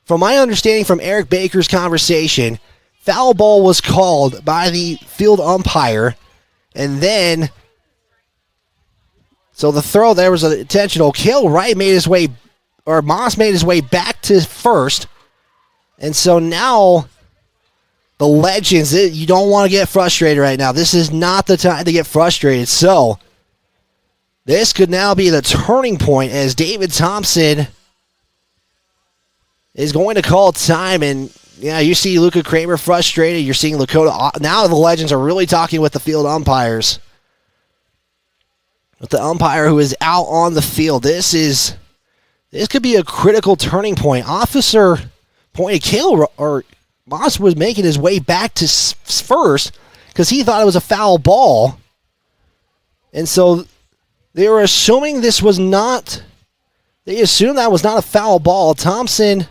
[SPEAKER 2] From my understanding from Eric Baker's conversation, foul ball was called by the field umpire. And then, so the throw there was intentional. Cale Wright made his way, or Moss made his way back to first. And so now the Legends, you don't want to get frustrated right now. This is not the time to get frustrated. So this could now be the turning point, as David Thompson is going to call time. And yeah, you see Luca Kramer frustrated. You're seeing Lakota. Now the Legends are really talking with the field umpires. With the umpire who is out on the field. This could be a critical turning point. Officer pointed Moss was making his way back to first because he thought it was a foul ball. And so they were assuming this was not, they assumed that was not a foul ball. Thompson,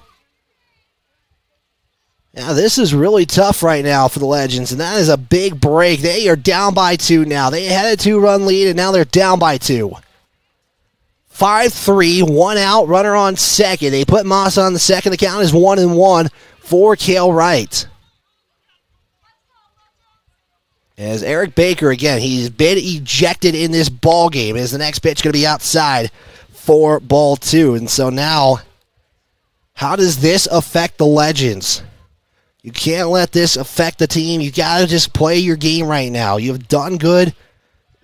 [SPEAKER 2] yeah, this is really tough right now for the Legends, and that is a big break. They are down by 2 now. They had a 2-run lead, and now they're down by 2. 5-3, one out, runner on second. They put Moss on the second. The count is 1-1 for Cale Wright. As Eric Baker, again, he's been ejected in this ball game. As the next pitch going to be outside for ball 2. And so now, how does this affect the Legends? You can't let this affect the team. You got to just play your game right now. You've done good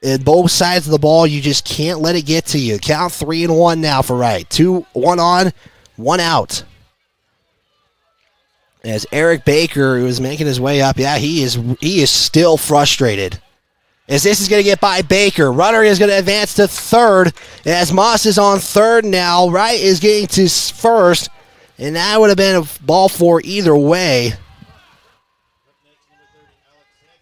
[SPEAKER 2] in both sides of the ball. You just can't let it get to you. Count 3-1 now for Wright. 1 on, 1 out. As Eric Baker, who is making his way up, yeah, he is still frustrated. As this is going to get by Baker. Runner is going to advance to third. As Moss is on third now. Wright is getting to first. And that would have been a ball four either way.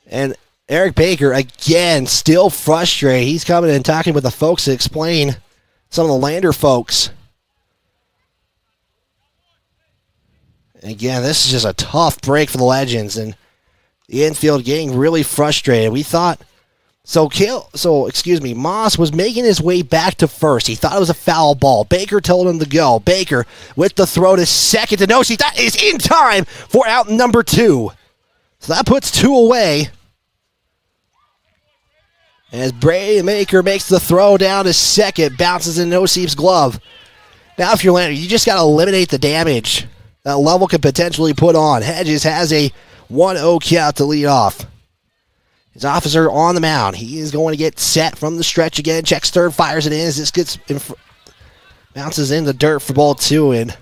[SPEAKER 2] And Eric Baker, again, still frustrated. He's coming and talking with the folks to explain some of the Lander folks. Again, this is just a tough break for the Legends. And the infield getting really frustrated. We thought... Moss was making his way back to first. He thought it was a foul ball. Baker told him to go. Baker with the throw to second to Nosey. That is in time for out number 2. So that puts 2 away. As Brady Baker makes the throw down to second, bounces in Nosey's glove. Now if you're Lander, you just got to eliminate the damage that Lovell could potentially put on. Hedges has a 1-0 count to lead off. His officer on the mound. He is going to get set from the stretch again. Checks third, fires it in as this gets bounces in the dirt for ball 2. And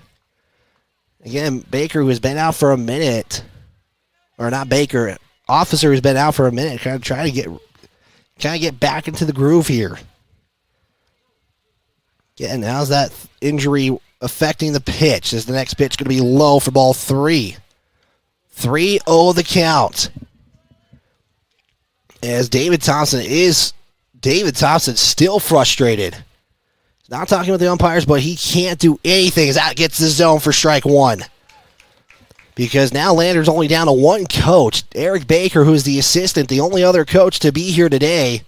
[SPEAKER 2] again, Baker, who has been out for a minute, or not Baker, officer who's been out for a minute, kind of trying to get back into the groove here. Again, how's that injury affecting the pitch? Is the next pitch going to be low for ball 3? 3-0 the count. As David Thompson still frustrated. He's not talking with the umpires, but he can't do anything as that gets the zone for strike 1. Because now Lander's only down to 1 coach. Eric Baker, who's the assistant, the only other coach to be here today,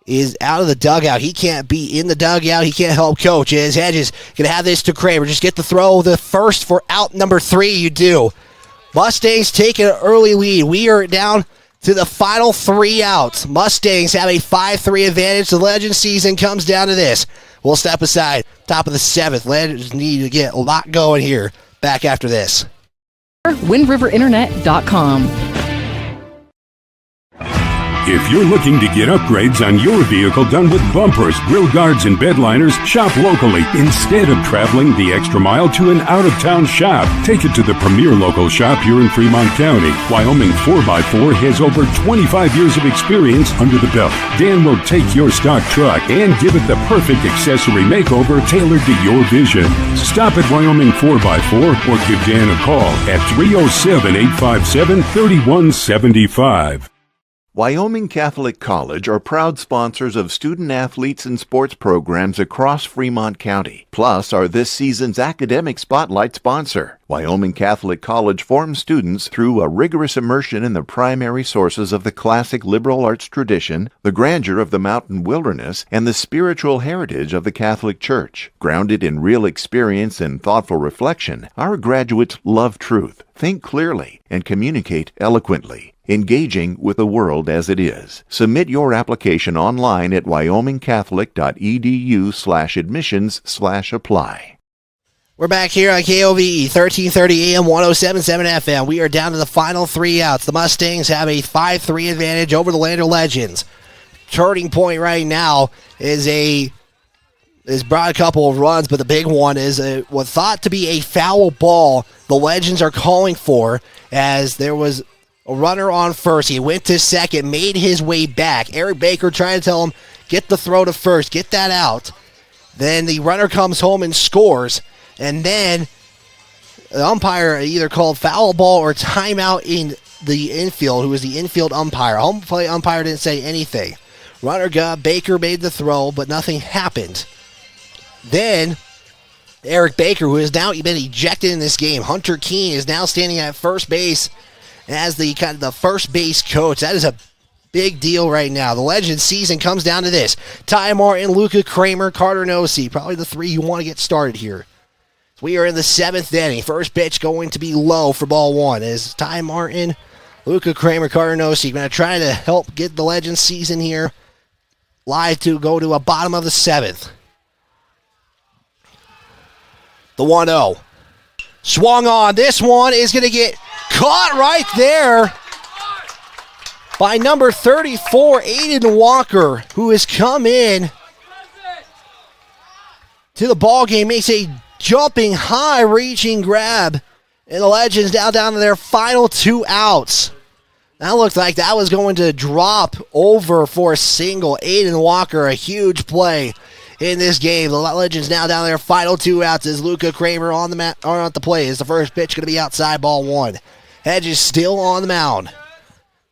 [SPEAKER 2] is out of the dugout. He can't be in the dugout. He can't help coach. As Hedges going to have this to Kramer. Just get the throw, the first for out number 3. You do. Mustangs take an early lead. We are down to the final 3 outs. Mustangs have a 5-3 advantage. The Legends season comes down to this. We'll step aside. Top of the 7th. Legends need to get a lot going here. Back after this.
[SPEAKER 3] WindRiverInternet.com.
[SPEAKER 9] If you're looking to get upgrades on your vehicle done with bumpers, grill guards, and bed liners, shop locally. Instead of traveling the extra mile to an out-of-town shop, take it to the premier local shop here in Fremont County. Wyoming 4x4 has over 25 years of experience under the belt. Dan will take your stock truck and give it the perfect accessory makeover tailored to your vision. Stop at Wyoming 4x4 or give Dan a call at 307-857-3175.
[SPEAKER 13] Wyoming Catholic College are proud sponsors of student athletes and sports programs across Fremont County, plus are this season's academic spotlight sponsor. Wyoming Catholic College forms students through a rigorous immersion in the primary sources of the classic liberal arts tradition, the grandeur of the mountain wilderness, and the spiritual heritage of the Catholic Church. Grounded in real experience and thoughtful reflection, our graduates love truth, think clearly, and communicate eloquently, engaging with the world as it is. Submit your application online at wyomingcatholic.edu/admissions/apply.
[SPEAKER 2] We're back here on KOVE 1330 AM 107.7 FM. We are down to the final 3 outs. The Mustangs have a 5-3 advantage over the Lander Legends. Turning point right now is brought a couple of runs, but the big one is what thought to be a foul ball the Legends are calling for, as there was a runner on first. He went to second, made his way back. Eric Baker trying to tell him, get the throw to first, get that out. Then the runner comes home and scores. And then the umpire either called foul ball or timeout in the infield, who was the infield umpire. Home plate umpire didn't say anything. Runner got, Baker made the throw, but nothing happened. Then Eric Baker, who has now been ejected in this game, Hunter Keene is now standing at first base as the first base coach. That is a big deal right now. The Legends season comes down to this. Ty Martin, Luca Kramer, Carter Nosey. Probably the 3 you want to get started here. We are in the 7th inning. First pitch going to be low for ball 1 as Ty Martin, Luca Kramer, Carter Nosey going to try to help get the Legends season here live to go to a bottom of the 7th. The 1-0. Swung on. This one is going to get caught right there by number 34, Aiden Walker, who has come in to the ball game, makes a jumping, high-reaching grab, and the Legends now down to their final 2 outs. That looked like that was going to drop over for a single. Aiden Walker, a huge play in this game. The Legends now down there. Final 2 outs as Luca Kramer on the at the play. Is the first pitch going to be outside, ball 1. Hedges still on the mound.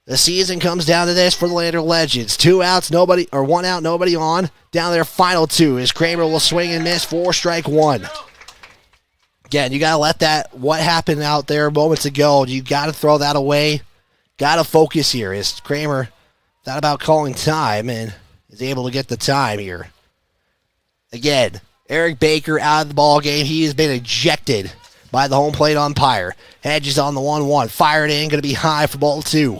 [SPEAKER 2] The season comes down to this for the Lander Legends. 2 outs, 1 out, nobody on. Down there, final 2 as Kramer will swing and miss for strike 1. Again, you got to let that, what happened out there moments ago, you got to throw that away. Got to focus here as Kramer thought about calling time and is able to get the time here. Again, Eric Baker out of the ball game. He has been ejected by the home plate umpire. Hedges on the 1-1. Fired in, going to be high for ball 2.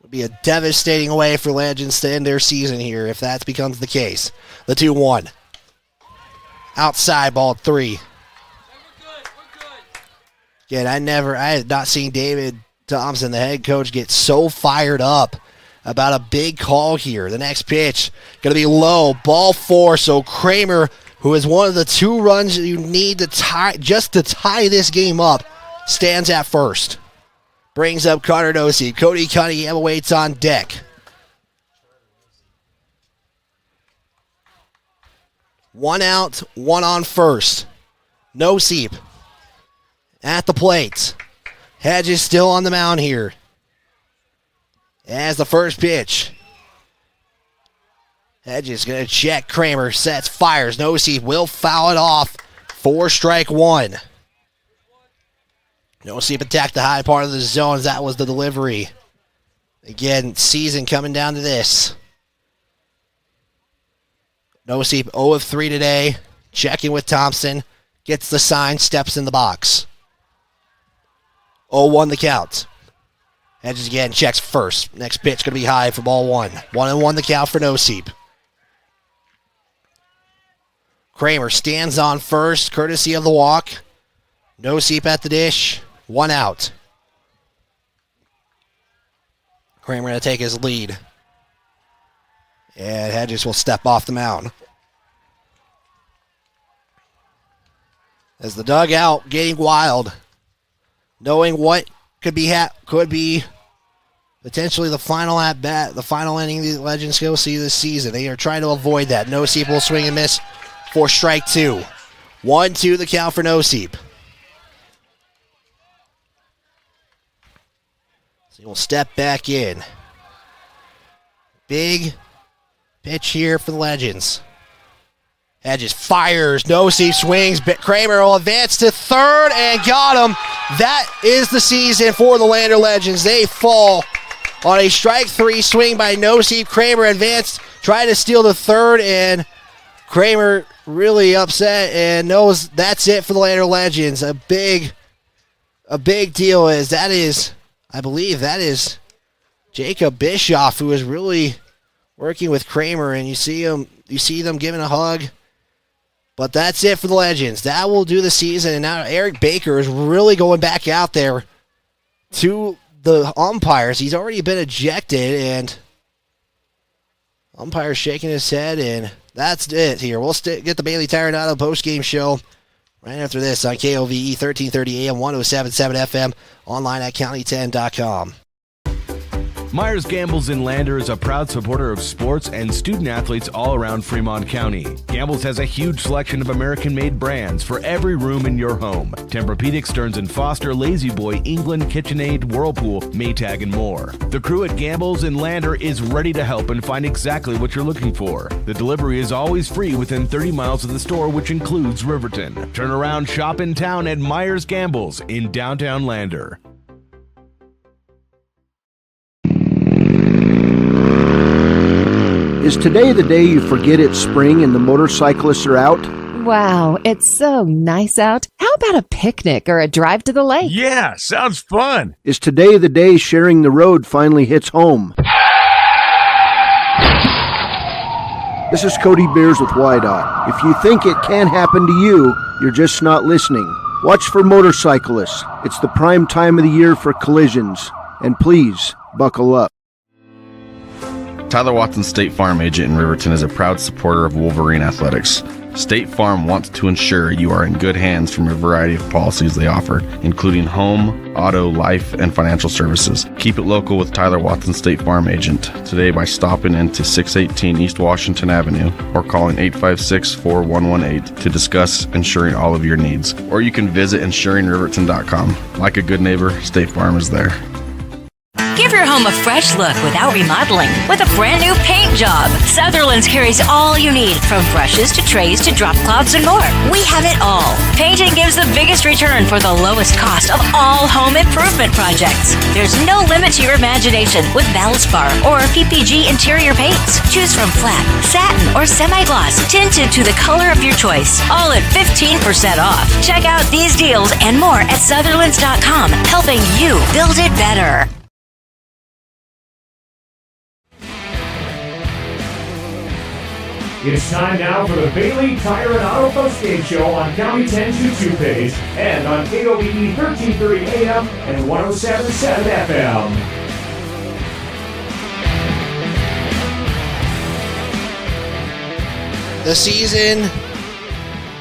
[SPEAKER 2] Would be a devastating way for Legends to end their season here if that becomes the case. The 2-1. Outside, ball 3. Again, I had not seen David Thompson, the head coach, get so fired up about a big call here. The next pitch, going to be low, ball 4. So Kramer, who is one of the 2 runs you need to tie, just to tie this game up, stands at first. Brings up Connor Nosey. Cody Cunningham awaits on deck. 1 out, 1 on first. Nosey at the plate. Hedges still on the mound here. As the first pitch. Hedges going to check. Kramer sets, fires. Nosey will foul it off for strike 1. Nosey attacked the high part of the zone as that was the delivery. Again, season coming down to this. Nosey 0 of 3 today. Checking with Thompson. Gets the sign, steps in the box. 0-1 the count. Hedges again, checks first. Next pitch going to be high for ball 1. 1-1 the count for Nosey. Kramer stands on first, courtesy of the walk. Nosey at the dish. 1 out. Kramer going to take his lead. And Hedges will step off the mound. As the dugout getting wild, knowing what could be potentially the final at bat, the final inning the Legends go see this season. They are trying to avoid that. Nosey will swing and miss for strike 2. 1-2 the count for Nosey. So he'll step back in. Big pitch here for the Legends. Hedges fires. Nosey swings. Kramer will advance to third and got him. That is the season for the Lander Legends. They fall on a strike 3 swing by Nosey. Kramer advanced, tried to steal the third, and Kramer really upset and knows that's it for the Lander Legends. A big deal is that is, I believe that is Jacob Bischoff, who is really working with Kramer, and you see them giving a hug. But that's it for the Legends. That will do the season. And now Eric Baker is really going back out there to the umpires. He's already been ejected, and umpire shaking his head, and that's it here. We'll get the Bailey Tire and Auto post-game show right after this on KOVE 1330 AM, 107.7 FM, online at county10.com.
[SPEAKER 6] Myers Gambles in Lander is a proud supporter of sports and student athletes all around Fremont County. Gambles has a huge selection of American-made brands for every room in your home. Tempur-Pedic, Stearns & Foster, Lazy Boy, England, KitchenAid, Whirlpool, Maytag, and more. The crew at Gambles in Lander is ready to help and find exactly what you're looking for. The delivery is always free within 30 miles of the store, which includes Riverton. Turn around shop in town at Myers Gambles in downtown Lander.
[SPEAKER 14] Is today the day you forget it's spring and the motorcyclists are out?
[SPEAKER 15] Wow, it's so nice out. How about a picnic or a drive to the lake?
[SPEAKER 18] Yeah, sounds fun.
[SPEAKER 14] Is today the day sharing the road finally hits home? This is Cody Beers with YDOT. If you think it can happen to you, you're just not listening. Watch for motorcyclists. It's the prime time of the year for collisions. And please, buckle up.
[SPEAKER 17] Tyler Watson, State Farm agent in Riverton, is a proud supporter of Wolverine Athletics. State Farm wants to ensure you are in good hands from a variety of policies they offer, including home, auto, life, and financial services. Keep it local with Tyler Watson, State Farm agent, today by stopping into 618 East Washington Avenue or calling 856-4118 to discuss insuring all of your needs. Or you can visit insuringriverton.com. Like a good neighbor, State Farm is there.
[SPEAKER 16] Give your home a fresh look without remodeling with a brand new paint job. Sutherland's carries all you need, from brushes to trays to drop clouds and more. We have it all. Painting gives the biggest return for the lowest cost of all home improvement projects. There's no limit to your imagination with Valspar or PPG interior paints. Choose from flat, satin, or semi-gloss, tinted to the color of your choice. All at 15% off. Check out these deals and more at Sutherlands.com, helping you build it better.
[SPEAKER 1] It's time now for the Bailey Tire and Auto Postgame Show on County 10's YouTube page and on KOBE 1330 AM and 107.7 FM.
[SPEAKER 2] The season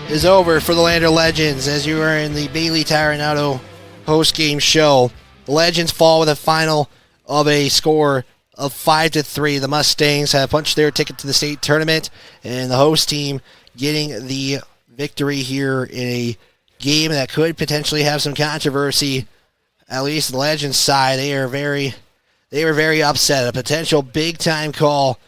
[SPEAKER 2] is over for the Lander Legends as you are in the Bailey Tire and Auto postgame show. The Legends fall with a final of a score of 5-3. The Mustangs have punched their ticket to the state tournament, and the host team getting the victory here in a game that could potentially have some controversy. At least the Legends side, they were very upset. A potential big time call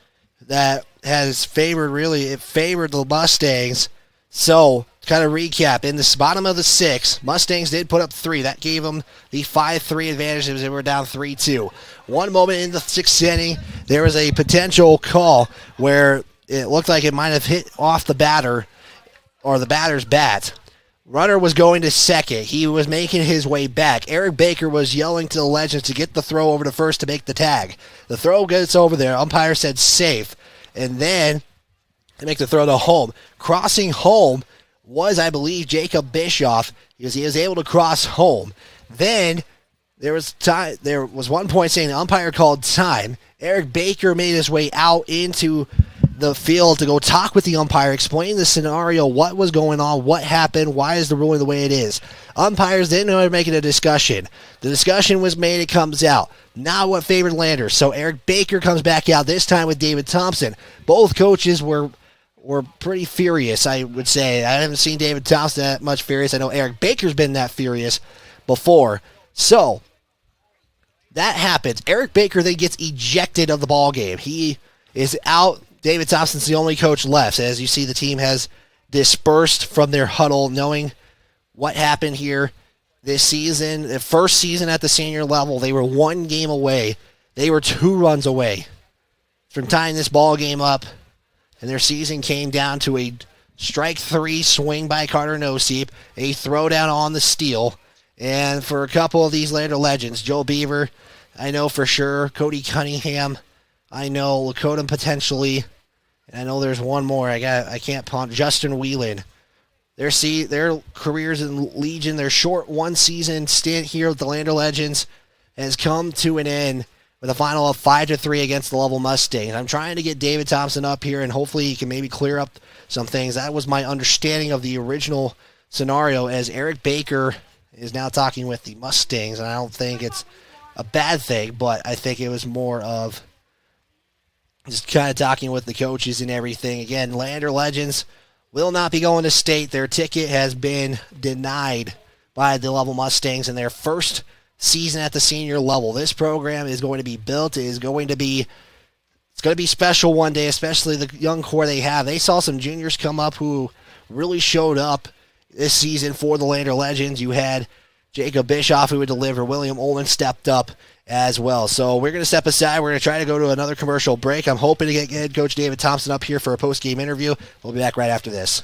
[SPEAKER 2] that has favored the Mustangs. So, to kind of recap, in the bottom of the sixth, Mustangs did put up 3. That gave them the 5-3 advantage as they were down 3-2. One moment in the sixth inning, there was a potential call where it looked like it might have hit off the batter or the batter's bat. Runner was going to second. He was making his way back. Eric Baker was yelling to the Legends to get the throw over to first to make the tag. The throw gets over there. Umpire said safe. And then they make the throw to home. Crossing home was, I believe, Jacob Bischoff, because he was able to cross home. Then there was one point saying the umpire called time. Eric Baker made his way out into the field to go talk with the umpire, explain the scenario, what was going on, what happened, why is the ruling the way it is. Umpires didn't know how to make it a discussion. The discussion was made, it comes out. Not what favored Landers. So Eric Baker comes back out, this time with David Thompson. Both coaches were pretty furious, I would say. I haven't seen David Thompson that much furious. I know Eric Baker's been that furious before. So, that happens. Eric Baker then gets ejected of the ball game. He is out. David Thompson's the only coach left. As you see, the team has dispersed from their huddle, knowing what happened here this season. The first season at the senior level, they were 1 game away. They were 2 runs away from tying this ball game up. And their season came down to a strike 3 swing by Carter Noseep, a throwdown on the steal. And for a couple of these later Legends, Joe Beaver, I know for sure, Cody Cunningham, I know Lakota potentially, and I know there's one more. I can't punt. Justin Whelan. Their careers in Legion, their short 1-season stint here with the Lander Legends has come to an end with a final of 5-3 against the Lovell Mustangs. I'm trying to get David Thompson up here, and hopefully he can maybe clear up some things. That was my understanding of the original scenario, as Eric Baker is now talking with the Mustangs, and I don't think it's a bad thing, but I think it was more of just kind of talking with the coaches and everything. Again, Lander Legends will not be going to state. Their ticket has been denied by the Lovell Mustangs in their first season at the senior level. This program is going to be built. It's going to be special one day, especially the young core they have. They saw some juniors come up who really showed up this season for the Lander Legends. You had Jacob Bischoff who would deliver. William Olin stepped up as well. So we're going to step aside. We're going to try to go to another commercial break. I'm hoping to get head coach David Thompson up here for a post-game interview. We'll be back right after this.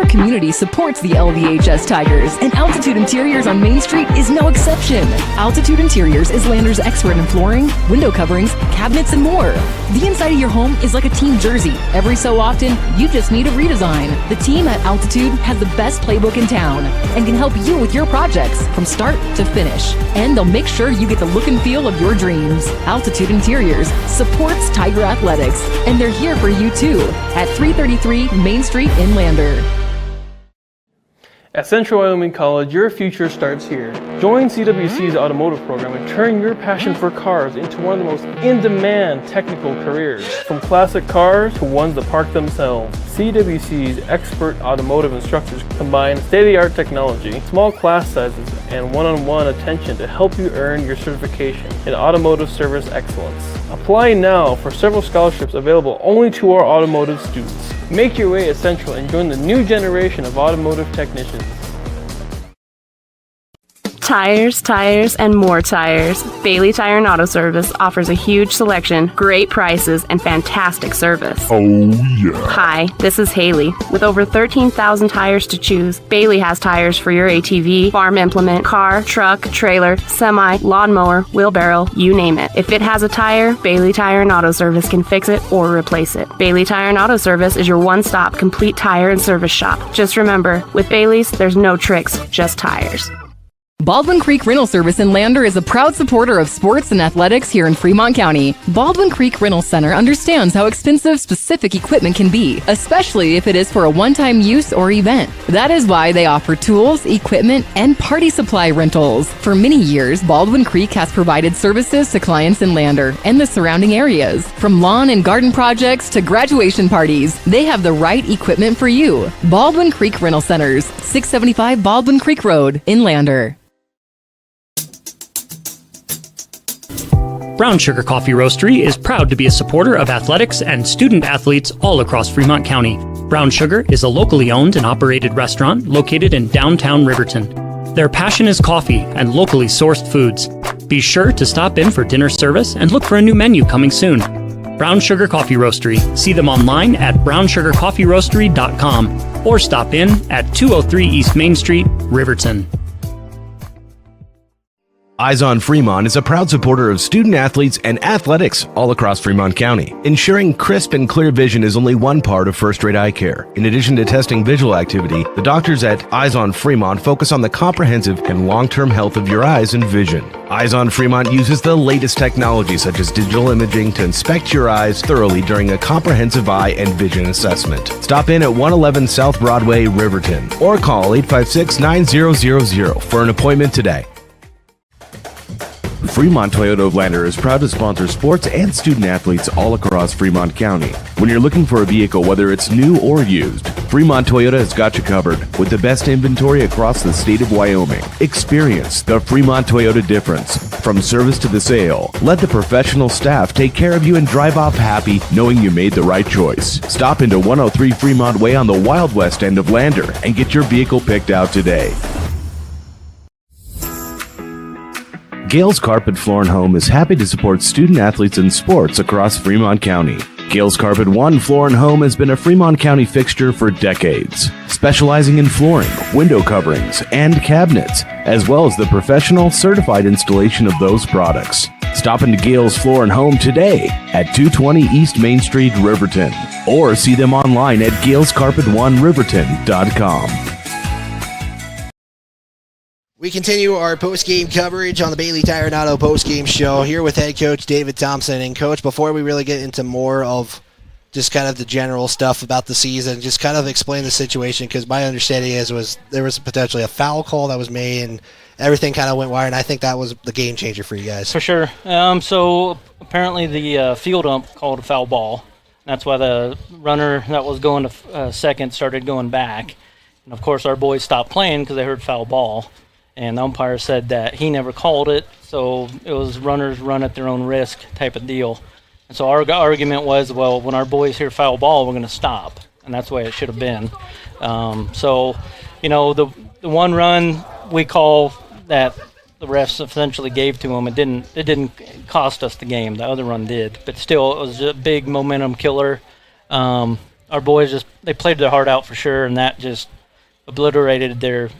[SPEAKER 3] entire community supports the LVHS Tigers, and Altitude Interiors on Main Street is no exception. Altitude Interiors is Lander's expert in flooring, window coverings, cabinets, and more. The inside of your home is like a team jersey. Every so often, you just need a redesign. The team at Altitude has the best playbook in town and can help you with your projects from start to finish. And they'll make sure you get the look and feel of your dreams. Altitude Interiors supports Tiger Athletics, and they're here for you too at 333 Main Street in Lander.
[SPEAKER 4] At Central Wyoming College, your future starts here. Join CWC's automotive program and turn your passion for cars into one of the most in-demand technical careers. From classic cars to ones that park themselves, CWC's expert automotive instructors combine state-of-the-art technology, small class sizes, and one-on-one attention to help you earn your certification in automotive service excellence. Apply now for several scholarships available only to our automotive students. Make your way at Central and join the new generation of automotive technicians.
[SPEAKER 5] Tires, tires, and more tires. Bailey Tire and Auto Service offers a huge selection, great prices, and fantastic service.
[SPEAKER 9] Oh, yeah.
[SPEAKER 5] Hi, this is Haley. With over 13,000 tires to choose, Bailey has tires for your ATV, farm implement, car, truck, trailer, semi, lawnmower, wheelbarrow, you name it. If it has a tire, Bailey Tire and Auto Service can fix it or replace it. Bailey Tire and Auto Service is your one-stop complete tire and service shop. Just remember, with Bailey's, there's no tricks, just tires.
[SPEAKER 3] Baldwin Creek Rental Service in Lander is a proud supporter of sports and athletics here in Fremont County. Baldwin Creek Rental Center understands how expensive specific equipment can be, especially if it is for a one-time use or event. That is why they offer tools, equipment, and party supply rentals. For many years, Baldwin Creek has provided services to clients in Lander and the surrounding areas. From lawn and garden projects to graduation parties, they have the right equipment for you. Baldwin Creek Rental Centers, 675 Baldwin Creek Road in Lander.
[SPEAKER 7] Brown Sugar Coffee Roastery is proud to be a supporter of athletics and student athletes all across Fremont County. Brown Sugar is a locally owned and operated restaurant located in downtown Riverton. Their passion is coffee and locally sourced foods. Be sure to stop in for dinner service and look for a new menu coming soon. Brown Sugar Coffee Roastery. See them online at brownsugarcoffeeroastery.com or stop in at 203 East Main Street, Riverton.
[SPEAKER 6] Eyes on Fremont is a proud supporter of student athletes and athletics all across Fremont County. Ensuring crisp and clear vision is only one part of first-rate eye care. In addition to testing visual activity, the doctors at Eyes on Fremont focus on the comprehensive and long-term health of your eyes and vision. Eyes on Fremont uses the latest technology such as digital imaging to inspect your eyes thoroughly during a comprehensive eye and vision assessment. Stop in at 111 South Broadway, Riverton, or call 856-9000 for an appointment today. Fremont Toyota of Lander is proud to sponsor sports and student athletes all across Fremont County. When you're looking for a vehicle, whether it's new or used, Fremont Toyota has got you covered with the best inventory across the state of Wyoming. Experience the Fremont Toyota difference. From service to the sale, let the professional staff take care of you and drive off happy knowing you made the right choice. Stop into 103 Fremont Way on the Wild West end of Lander and get your vehicle picked out today. Gales Carpet Floor and Home is happy to support student athletes in sports across Fremont County. Gales Carpet One Floor and Home has been a Fremont County fixture for decades, specializing in flooring, window coverings, and cabinets, as well as the professional certified installation of those products. Stop into Gales Floor and Home today at 220 East Main Street, Riverton, or see them online at galescarpet1riverton.com.
[SPEAKER 2] We continue our post-game coverage on the Bailey Tire and Auto post-game show here with head coach David Thompson. And, Coach, before we really get into more of just kind of the general stuff about the season, just kind of explain the situation, because my understanding was there was potentially a foul call that was made and everything kind of went wire, and I think that was the game changer for you guys.
[SPEAKER 8] For sure. So apparently the field ump called a foul ball. That's why the runner that was going to second started going back. And, of course, our boys stopped playing because they heard foul ball. And the umpire said that he never called it, so it was runners run at their own risk type of deal. And so our argument was, well, when our boys hear foul ball, we're going to stop. And that's the way it should have been. So, you know, the one run we call that the refs essentially gave to them, it didn't cost us the game. The other run did. But still, it was a big momentum killer. Our our boys they played their heart out for sure, and that just obliterated their,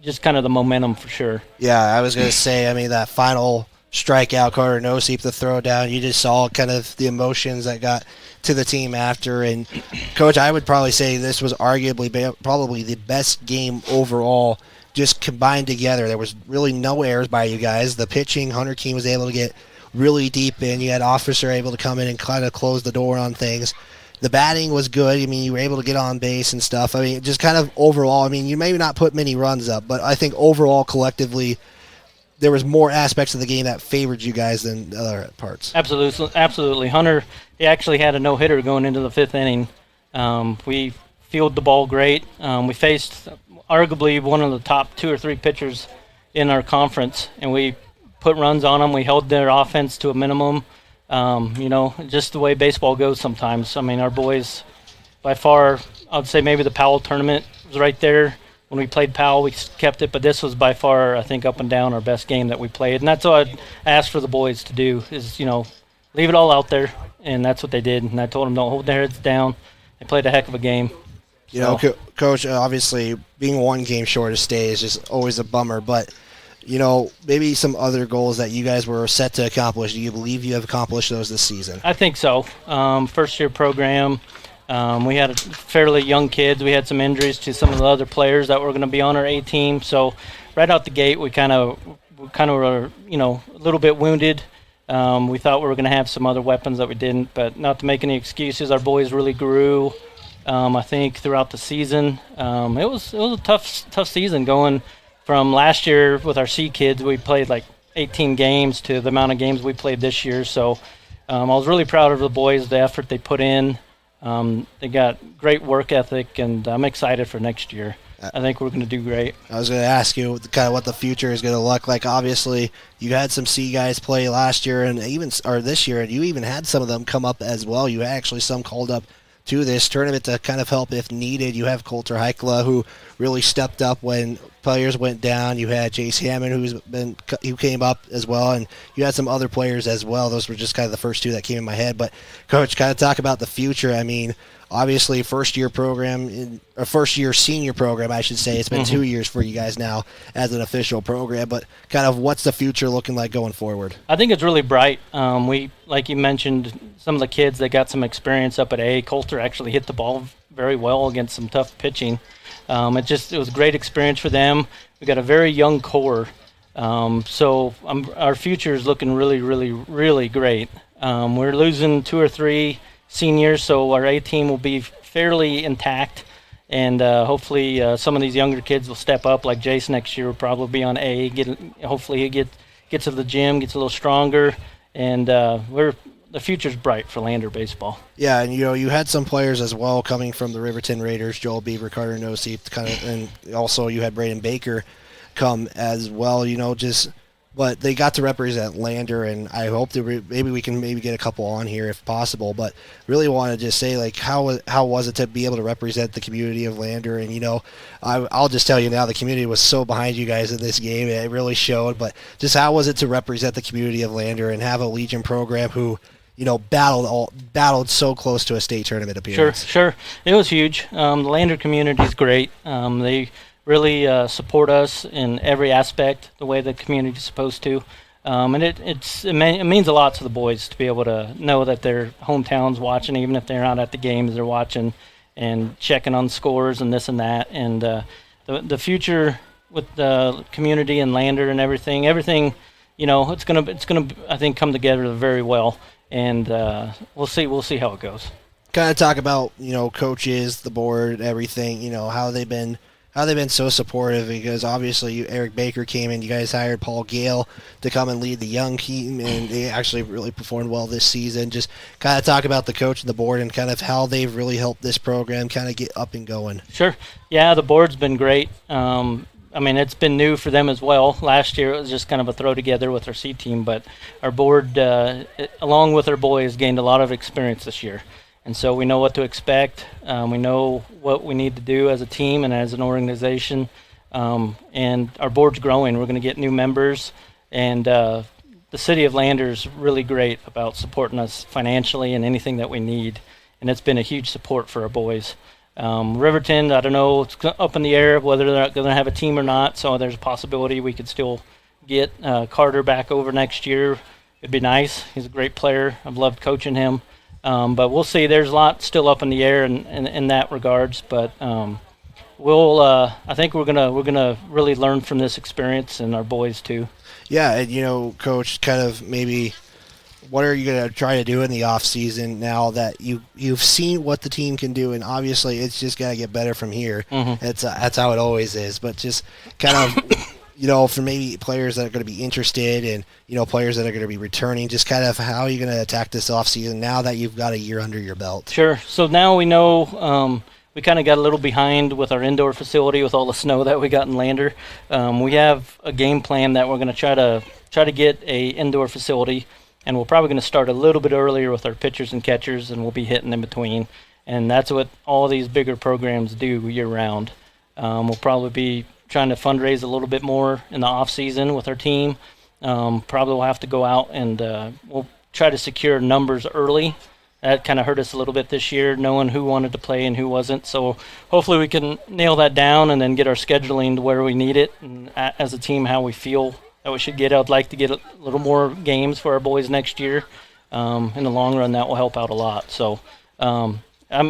[SPEAKER 8] just kind of the momentum for sure.
[SPEAKER 2] Yeah, I was going to say, I mean, that final strikeout, Carter no-seep, the throw down, you just saw kind of the emotions that got to the team after. And, Coach, I would probably say this was arguably probably the best game overall, just combined together. There was really no errors by you guys. The pitching, Hunter Keene was able to get really deep in. You had Officer able to come in and kind of close the door on things. The batting was good. I mean, you were able to get on base and stuff. I mean, just kind of overall, I mean, you may not put many runs up, but I think overall, collectively, there was more aspects of the game that favored you guys than the other parts.
[SPEAKER 8] Absolutely. Hunter, he actually had a no-hitter going into the 5th inning. We fielded the ball great. We faced arguably one of the top 2 or 3 pitchers in our conference, and we put runs on them. We held their offense to a minimum. Just the way baseball goes sometimes. I mean, our boys, by far, I'd say maybe the Powell tournament was right there. When we played Powell, we kept it, but this was by far, I think, up and down our best game that we played. And that's what I'd ask for the boys to do is, leave it all out there, and that's what they did. And I told them, don't hold their heads down. They played a heck of a game.
[SPEAKER 2] Coach, obviously, being one game short of stay is just always a bummer, but maybe some other goals that you guys were set to accomplish. Do you believe you have accomplished those this season?
[SPEAKER 8] I think so. First-year program, we had fairly young kids. We had some injuries to some of the other players that were going to be on our A team. So right out the gate, we kind of were, a little bit wounded. We thought we were going to have some other weapons that we didn't, but not to make any excuses. Our boys really grew, I think, throughout the season. It was a tough season going from last year with our C kids. We played like 18 games to the amount of games we played this year. So I was really proud of the boys, the effort they put in. They got great work ethic, and I'm excited for next year. I think we're going to do great.
[SPEAKER 2] I was going to ask you kind of what the future is going to look like. Obviously, you had some C guys play last year and this year, and you even had some of them come up as well. You had actually some called up to this tournament to kind of help if needed. You have Coulter Heikla, who really stepped up when players went down. You had Jace Hammond, who came up as well, and you had some other players as well. Those were just kind of the first 2 that came in my head. But, Coach, kind of talk about the future. I mean, obviously, first-year senior program, I should say. It's been 2 years for you guys now as an official program, but kind of what's the future looking like going forward?
[SPEAKER 8] I think it's really bright. We, like you mentioned, some of the kids that got some experience up at A. Coulter actually hit the ball very well against some tough pitching. It was a great experience for them. We got a very young core, so our future is looking really, really, really great. We're losing 2 or 3 seniors, so our A team will be fairly intact, and hopefully some of these younger kids will step up. Like Jace next year will probably be on A. Hopefully he gets to the gym, gets a little stronger, and the future's bright for Lander baseball.
[SPEAKER 2] Yeah, and you had some players as well coming from the Riverton Raiders, Joel Beaver, Carter Noseep, and also you had Braden Baker come as well. But they got to represent Lander, and I hope that maybe we can get a couple on here if possible. But really want to just say, like, how was it to be able to represent the community of Lander? And I'll just tell you now, the community was so behind you guys in this game. It really showed. But just how was it to represent the community of Lander and have a Legion program who battled so close to a state tournament appearance?
[SPEAKER 8] Sure. It was huge. The Lander community is great. They really support us in every aspect, the way the community is supposed to. And it means a lot to the boys to be able to know that their hometown's watching, even if they're not at the games, they're watching and checking on scores and this and that. And the future with the community and Lander and everything, it's gonna I think come together very well. And we'll see how it goes.
[SPEAKER 2] Kind of talk about coaches, the board, everything. How they've been so supportive, because obviously Eric Baker came in. You guys hired Paul Gale to come and lead the young team, and they actually really performed well this season. Just kind of talk about the coach and the board and kind of how they've really helped this program kind of get up and going.
[SPEAKER 8] Sure. Yeah, the board's been great. It's been new for them as well. Last year it was just kind of a throw together with our C team, but our board, along with our boys, gained a lot of experience this year. And so we know what to expect. We know what we need to do as a team and as an organization. And our board's growing. We're going to get new members. And the city of Lander is really great about supporting us financially and anything that we need. and it's been a huge support for our boys. Riverton, I don't know, it's up in the air whether they're going to have a team or not, so there's a possibility we could still get Carter back over next year. It'd be nice. He's a great player. I've loved coaching him. But we'll see. There's a lot still up in the air in that regards. But I think we're gonna really learn from this experience, and our boys too.
[SPEAKER 2] Yeah, and Coach, kind of maybe what are you going to try to do in the off season now that you've seen what the team can do, and obviously it's just got to get better from here. Mm-hmm. That's how it always is. But just kind of for maybe players that are going to be interested and players that are going to be returning, just kind of how are you going to attack this off season now that you've got a year under your belt? Sure.
[SPEAKER 8] So now we know. We kind of got a little behind with our indoor facility with all the snow that we got in Lander. We have a game plan that we're going to try to get a indoor facility, and we're probably going to start a little bit earlier with our pitchers and catchers, and we'll be hitting in between. And that's what all these bigger programs do year-round. We'll probably be trying to fundraise a little bit more in the off-season with our team. Probably we'll have to go out and we'll try to secure numbers early. That kind of hurt us a little bit this year, knowing who wanted to play and who wasn't. So hopefully we can nail that down and then get our scheduling to where we need it, and as a team how we feel that we should get. I'd like to get a little more games for our boys next year. In the long run, that will help out a lot. So I'm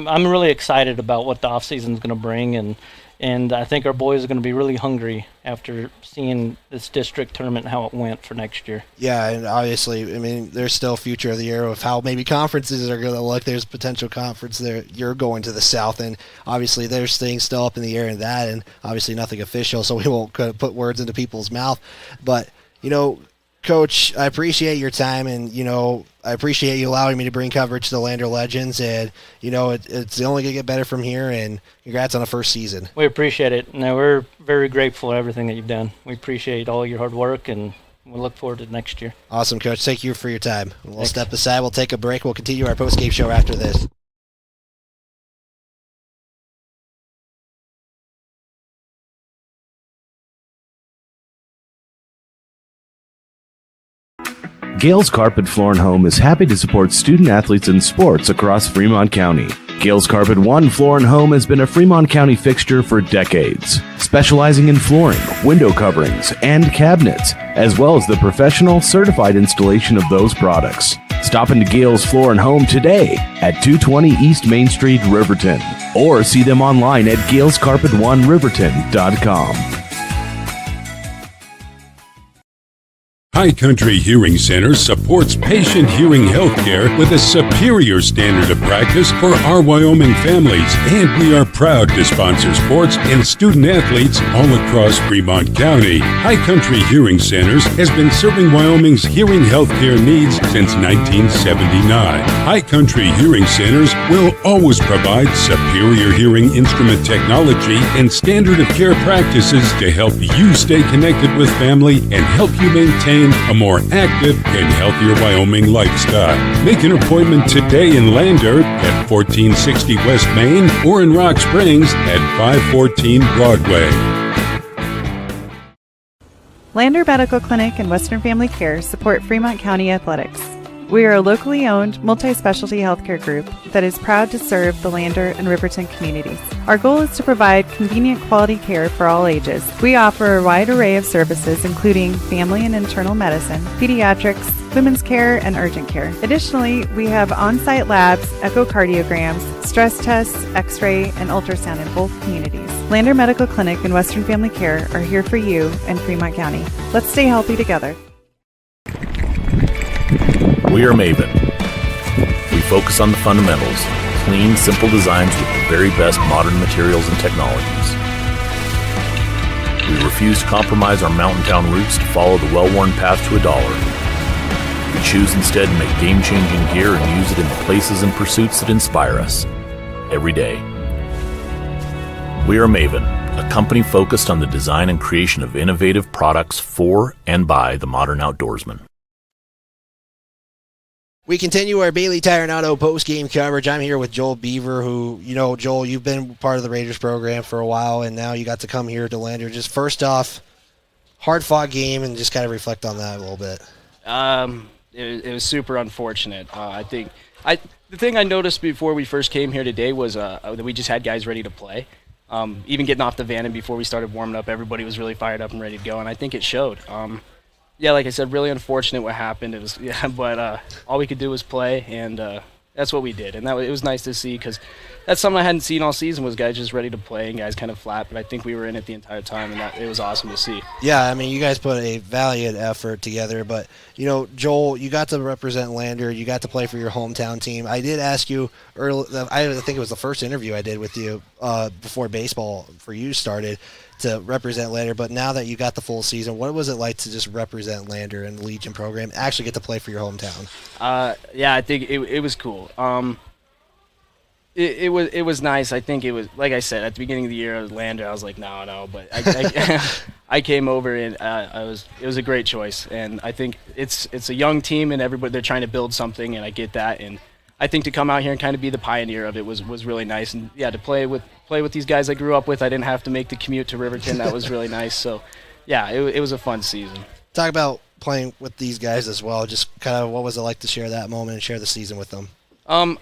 [SPEAKER 8] really excited about what the off season is going to bring, and I think our boys are going to be really hungry after seeing this district tournament and how it went for next year.
[SPEAKER 2] Yeah, and obviously, there's still future of the year of how maybe conferences are going to look. There's potential conference there. You're going to the South, and obviously there's things still up in the air in that, and obviously nothing official, so we won't put words into people's mouth. But, Coach, I appreciate your time, and, I appreciate you allowing me to bring coverage to the Lander Legends, and, it's only going to get better from here, and congrats on the first season.
[SPEAKER 8] We appreciate it. No, we're very grateful for everything that you've done. We appreciate all your hard work, and we look forward to next year.
[SPEAKER 2] Awesome, Coach. Thank you for your time. We'll step aside. We'll take a break. We'll continue our post-game show after this.
[SPEAKER 6] Gales Carpet Floor and Home is happy to support student athletes in sports across Fremont County. Gales Carpet One Floor and Home has been a Fremont County fixture for decades, specializing in flooring, window coverings, and cabinets, as well as the professional certified installation of those products. Stop into Gales Floor and Home today at 220 East Main Street, Riverton, or see them online at galescarpet1riverton.com.
[SPEAKER 9] High Country Hearing Center supports patient hearing health care with a superior standard of practice for our Wyoming families, and we are proud to sponsor sports and student athletes all across Fremont County. High Country Hearing Centers has been serving Wyoming's hearing health care needs since 1979. High Country Hearing Centers will always provide superior hearing instrument technology and standard of care practices to help you stay connected with family and help you maintain a more active and healthier Wyoming lifestyle. Make an appointment today in Lander at 1460 West Main or in Rock Springs at 514 Broadway.
[SPEAKER 10] Lander Medical Clinic and Western Family Care support Fremont County athletics. We are a locally owned, multi-specialty healthcare group that is proud to serve the Lander and Riverton communities. Our goal is to provide convenient quality care for all ages. We offer a wide array of services including family and internal medicine, pediatrics, women's care, and urgent care. Additionally, we have on-site labs, echocardiograms, stress tests, x-ray, and ultrasound in both communities. Lander Medical Clinic and Western Family Care are here for you in Fremont County. Let's stay healthy together.
[SPEAKER 11] We are Maven. We focus on the fundamentals, clean, simple designs with the very best modern materials and technologies. We refuse to compromise our mountain town roots to follow the well-worn path to $1. We choose instead to make game-changing gear and use it in the places and pursuits that inspire us every day. We are Maven, a company focused on the design and creation of innovative products for and by the modern outdoorsman.
[SPEAKER 2] We continue our Bailey Tire and Auto post-game coverage. I'm here with Joel Beaver, who, Joel, you've been part of the Raiders program for a while, and now you got to come here to Lander. Just first off, hard-fought game, and just kind of reflect on that a little bit.
[SPEAKER 18] It was super unfortunate. I think The thing I noticed before we first came here today was that we just had guys ready to play. Even getting off the van and before we started warming up, everybody was really fired up and ready to go, and I think it showed. Yeah, like I said, really unfortunate what happened. It was, but all we could do was play, and that's what we did, and it was nice to see because that's something I hadn't seen all season was guys just ready to play and guys kind of flat, but I think we were in it the entire time, and it was awesome to see.
[SPEAKER 2] Yeah, I mean, you guys put a valiant effort together, but, Joel, you got to represent Lander. You got to play for your hometown team. I did ask you early, I think it was the first interview I did with you before baseball for you started to represent Lander, but now that you got the full season, what was it like to just represent Lander and the Legion program, actually get to play for your hometown?
[SPEAKER 18] Yeah, I think it was cool. It was nice. I think it was, like I said, at the beginning of the year, Lander, I was like, no, but I came over and it was a great choice, and I think it's a young team and everybody, they're trying to build something, and I get that, and I think to come out here and kind of be the pioneer of it was really nice, and yeah, to play with these guys I grew up with, I didn't have to make the commute to Riverton. That was really nice. So yeah, it was a fun season.
[SPEAKER 2] Talk about playing with these guys as well. Just kind of what was it like to share that moment and share the season with them?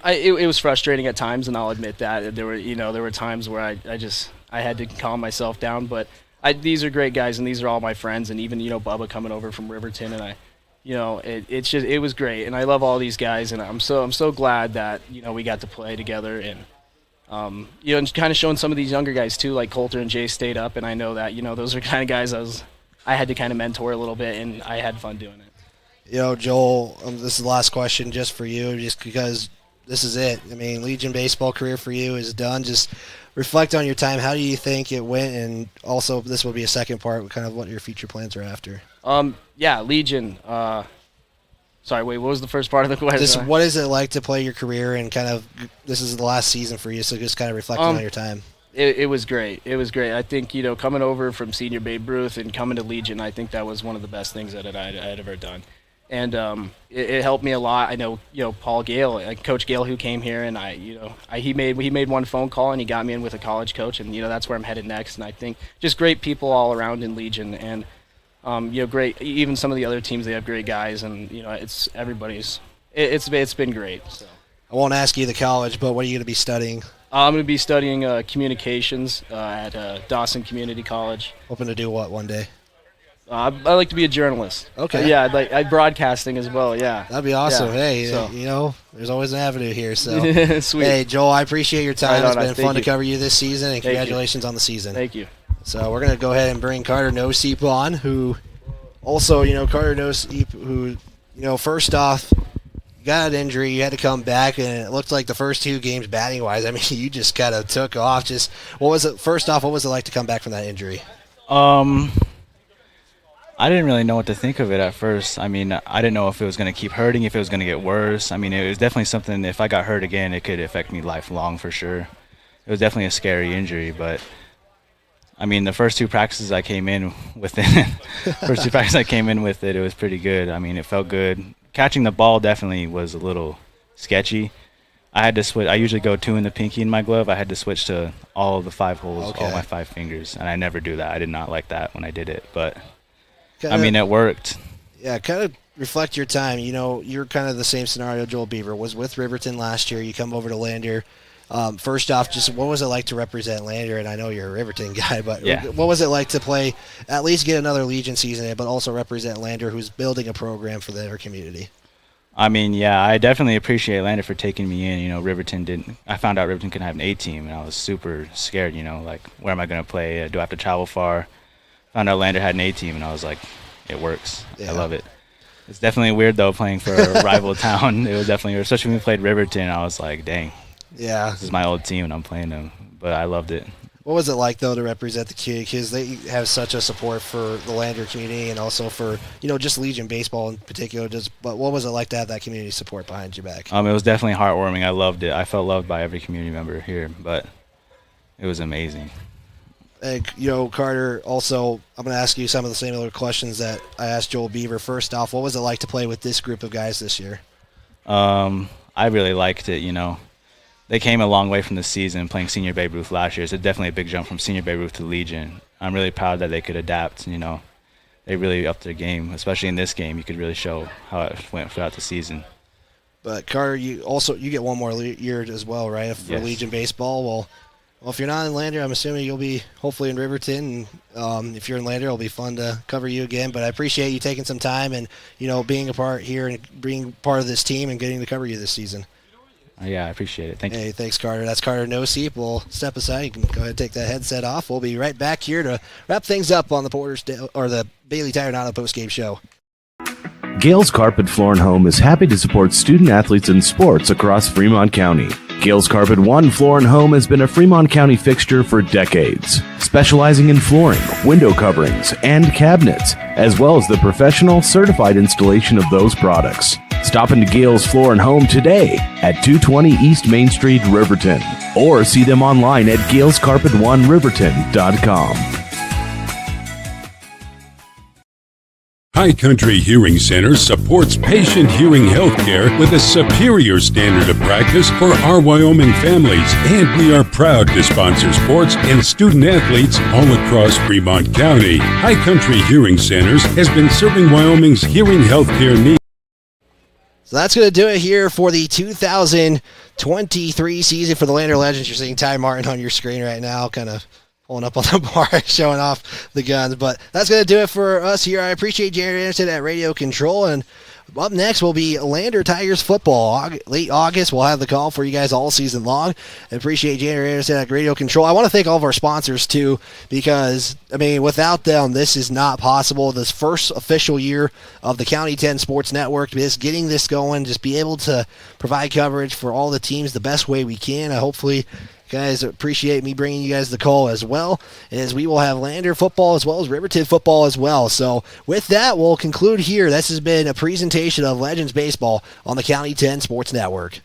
[SPEAKER 18] It was frustrating at times, and I'll admit that there were times where I had to calm myself down. But these are great guys, and these are all my friends, and even Bubba coming over from Riverton, and it was great, and I love all these guys, and I'm so glad that we got to play together, and and kind of showing some of these younger guys too, like Coulter and Jay stayed up, and I know that those are kind of guys I had to kind of mentor a little bit, and I had fun doing it.
[SPEAKER 2] Joel, this is the last question just for you, just because this is it. I mean, Legion baseball career for you is done. Just reflect on your time. How do you think it went? And also, this will be a second part, kind of what your future plans are after.
[SPEAKER 18] Yeah, Legion. Sorry, wait, what was the first part of the question?
[SPEAKER 2] Just what is it like to play your career, and kind of this is the last season for you, so just kind of reflecting on your time.
[SPEAKER 18] It was great. It was great. I think, coming over from senior Babe Ruth and coming to Legion, I think that was one of the best things that I'd ever done. And it helped me a lot. I know, Paul Gale, Coach Gale, who came here, and he made one phone call and he got me in with a college coach, and that's where I'm headed next. And I think just great people all around in Legion, and great. Even some of the other teams, they have great guys, and it's been great. So.
[SPEAKER 2] I won't ask you the college, but what are you going to be studying?
[SPEAKER 18] I'm going to be studying communications at Dawson Community College.
[SPEAKER 2] Hoping to do what one day?
[SPEAKER 18] I like to be a journalist.
[SPEAKER 2] Okay.
[SPEAKER 18] Yeah, I'd broadcasting as well. Yeah.
[SPEAKER 2] That'd be awesome.
[SPEAKER 18] Yeah.
[SPEAKER 2] Hey, there's always an avenue here. So,
[SPEAKER 18] sweet.
[SPEAKER 2] Hey, Joel, I appreciate your time.
[SPEAKER 18] Right on,
[SPEAKER 2] it's been fun to cover you this season, and congratulations on the season.
[SPEAKER 18] Thank you.
[SPEAKER 2] So we're gonna go ahead and bring Carter Noseep on, who also, Carter Noseep, who, first off, got an injury, you had to come back, and it looked like the first two games batting wise, I mean, you just kind of took off. Just what was it like to come back from that injury?
[SPEAKER 19] I didn't really know what to think of it at first. I mean, I didn't know if it was going to keep hurting, if it was going to get worse. I mean, it was definitely something, if I got hurt again, it could affect me lifelong for sure. It was definitely a scary injury, but I mean, the first two practices I came in with it, it was pretty good. I mean, it felt good. Catching the ball definitely was a little sketchy. I had to switch. I usually go 2 in the pinky in my glove. I had to switch to all of the 5 holes, all my 5 fingers, and I never do that. I did not like that when I did it, but it worked.
[SPEAKER 2] Yeah, kind of reflect your time. You're kind of the same scenario Joel Beaver was with Riverton last year. You come over to Lander. First off, just what was it like to represent Lander? And I know you're a Riverton guy, but what was it like to play, at least get another Legion season in, but also represent Lander, who's building a program for their community?
[SPEAKER 19] I mean, yeah, I definitely appreciate Lander for taking me in. Riverton didn't. I found out Riverton couldn't have an A team, and I was super scared. Like, where am I going to play? Do I have to travel far? Found out Lander had an A team, and I was like, it works. Yeah. I love it. It's definitely weird though playing for a rival town. It was definitely, especially when we played Riverton. I was like, dang.
[SPEAKER 2] Yeah.
[SPEAKER 19] This is my old team, and I'm playing them. But I loved it.
[SPEAKER 2] What was it like though to represent the community? Because they have such a support for the Lander community and also for just Legion baseball in particular. But what was it like to have that community support behind your back?
[SPEAKER 19] It was definitely heartwarming. I loved it. I felt loved by every community member here. But it was amazing.
[SPEAKER 2] And, Carter, also, I'm going to ask you some of the similar questions that I asked Joel Beaver. First off, what was it like to play with this group of guys this year?
[SPEAKER 19] I really liked it, They came a long way from the season playing Senior Babe Ruth last year. It's definitely a big jump from Senior Babe Ruth to Legion. I'm really proud that they could adapt, They really upped their game, especially in this game. You could really show how it went throughout the season.
[SPEAKER 2] But Carter, you get one more year as well, right? For
[SPEAKER 19] Yes.
[SPEAKER 2] Legion baseball. Well, if you're not in Lander, I'm assuming you'll be hopefully in Riverton. And if you're in Lander, it'll be fun to cover you again. But I appreciate you taking some time and being a part here and being part of this team and getting to cover you this season.
[SPEAKER 19] Yeah, I appreciate it. Thank you.
[SPEAKER 2] Hey, thanks, Carter. That's Carter Noseep. We'll step aside. You can go ahead and take that headset off. We'll be right back here to wrap things up on the the Bailey Tire and Auto postgame show.
[SPEAKER 6] Gales Carpet Floor and Home is happy to support student athletes in sports across Fremont County. Gales Carpet One Floor and Home has been a Fremont County fixture for decades, specializing in flooring, window coverings, and cabinets, as well as the professional certified installation of those products. Stop into Gales Floor and Home today at 220 East Main Street, Riverton, or see them online at galescarpet1riverton.com.
[SPEAKER 9] High Country Hearing Center supports patient hearing health care with a superior standard of practice for our Wyoming families, and we are proud to sponsor sports and student athletes all across Fremont County. High Country Hearing Centers has been serving Wyoming's hearing health care needs.
[SPEAKER 2] So that's going to do it here for the 2023 season for the Lander Legends. You're seeing Ty Martin on your screen right now, kind of pulling up on the bar, showing off the guns. But that's going to do it for us here. I appreciate Jared Anderson at Radio Control. And up next will be Lander Tigers football. Late August, we'll have the call for you guys all season long. I appreciate Jared Anderson at Radio Control. I want to thank all of our sponsors, too, because, without them, this is not possible. This first official year of the County 10 Sports Network, just getting this going, just be able to provide coverage for all the teams the best way we can. Hopefully, guys appreciate me bringing you guys the call as well, as we will have Lander football as well as Riverton football as well. So with that, we'll conclude here. This has been a presentation of Legends Baseball on the County 10 Sports Network.